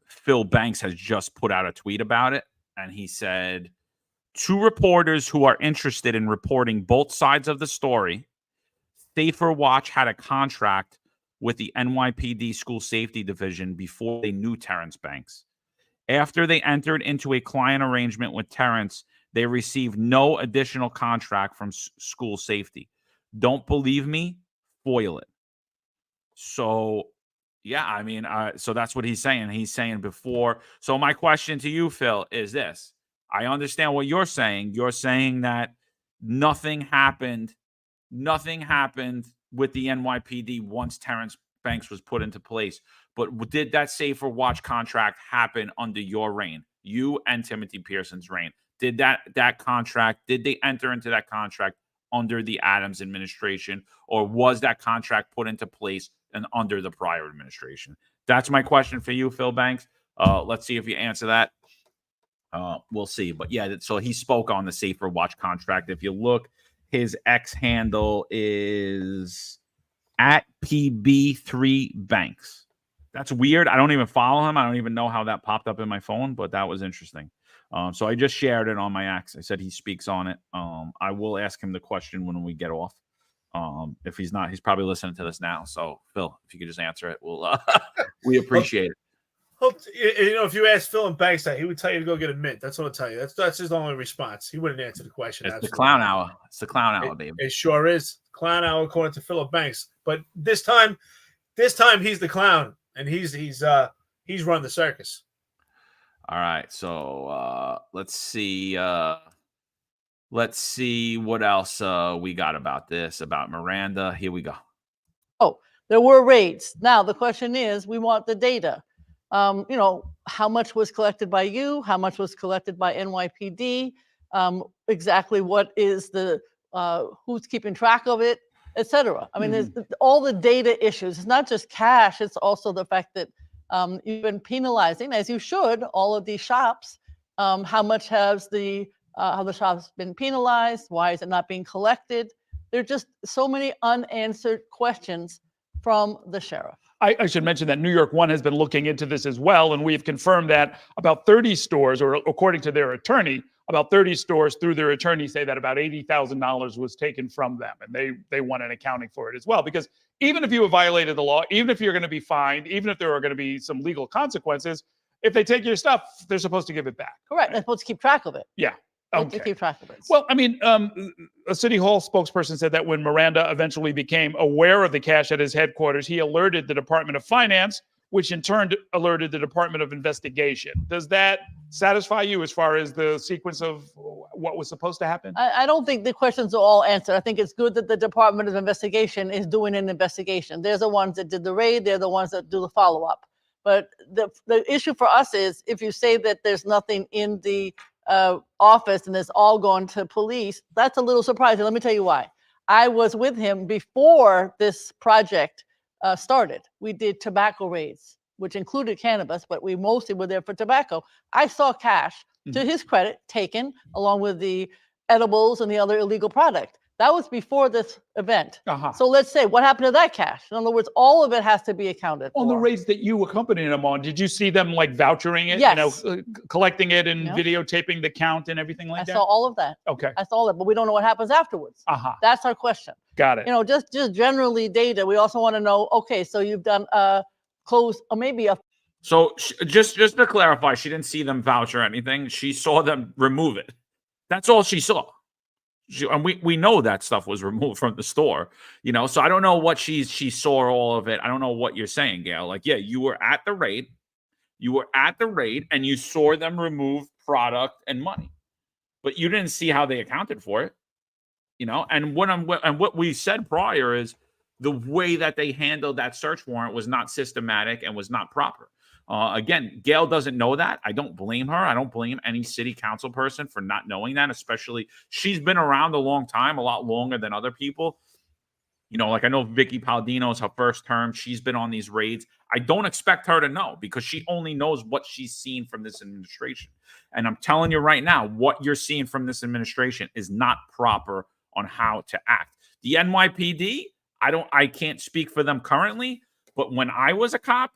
Phil Banks has just put out a tweet about it, and he said, 2 reporters who are interested in reporting both sides of the story. Safer Watch had a contract with the NYPD School Safety Division before they knew Terrence Banks. After they entered into a client arrangement with Terrence, they received no additional contract from school safety. Don't believe me? Foil it. So, yeah, I mean, so that's what he's saying. He's saying before. So my question to you, Phil, is this. I understand what you're saying. You're saying that nothing happened with the NYPD once Terrence Banks was put into place. But did that Safer Watch contract happen under your reign? You and Timothy Pearson's reign. Did they enter into that contract under the Adams administration, or was that contract put into place and under the prior administration? That's my question for you, Phil Banks. Let's see if you answer that. We'll see. But yeah, so he spoke on the Safer Watch contract. If you look, his X handle is at PB3 Banks. That's weird. I don't even follow him. I don't even know how that popped up in my phone, but that was interesting. So I just shared it on my X. I said he speaks on it. I will ask him the question when we get off. If he's not, he's probably listening to this now. So Phil, if you could just answer it, we appreciate it. If you ask Phil and Banks that, he would tell you to go get a mint. That's what I'll tell you. That's his only response. He wouldn't answer the question. It's the clown hour. It's the clown hour, baby. It sure is. Clown hour according to Philip Banks. But this time he's the clown, and he's run the circus. All right. So let's see. Let's see what else we got about this, about Miranda. Here we go. Oh, there were raids. Now the question is, we want the data. How much was collected by you? How much was collected by NYPD? Exactly what is the who's keeping track of it, etc. I mean, there's all the data issues. It's not just cash. It's also the fact that you've been penalizing, as you should, all of these shops. How much has how the shops been penalized? Why is it not being collected? There are just so many unanswered questions from the sheriff. I should mention that New York One has been looking into this as well, and we've confirmed that about 30 stores, or according to their attorney, about 30 stores through their attorney say that about $80,000 was taken from them, and they want an accounting for it as well. Because even if you have violated the law, even if you're going to be fined, even if there are going to be some legal consequences, if they take your stuff, they're supposed to give it back. Correct. They're supposed to keep track of it. Yeah. Okay. To keep track of it. Well, I mean, a City Hall spokesperson said that when Miranda eventually became aware of the cash at his headquarters, he alerted the Department of Finance, which in turn alerted the Department of Investigation. Does that satisfy you as far as the sequence of what was supposed to happen? I don't think the questions are all answered. I think it's good that the Department of Investigation is doing an investigation. They're the ones that did the raid. They're the ones that do the follow-up. But the issue for us is if you say that there's nothing in the office and it's all gone to police, that's a little surprising. Let me tell you why. I was with him before this project started. We did tobacco raids, which included cannabis, but we mostly were there for tobacco. I saw cash, to his credit, taken along with the edibles and the other illegal product. That was before this event. So let's say, what happened to that cash? In other words, all of it has to be accounted for. On the raids that you accompanied them on, did you see them like vouchering it? Yes. You know, collecting it and videotaping the count and everything like that? I saw all of that. Okay. I saw all that, but we don't know what happens afterwards. That's our question. Got it. You know, just generally data. We also want to know, okay, so you've done close or maybe a. So just to clarify, she didn't see them vouch or anything. She saw them remove it. That's all she saw. And we know that stuff was removed from the store, you know. So I don't know what she saw all of it. I don't know what you're saying, Gail. Like, yeah, you were at the raid, and you saw them remove product and money, but you didn't see how they accounted for it, you know. And what we said prior is the way that they handled that search warrant was not systematic and was not proper. Again, Gail doesn't know that. I don't blame her. I don't blame any city council person for not knowing that, especially she's been around a long time, a lot longer than other people. You know, like I know Vicky Paldino's her first term. She's been on these raids. I don't expect her to know because she only knows what she's seen from this administration. And I'm telling you right now, what you're seeing from this administration is not proper on how to act. The NYPD, I can't speak for them currently, but when I was a cop,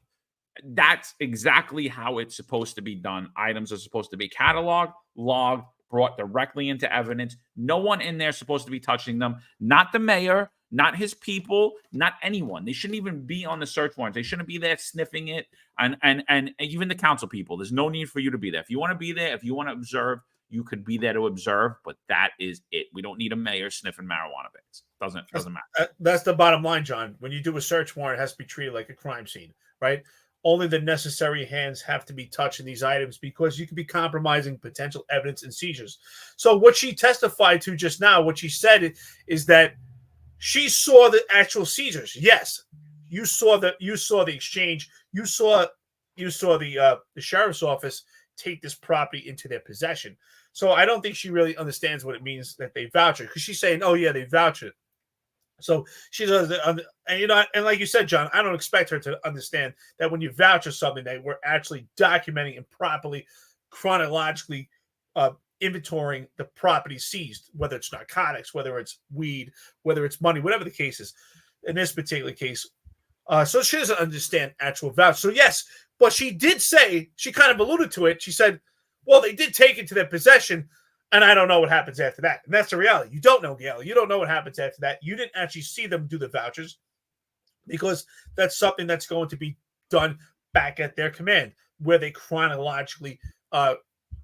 that's exactly how it's supposed to be done. Items are supposed to be cataloged, logged, brought directly into evidence. No one in there is supposed to be touching them. Not the mayor, not his people, not anyone. They shouldn't even be on the search warrants. They shouldn't be there sniffing it. And even the council people, there's no need for you to be there. If you want to be there, if you want to observe, you could be there to observe, but that is it. We don't need a mayor sniffing marijuana bags. Doesn't matter. That's the bottom line, John. When you do a search warrant, it has to be treated like a crime scene, right? Only the necessary hands have to be touching these items because you could be compromising potential evidence and seizures. So what she testified to just now, what she said is that she saw the actual seizures. Yes, you saw the exchange. You saw the sheriff's office take this property into their possession. So I don't think she really understands what it means that they vouch it, because she's saying, "Oh yeah, they vouch it." So she does, and you know, and like you said, John, I don't expect her to understand that when you vouch for something, that we're actually documenting and properly, chronologically inventorying the property seized, whether it's narcotics, whether it's weed, whether it's money, whatever the case is. In this particular case, so she doesn't understand actual vouch. So yes, but she did say, she kind of alluded to it. She said, "Well, they did take it to their possession." And I don't know what happens after that. And that's the reality. You don't know, Gail. You don't know what happens after that. You didn't actually see them do the vouchers because that's something that's going to be done back at their command, where they chronologically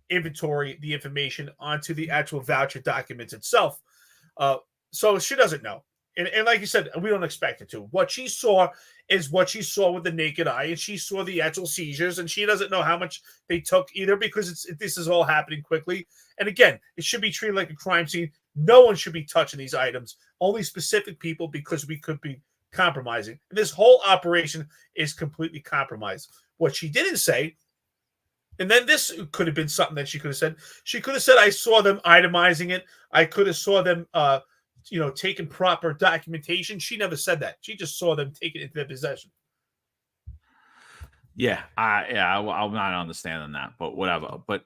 inventory the information onto the actual voucher documents itself. So she doesn't know. And like you said, we don't expect it to. What she saw is what she saw with the naked eye, and she saw the actual seizures, and she doesn't know how much they took either, because this is all happening quickly. And again, it should be treated like a crime scene. No one should be touching these items, only specific people, because we could be compromising. And this whole operation is completely compromised. What she didn't say, and then this could have been something that she could have said. She could have said, "I saw them itemizing it. I could have saw them taking proper documentation." She never said that. She just saw them take it into their possession. Yeah, I'm not understanding that, but whatever. But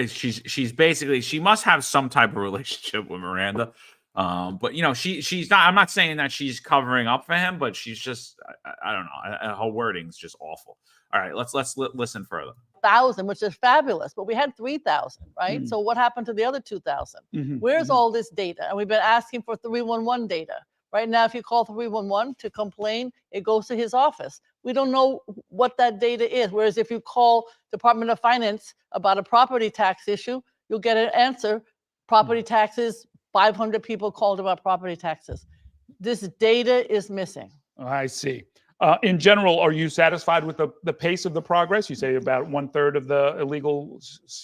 she's basically, she must have some type of relationship with Miranda. But you know, she's not. I'm not saying that she's covering up for him, but she's just, I don't know. Her wording's just awful. All right, let's listen further. 1,000, which is fabulous, but we had 3,000, right? So what happened to the other 2,000? Where's all this data? And we've been asking for 311 data. Right now, if you call 311 to complain, it goes to his office. We don't know what that data is. Whereas if you call Department of Finance about a property tax issue, you'll get an answer. Property taxes, 500 people called about property taxes. This data is missing. I see. In general, are you satisfied with the pace of the progress? You say about 1/3 of the illegal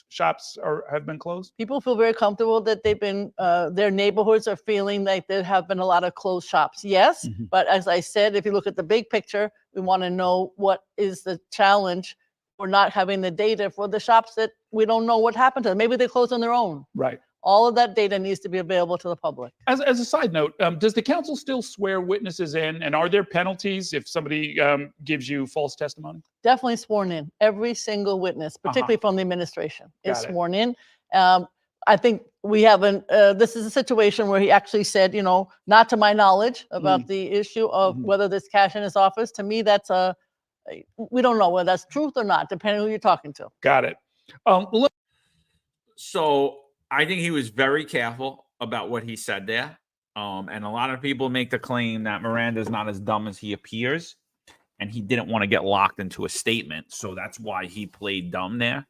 shops have been closed. People feel very comfortable that they've been, their neighborhoods are feeling like there have been a lot of closed shops. Yes, but as I said, if you look at the big picture, we want to know what is the challenge for not having the data for the shops that we don't know what happened to them. Maybe they closed on their own. Right. All of that data needs to be available to the public. As a side note, does the council still swear witnesses in, and are there penalties if somebody gives you false testimony? Definitely sworn in. Every single witness, particularly from the administration, is Got it. sworn in. I think we haven't, this is a situation where he actually said, not to my knowledge about the issue of whether there's cash in his office. To me, we don't know whether that's truth or not, depending on who you're talking to. Got it. So I think he was very careful about what he said there. And a lot of people make the claim that Miranda's not as dumb as he appears, and he didn't want to get locked into a statement. So that's why he played dumb there.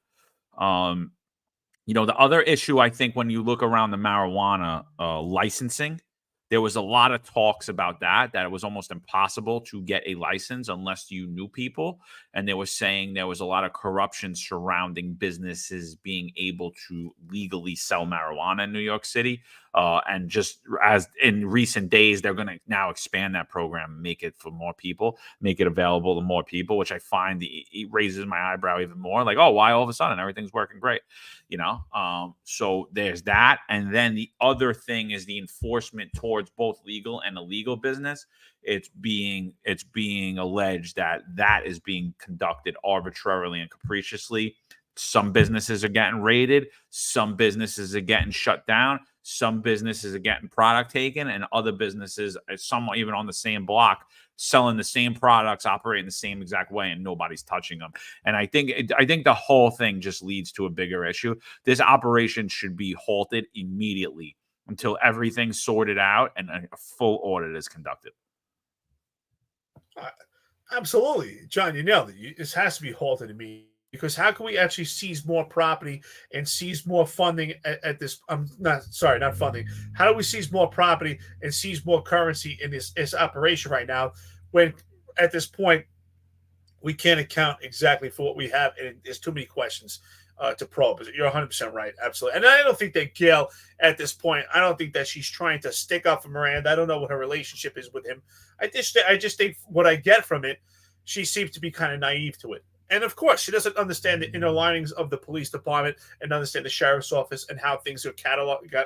The other issue, I think, when you look around the marijuana licensing, there was a lot of talks about that it was almost impossible to get a license unless you knew people. And they were saying there was a lot of corruption surrounding businesses being able to legally sell marijuana in New York City. And just as in recent days, they're going to now expand that program, make it for more people, make it available to more people, which I find it raises my eyebrow even more. Like, oh, why all of a sudden everything's working great? So there's that. And then the other thing is the enforcement towards both legal and illegal business. It's being alleged that is being conducted arbitrarily and capriciously. Some businesses are getting raided. Some businesses are getting shut down. Some businesses are getting product taken, and other businesses, somewhat even on the same block, selling the same products, operating the same exact way, and nobody's touching them. And I think the whole thing just leads to a bigger issue. This operation should be halted immediately until everything's sorted out and a full audit is conducted. Absolutely, John, you nailed it. This has to be halted immediately. Because how can we actually seize more property and seize more funding at this? Not funding. How do we seize more property and seize more currency in this operation right now, when at this point we can't account exactly for what we have, and there's too many questions to probe. You're 100% right, absolutely. And I don't think that Gail, at this point, I don't think that she's trying to stick up for Miranda. I don't know what her relationship is with him. I just think what I get from it, she seems to be kind of naive to it. And of course, she doesn't understand the inner linings of the police department and understand the sheriff's office and how things are categorized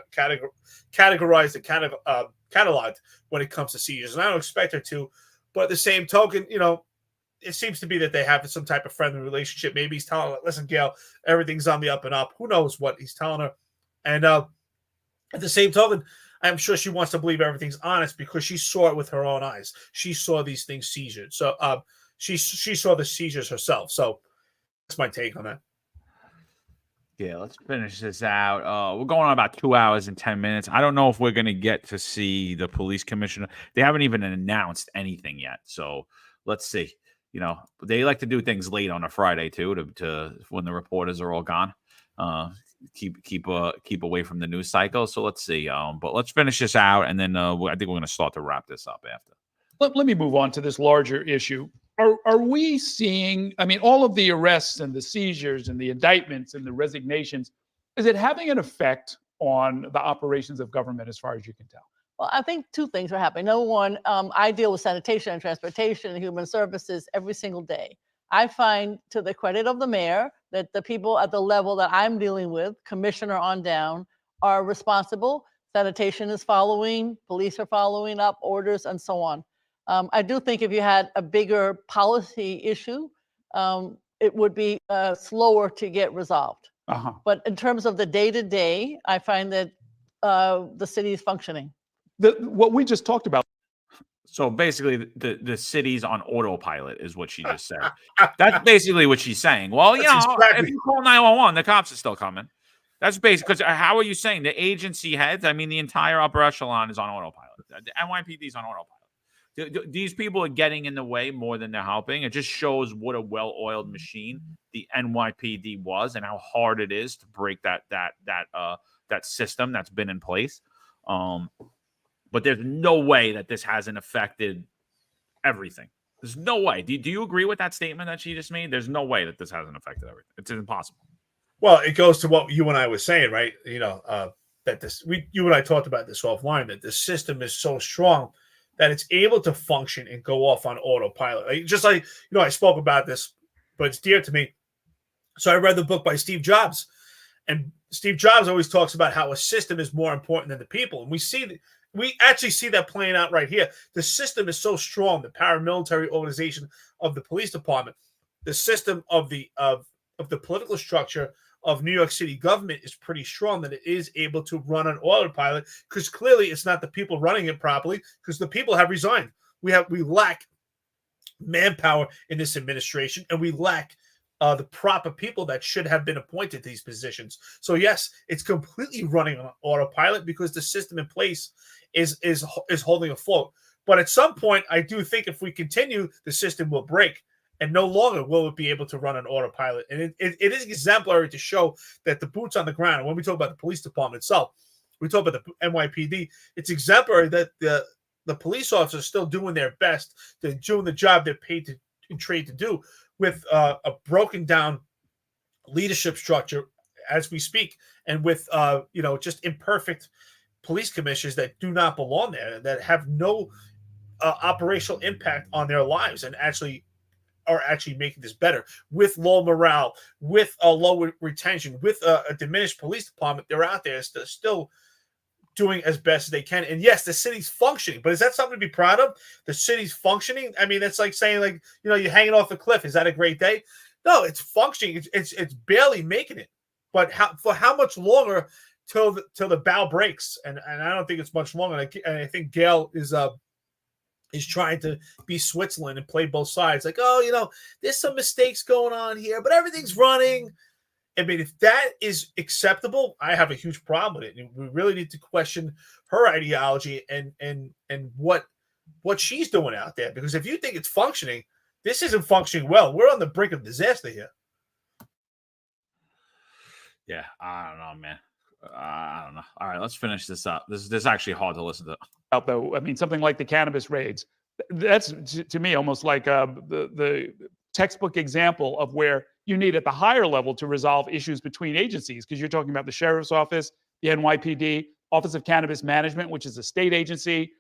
and cataloged when it comes to seizures. And I don't expect her to. But at the same token, it seems to be that they have some type of friendly relationship. Maybe he's telling her, listen, Gail, everything's on the up and up. Who knows what he's telling her. And at the same token, I'm sure she wants to believe everything's honest because she saw it with her own eyes. She saw these things seized. So, she saw the seizures herself. So that's my take on that. Yeah, let's finish this out. We're going on about 2 hours and 10 minutes. I don't know if we're going to get to see the police commissioner. They haven't even announced anything yet. So let's see. They like to do things late on a Friday too, to when the reporters are all gone. Keep away from the news cycle. So let's see. But let's finish this out, and then I think we're going to start to wrap this up after. Let me move on to this larger issue. Are we seeing, all of the arrests and the seizures and the indictments and the resignations, is it having an effect on the operations of government as far as you can tell? Well, I think two things are happening. Number one, I deal with sanitation and transportation and human services every single day. I find, to the credit of the mayor, that the people at the level that I'm dealing with, commissioner on down, are responsible. Sanitation is following, police are following up orders, and so on. I do think if you had a bigger policy issue, it would be slower to get resolved. But in terms of the day-to-day, I find that the city is functioning. What we just talked about. So basically, the city's on autopilot is what she just said. That's basically what she's saying. Well, if you call 911, the cops are still coming. That's basically, because how are you saying the agency heads? The entire upper echelon is on autopilot. The NYPD is on autopilot. These people are getting in the way more than they're helping. It just shows what a well-oiled machine the NYPD was and how hard it is to break that system that's been in place. But there's no way that this hasn't affected everything. There's no way. Do you agree with that statement that she just made? There's no way that this hasn't affected everything. It's impossible. Well, it goes to what you and I were saying, right? That you and I talked about this offline, that the system is so strong that it's able to function and go off on autopilot. I spoke about this, but it's dear to me. So I read the book by Steve Jobs, and Steve Jobs always talks about how a system is more important than the people. And we actually see that playing out right here. The system is so strong, the paramilitary organization of the police department, the system of the political structure of New York City government is pretty strong, that it is able to run on autopilot, because clearly it's not the people running it properly, because the people have resigned. We lack manpower in this administration, and we lack the proper people that should have been appointed to these positions. So yes, it's completely running on autopilot because the system in place is holding afloat. But at some point, I do think if we continue, the system will break, and no longer will it be able to run on autopilot. And it is exemplary to show that the boots on the ground, and when we talk about the police department itself, we talk about the NYPD, it's exemplary that the police officers are still doing their best. They're doing the job they're paid to and trained to do, with a broken down leadership structure as we speak, and with just imperfect police commissioners that do not belong there, that have no operational impact on their lives, and are actually making this better, with low morale, with a low retention, with a diminished police department. They're out there still doing as best as they can. And yes, the city's functioning, but is that something to be proud of? The city's functioning? I mean, it's like saying, you're hanging off a cliff. Is that a great day? No, it's functioning. It's barely making it. But for how much longer till the bow breaks? And I don't think it's much longer. And I think Gail is trying to be Switzerland and play both sides. Like, there's some mistakes going on here, but everything's running. I mean, if that is acceptable, I have a huge problem with it. And we really need to question her ideology and what she's doing out there. Because if you think it's functioning, this isn't functioning well. We're on the brink of disaster here. Yeah, I don't know, man. I don't know. All right, let's finish this up. This is actually hard to listen to. Though, I mean, something like the cannabis raids, that's to me almost like the textbook example of where you need at the higher level to resolve issues between agencies, because you're talking about the sheriff's office, the NYPD, Office of Cannabis Management, which is a state agency.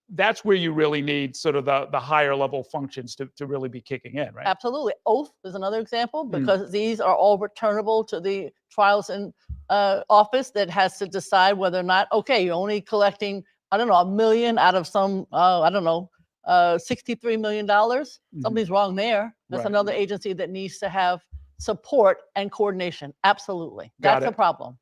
That's where you really need sort of the higher level functions to really be kicking in, right? Absolutely. Oath is another example, because these are all returnable to the trials and office that has to decide whether or not, okay, you're only collecting, $1 million out of some, $63 million. Something's wrong there. That's another agency that needs to have support and coordination. Absolutely. That's a problem.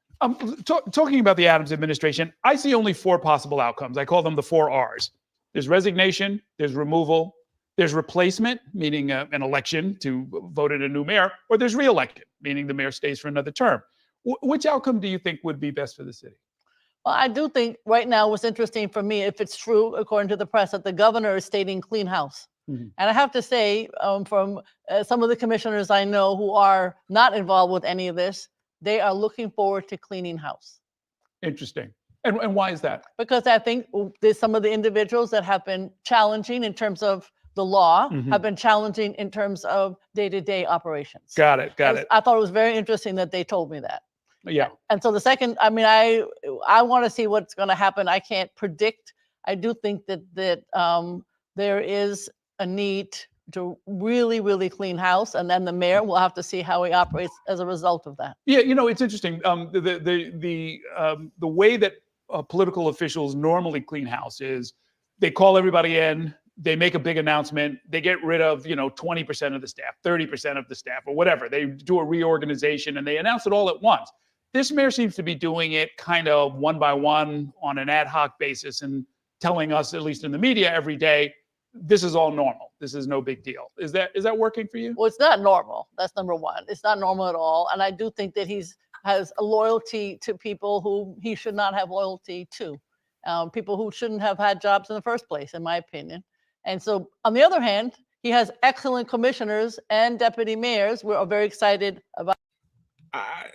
Talking about the Adams administration, I see only 4 possible outcomes. I call them the 4 R's. There's resignation, there's removal, there's replacement, meaning an election to vote in a new mayor, or there's reelection, meaning the mayor stays for another term. Which outcome do you think would be best for the city? Well, I do think right now what's interesting for me, if it's true, according to the press, that the governor is stating clean house. And I have to say, from some of the commissioners I know who are not involved with any of this, they are looking forward to cleaning house. Interesting. And why is that? Because I think there's some of the individuals that have been challenging in terms of the law, have been challenging in terms of day-to-day operations. Got it. I thought it was very interesting that they told me that. Yeah. And so the second, I mean, I want to see what's going to happen. I can't predict. I do think that there is a need to really, really clean house, and then the mayor will have to see how he operates as a result of that. Yeah, it's interesting. The way that political officials normally clean house is they call everybody in, they make a big announcement, they get rid of 20% of the staff, 30% of the staff, or whatever. They do a reorganization and they announce it all at once. This mayor seems to be doing it kind of one by one on an ad hoc basis and telling us, at least in the media every day, this is all normal. This is no big deal. Is that working for you? Well, it's not normal. That's number one. It's not normal at all. And I do think that has a loyalty to people who he should not have loyalty to, people who shouldn't have had jobs in the first place, in my opinion. And so, on the other hand, he has excellent commissioners and deputy mayors. We're very excited about. I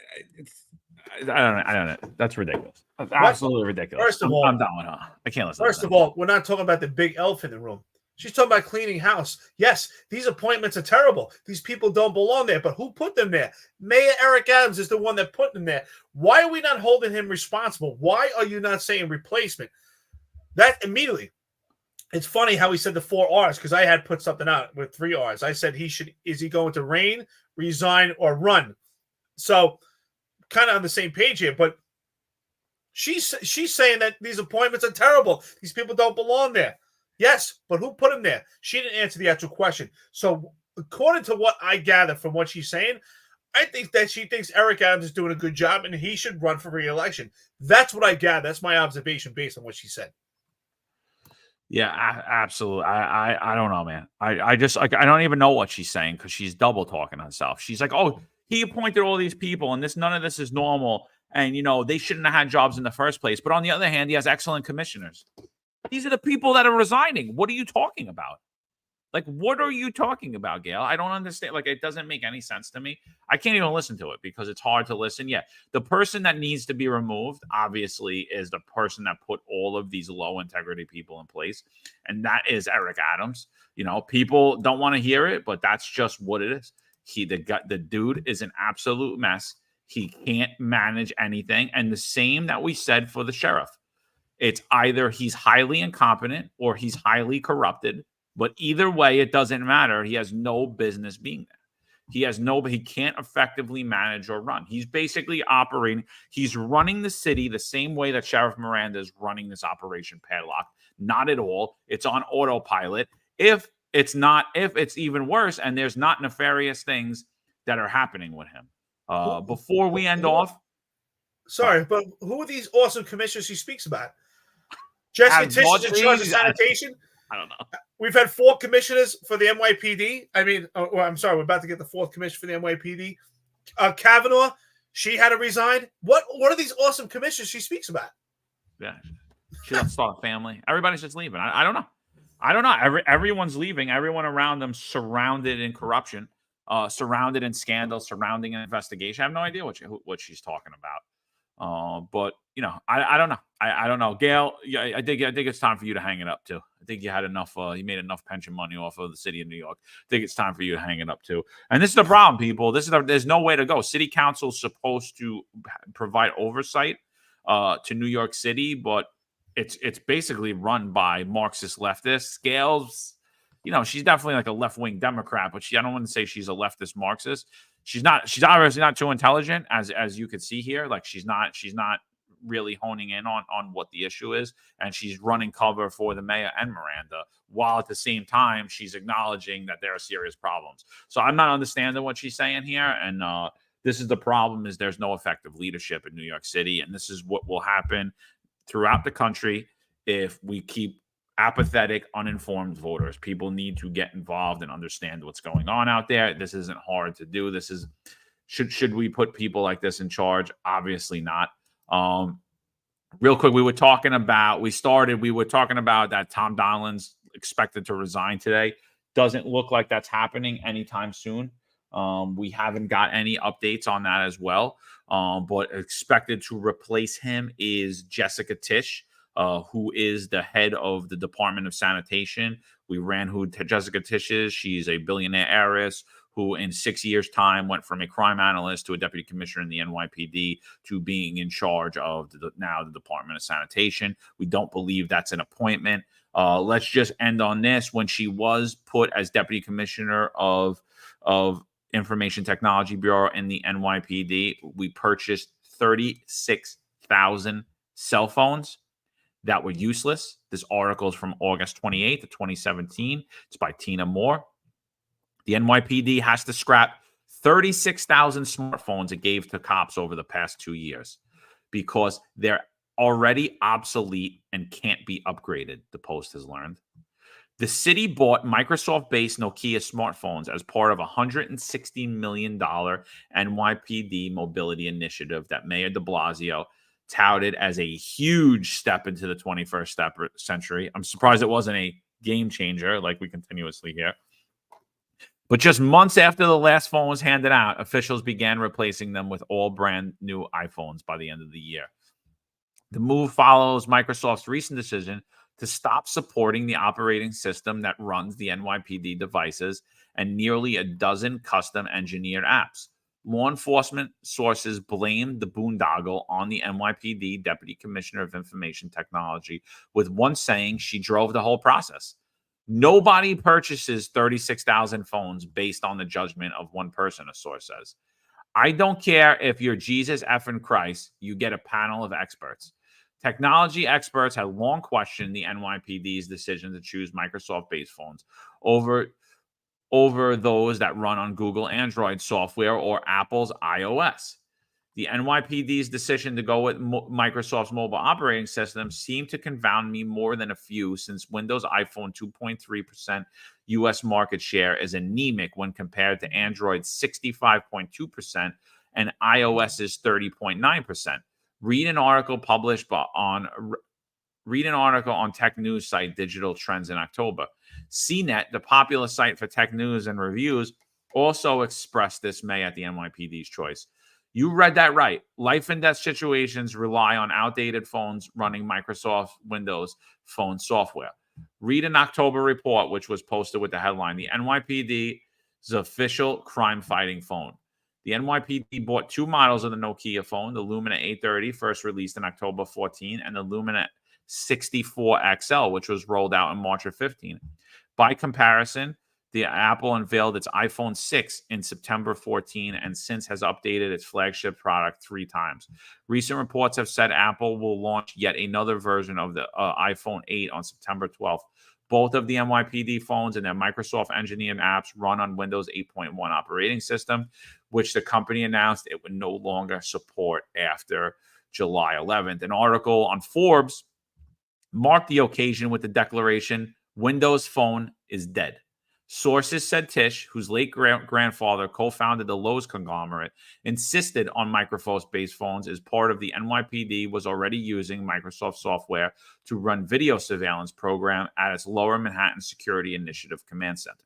don't know. That's ridiculous. That's absolutely ridiculous. First of all, I'm done with her. I can't listen. First of all, we're not talking about the big elephant in the room. She's talking about cleaning house. Yes, these appointments are terrible. These people don't belong there, but who put them there? Mayor Eric Adams is the one that put them there. Why are we not holding him responsible? Why are you not saying replacement? That immediately. It's funny how he said the 4 R's, because I had put something out with 3 R's. I said is he going to reign, resign, or run? So kind of on the same page here, but she's saying that these appointments are terrible. These people don't belong there. Yes, but who put them there? She didn't answer the actual question. So according to what I gather from what she's saying, I think that she thinks Eric Adams is doing a good job and he should run for re-election. That's what I gather. That's my observation based on what she said. Yeah, absolutely. I don't know, man. I just like I don't even know what she's saying because she's double talking herself. She's like, oh, he appointed all these people and none of this is normal. And, they shouldn't have had jobs in the first place. But on the other hand, he has excellent commissioners. These are the people that are resigning. What are you talking about? Like, what are you talking about, Gail? I don't understand. Like, it doesn't make any sense to me. I can't even listen to it because it's hard to listen. Yeah, the person that needs to be removed, obviously, is the person that put all of these low integrity people in place. And that is Eric Adams. People don't want to hear it, but that's just what it is. The dude is an absolute mess. He can't manage anything. And the same that we said for the sheriff. It's either he's highly incompetent or he's highly corrupted. But either way, it doesn't matter. He has no business being there. He can't effectively manage or run. He's basically operating. He's running the city the same way that Sheriff Miranda is running this Operation Padlock. Not at all. It's on autopilot. If it's even worse, and there's not nefarious things that are happening with him. Before we end off. Sorry, but who are these awesome commissioners he speaks about? Jessica Tish is in charge of sanitation. I don't know. We've had 4 commissioners for the NYPD. I'm sorry, we're about to get the 4th commissioner for the NYPD. Kavanaugh, she had to resign. What are these awesome commissioners she speaks about? Yeah, she left start a family. Everybody's just leaving. I don't know. Everyone's leaving. Everyone around them surrounded in corruption, surrounded in scandal, surrounding an investigation. I have no idea what she's talking about. But I don't know. I don't know, Gail. Yeah, I think it's time for you to hang it up too. I think you had enough. You made enough pension money off of the city of New York. I think it's time for you to hang it up too. And this is the problem, people. There's no way to go. City council is supposed to provide oversight to New York City, but it's basically run by Marxist leftists. Gail's, she's definitely like a left-wing Democrat, but I don't want to say she's a leftist Marxist. She's obviously not too intelligent, as you could see here. Like she's not really honing in on what the issue is, and she's running cover for the mayor and Miranda, while at the same time she's acknowledging that there are serious problems. So I'm not understanding what she's saying here, and this is the problem: is there's no effective leadership in New York City, and this is what will happen throughout the country if we keep apathetic, uninformed voters. People need to get involved and understand what's going on out there. This isn't hard to do. This is should we put people like this in charge? Obviously not. Real quick, we were talking about that Tom Donlon's expected to resign today. Doesn't look like that's happening anytime soon. We haven't got any updates on that as well. But expected to replace him is Jessica Tish, who is the head of the Department of Sanitation. We ran who Jessica Tish is. She's a billionaire heiress who in 6 years' time went from a crime analyst to a deputy commissioner in the NYPD to being in charge of the Department of Sanitation. We don't believe that's an appointment. Let's just end on this. When she was put as deputy commissioner of Information Technology Bureau in the NYPD, we purchased 36,000 cell phones that were useless. This article is from August 28th of 2017. It's by Tina Moore. The NYPD has to scrap 36,000 smartphones it gave to cops over the past 2 years because they're already obsolete and can't be upgraded, the Post has learned. The city bought Microsoft-based Nokia smartphones as part of a $116 million NYPD mobility initiative that Mayor de Blasio touted as a huge step into the 21st century. I'm surprised it wasn't a game changer like we continuously hear. But just months after the last phone was handed out, officials began replacing them with all brand new iPhones by the end of the year. The move follows Microsoft's recent decision to stop supporting the operating system that runs the NYPD devices and nearly a dozen custom engineered apps. Law enforcement sources blamed the boondoggle on the NYPD Deputy Commissioner of Information Technology, with one saying she drove the whole process. Nobody purchases 36,000 phones based on the judgment of one person, a source says. I don't care if you're Jesus effing Christ, you get a panel of experts. Technology experts have long questioned the NYPD's decision to choose Microsoft-based phones over those that run on Google Android software or Apple's iOS. The NYPD's decision to go with Microsoft's mobile operating system seemed to confound me more than a few, since Windows iPhone 2.3% US market share is anemic when compared to Android's 65.2% and iOS's 30.9%. Read an article on tech news site Digital Trends in October. CNET, the popular site for tech news and reviews, also expressed dismay at the NYPD's choice. You read that right. Life and death situations rely on outdated phones running Microsoft Windows Phone software. Read an October report, which was posted with the headline, "The NYPD's official crime-fighting phone." The NYPD bought two models of the Nokia phone, the Lumia 830, first released in October 14, and the Lumia 64 XL, which was rolled out in March of 15. By comparison, the Apple unveiled its iPhone 6 in September 14 and since has updated its flagship product 3 times. Recent reports have said Apple will launch yet another version of the iPhone 8 on September 12th. Both of the NYPD phones and their Microsoft engineered apps run on Windows 8.1 operating system, which the company announced it would no longer support after July 11th. An article on Forbes marked the occasion with the declaration, "Windows Phone is dead." Sources said Tish, whose late grandfather co-founded the Lowe's conglomerate, insisted on Microsoft-based phones as part of the NYPD was already using Microsoft software to run video surveillance program at its Lower Manhattan Security Initiative Command Center.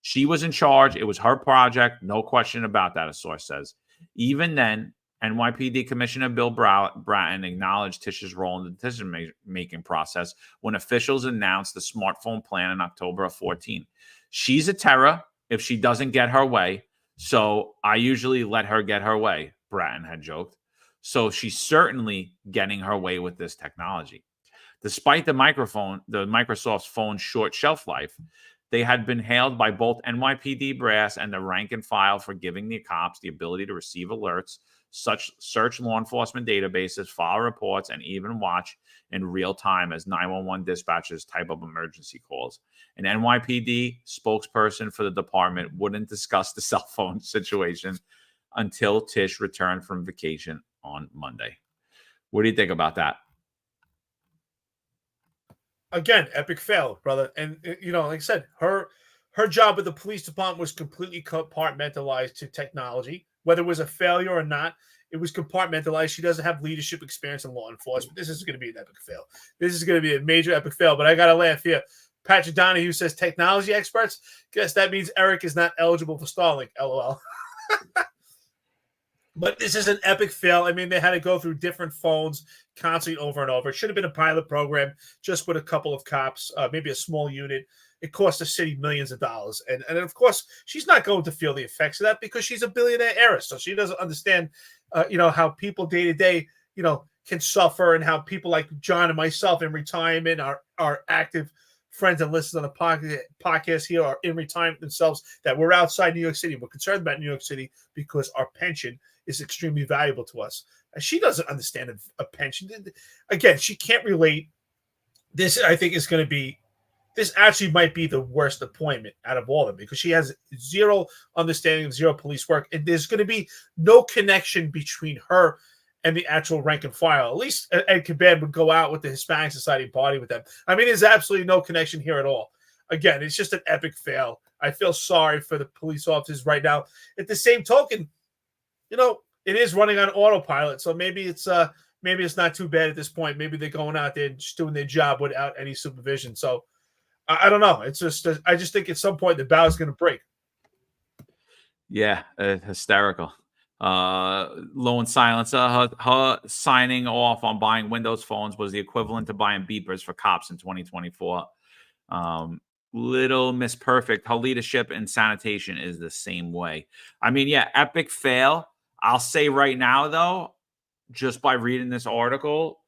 She was in charge. It was her project. No question about that, a source says. Even then, NYPD Commissioner Bill Bratton acknowledged Tish's role in the decision-making process when officials announced the smartphone plan in October of 14. She's a terror if she doesn't get her way, so I usually let her get her way, Bratton had joked. So she's certainly getting her way with this technology. Despite the Microsoft's phone's short shelf life, they had been hailed by both NYPD brass and the rank and file for giving the cops the ability to receive alerts, search law enforcement databases, file reports, and even watch in real time as 911 dispatchers type up emergency calls. An NYPD spokesperson for the department wouldn't discuss the cell phone situation until Tish returned from vacation on Monday. What do you think about that? Again, epic fail, brother. And like I said, her job with the police department was completely compartmentalized to technology. Whether it was a failure or not, it was compartmentalized. She doesn't have leadership experience in law enforcement. This is going to be an epic fail. This is going to be a major epic fail. But I got to laugh here. Patrick Donahue says technology experts. Guess that means Eric is not eligible for Starlink. LOL. But this is an epic fail. I mean, they had to go through different phones constantly over and over. It should have been a pilot program just with a couple of cops, maybe a small unit. It cost the city millions of dollars. And of course, she's not going to feel the effects of that because she's a billionaire heiress. So she doesn't understand, how people day to day, can suffer and how people like John and myself in retirement are active friends and listeners on the podcast here are in retirement themselves, that we're outside New York City. We're concerned about New York City because our pension is extremely valuable to us. And she doesn't understand a pension. Again, she can't relate. This, I think, is going to be, this actually might be the worst appointment out of all of them because she has zero understanding of zero police work. And there's going to be no connection between her and the actual rank and file. At least Ed Caban would go out with the Hispanic Society party with them. I mean, there's absolutely no connection here at all. Again, it's just an epic fail. I feel sorry for the police officers right now. At the same token, it is running on autopilot, so maybe it's not too bad at this point. Maybe they're going out there and just doing their job without any supervision. So I don't know. It's just I just think at some point the bow is going to break. Yeah, hysterical. loan silencer. Her signing off on buying Windows phones was the equivalent to buying beepers for cops in 2024. Little Miss Perfect, her leadership in sanitation is the same way. I mean, yeah, epic fail. I'll say right now, though, just by reading this article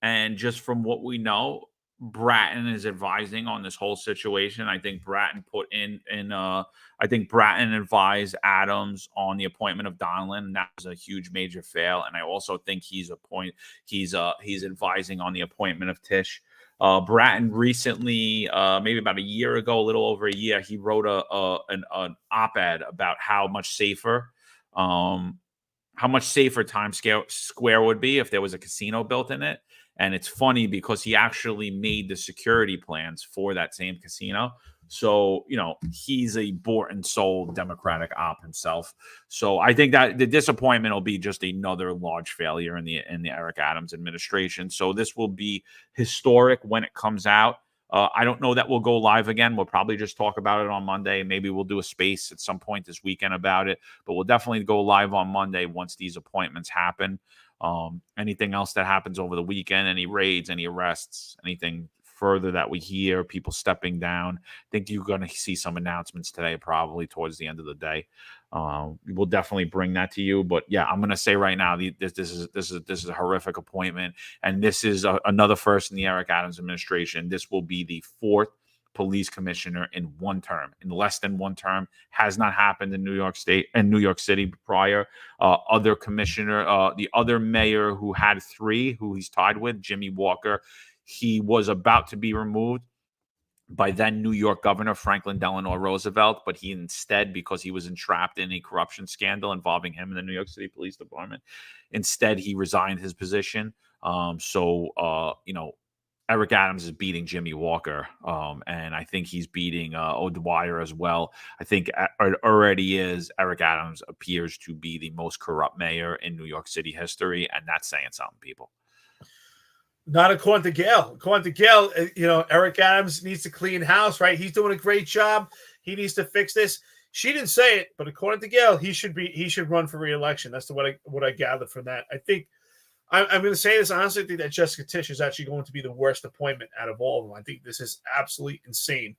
and just from what we know, Bratton is advising on this whole situation. I think Bratton I think Bratton advised Adams on the appointment of Donlon. That was a huge major fail. And I also think he's advising on the appointment of Tish. Bratton recently, maybe about a year ago, a little over a year, he wrote an op-ed about how much safer Times Square would be if there was a casino built in it. And it's funny because he actually made the security plans for that same casino. So, he's a bought and sold Democratic op himself. So I think that the disappointment will be just another large failure in the Eric Adams administration. So this will be historic when it comes out. I don't know that we'll go live again. We'll probably just talk about it on Monday. Maybe we'll do a space at some point this weekend about it. But we'll definitely go live on Monday once these appointments happen. Anything else that happens over the weekend, any raids, any arrests, anything further that we hear, people stepping down. I think you're going to see some announcements today, probably towards the end of the day. We'll definitely bring that to you. But yeah, I'm going to say right now, this is a horrific appointment, and this is another first in the Eric Adams administration. This will be the fourth police commissioner in one term, in less than one term. Has not happened in New York State and New York City prior. Other commissioner, the other mayor who had three, who he's tied with, Jimmy Walker, he was about to be removed by then New York Governor Franklin Delano Roosevelt, but he instead, because he was entrapped in a corruption scandal involving him in the New York City Police Department, instead he resigned his position. Eric Adams is beating Jimmy Walker, and I think he's beating O'Dwyer as well. I think it already is. Eric Adams appears to be the most corrupt mayor in New York City history, and that's saying something, people. Not according to Gail. According to Gail, Eric Adams needs to clean house, right? He's doing a great job. He needs to fix this. She didn't say it, but according to Gail, he should run for re-election. That's what I gathered from that. I think I'm going to say this honestly. I think that Jessica Tish is actually going to be the worst appointment out of all of them. I think this is absolutely insane.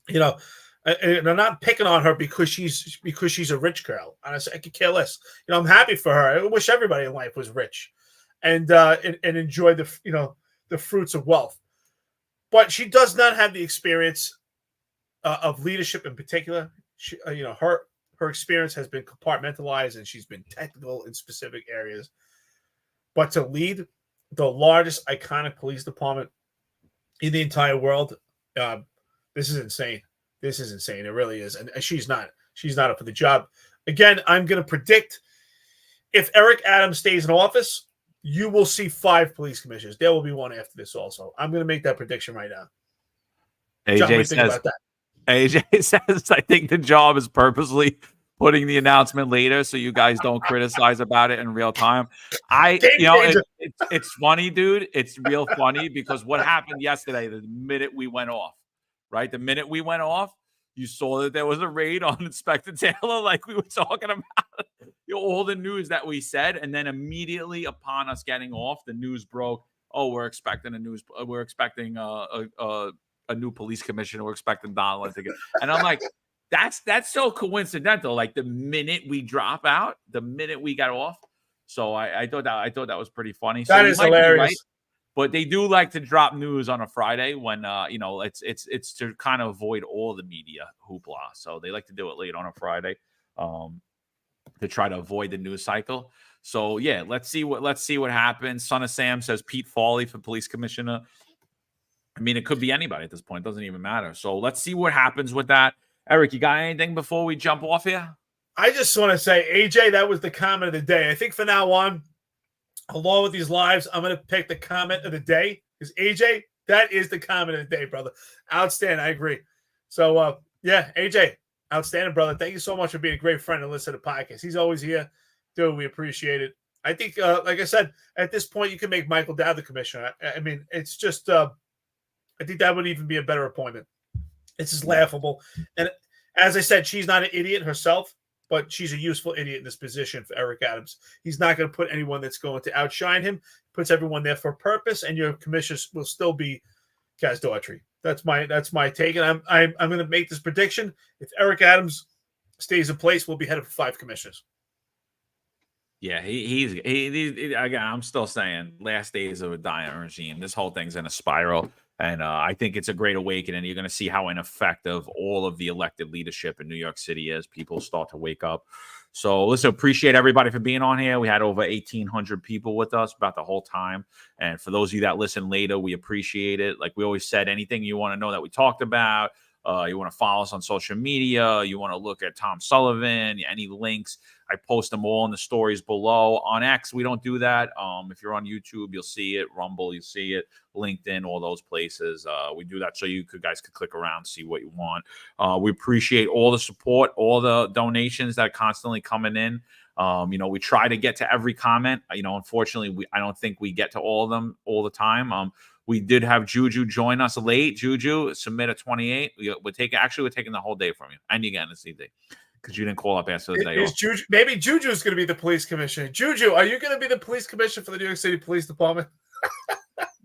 And I'm not picking on her because she's a rich girl. Honestly, I could care less. I'm happy for her. I wish everybody in life was rich and enjoy the fruits of wealth. But she does not have the experience of leadership in particular. She, her experience has been compartmentalized, and she's been technical in specific areas. But to lead the largest iconic police department in the entire world, this is insane. This is insane. It really is. And she's not up for the job. Again, I'm going to predict if Eric Adams stays in office, you will see 5 police commissioners. There will be one after this also. I'm going to make that prediction right now. John, what do you think about that? AJ says, I think the job is purposely putting the announcement later so you guys don't criticize about it in real time. It's funny, dude. It's real funny because what happened yesterday, the minute we went off, right? The minute we went off, you saw that there was a raid on Inspector Taylor, like we were talking about. All the news that we said, and then immediately upon us getting off, the news broke. Oh, we're expecting a new police commissioner. We're expecting Donlon to get, and I'm like, that's so coincidental. Like the minute we drop out, the minute we got off. So I thought that was pretty funny. So that is hilarious. Right, but they do like to drop news on a Friday when it's to kind of avoid all the media hoopla. So they like to do it late on a Friday. To try to avoid the news cycle. So yeah, let's see what happens. Son of Sam says Pete Foley for police commissioner. I mean, it could be anybody at this point. It doesn't even matter. So let's see what happens with that. Eric, you got anything before we jump off here? I just want to say, AJ, that was the comment of the day. I think from now on, along with these lives, I'm going to pick the comment of the day because AJ, that is the comment of the day, brother. Outstanding. I agree. So yeah, AJ, outstanding, brother. Thank you so much for being a great friend and listening to the podcast. He's always here. Dude, we appreciate it. I think, like I said, at this point, you can make Michael Dowd the commissioner. I mean, it's just, I think that would even be a better appointment. It's just laughable. And as I said, she's not an idiot herself. but she's a useful idiot in this position for Eric Adams. He's not going to put anyone that's going to outshine him. Puts everyone there for a purpose, and your commissioners will still be Kaz Daughtry. That's my take, and I'm going to make this prediction. If Eric Adams stays in place, we'll be headed for 5 commissioners. Yeah, he again. I'm still saying last days of a dying regime. This whole thing's in a spiral, and I think it's a great awakening. You're going to see how ineffective all of the elected leadership in New York City is. People start to wake up. So listen, appreciate everybody for being on here. We had over 1,800 people with us about the whole time. And for those of you that listen later, we appreciate it. Like we always said, anything you want to know that we talked about, you want to follow us on social media, you want to look at Tom Sullivan, any links, I post them all in the stories below. On X, we don't do that. If you're on YouTube, you'll see it. Rumble, you see it. LinkedIn, all those places. We do that so you guys could click around, see what you want. We appreciate all the support, all the donations that are constantly coming in. We try to get to every comment. Unfortunately, I don't think we get to all of them all the time. We did have Juju join us late. Juju, submit a 28. We're taking the whole day from you, and you get an CD because you didn't call up after the day off. Maybe Juju is going to be the police commissioner. Juju, are you going to be the police commissioner for the New York City Police Department?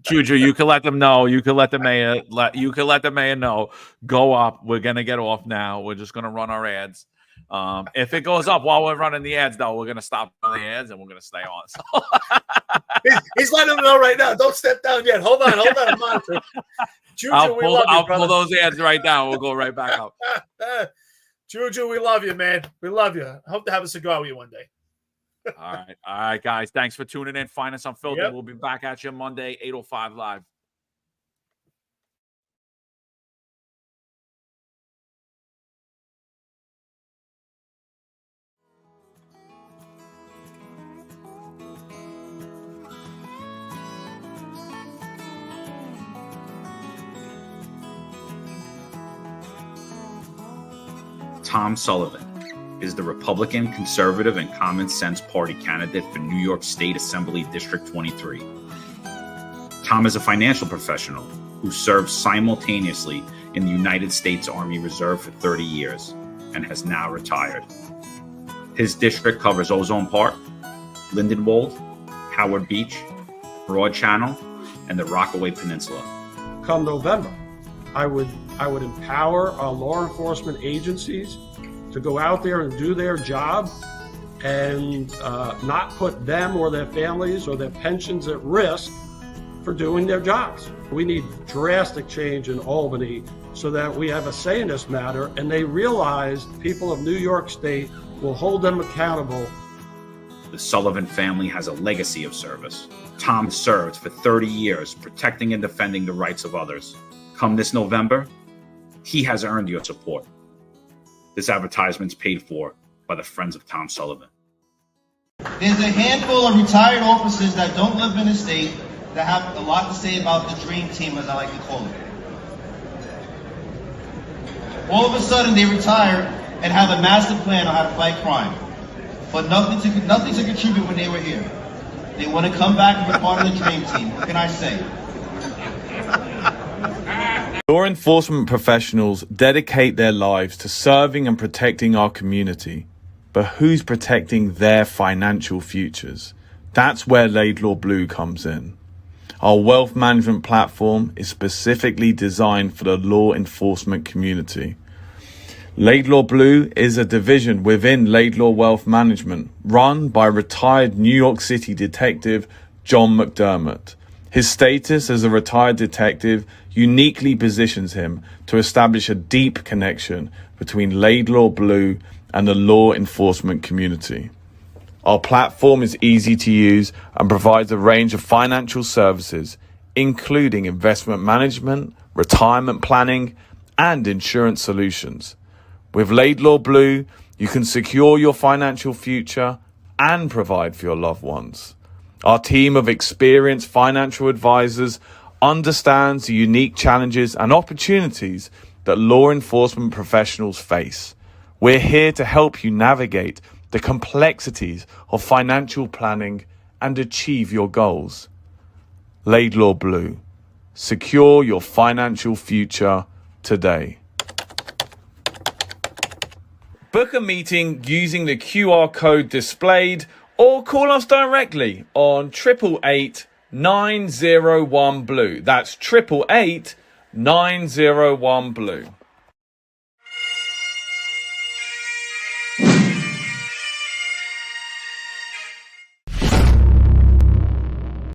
Juju, you can let them know. You can let the mayor. You can let the mayor know. Go up. We're gonna get off now. We're just gonna run our ads. If it goes up while we're running the ads, though, we're gonna stop running the ads and we're gonna stay on. So. he's letting them know right now. Don't step down yet. Hold on. Monitor. Juju, I'll pull those ads right now. We'll go right back up. Juju, we love you, man. We love you. I hope to have a cigar with you one day. All right, guys. Thanks for tuning in. Find us on Unfiltered. Yep. We'll be back at you Monday, 8:05 live. Tom Sullivan is the Republican, Conservative, and Common Sense Party candidate for New York State Assembly District 23. Tom is a financial professional who served simultaneously in the United States Army Reserve for 30 years and has now retired. His district covers Ozone Park, Lindenwold, Howard Beach, Broad Channel, and the Rockaway Peninsula. Come November, I would empower our law enforcement agencies to go out there and do their job and not put them or their families or their pensions at risk for doing their jobs. We need drastic change in Albany so that we have a say in this matter, and they realize people of New York State will hold them accountable. The Sullivan family has a legacy of service. Tom served for 30 years protecting and defending the rights of others. Come this November, he has earned your support. This advertisement's paid for by the Friends of Tom Sullivan. There's a handful of retired officers that don't live in the state that have a lot to say about the dream team, as I like to call it. All of a sudden, they retire and have a master plan on how to fight crime, but nothing to contribute when they were here. They want to come back and be part of the dream team. What can I say? Law enforcement professionals dedicate their lives to serving and protecting our community. But who's protecting their financial futures? That's where Laidlaw Blue comes in. Our wealth management platform is specifically designed for the law enforcement community. Laidlaw Blue is a division within Laidlaw Wealth Management, run by retired New York City detective John McDermott. His status as a retired detective uniquely positions him to establish a deep connection between Laidlaw Blue and the law enforcement community. Our platform is easy to use and provides a range of financial services, including investment management, retirement planning, and insurance solutions. With Laidlaw Blue, you can secure your financial future and provide for your loved ones. Our team of experienced financial advisors understands the unique challenges and opportunities that law enforcement professionals face. We're here to help you navigate the complexities of financial planning and achieve your goals. Laidlaw Blue. Secure your financial future today. Book a meeting using the QR code displayed or call us directly on 888-901-BLUE. That's 888-901-BLUE.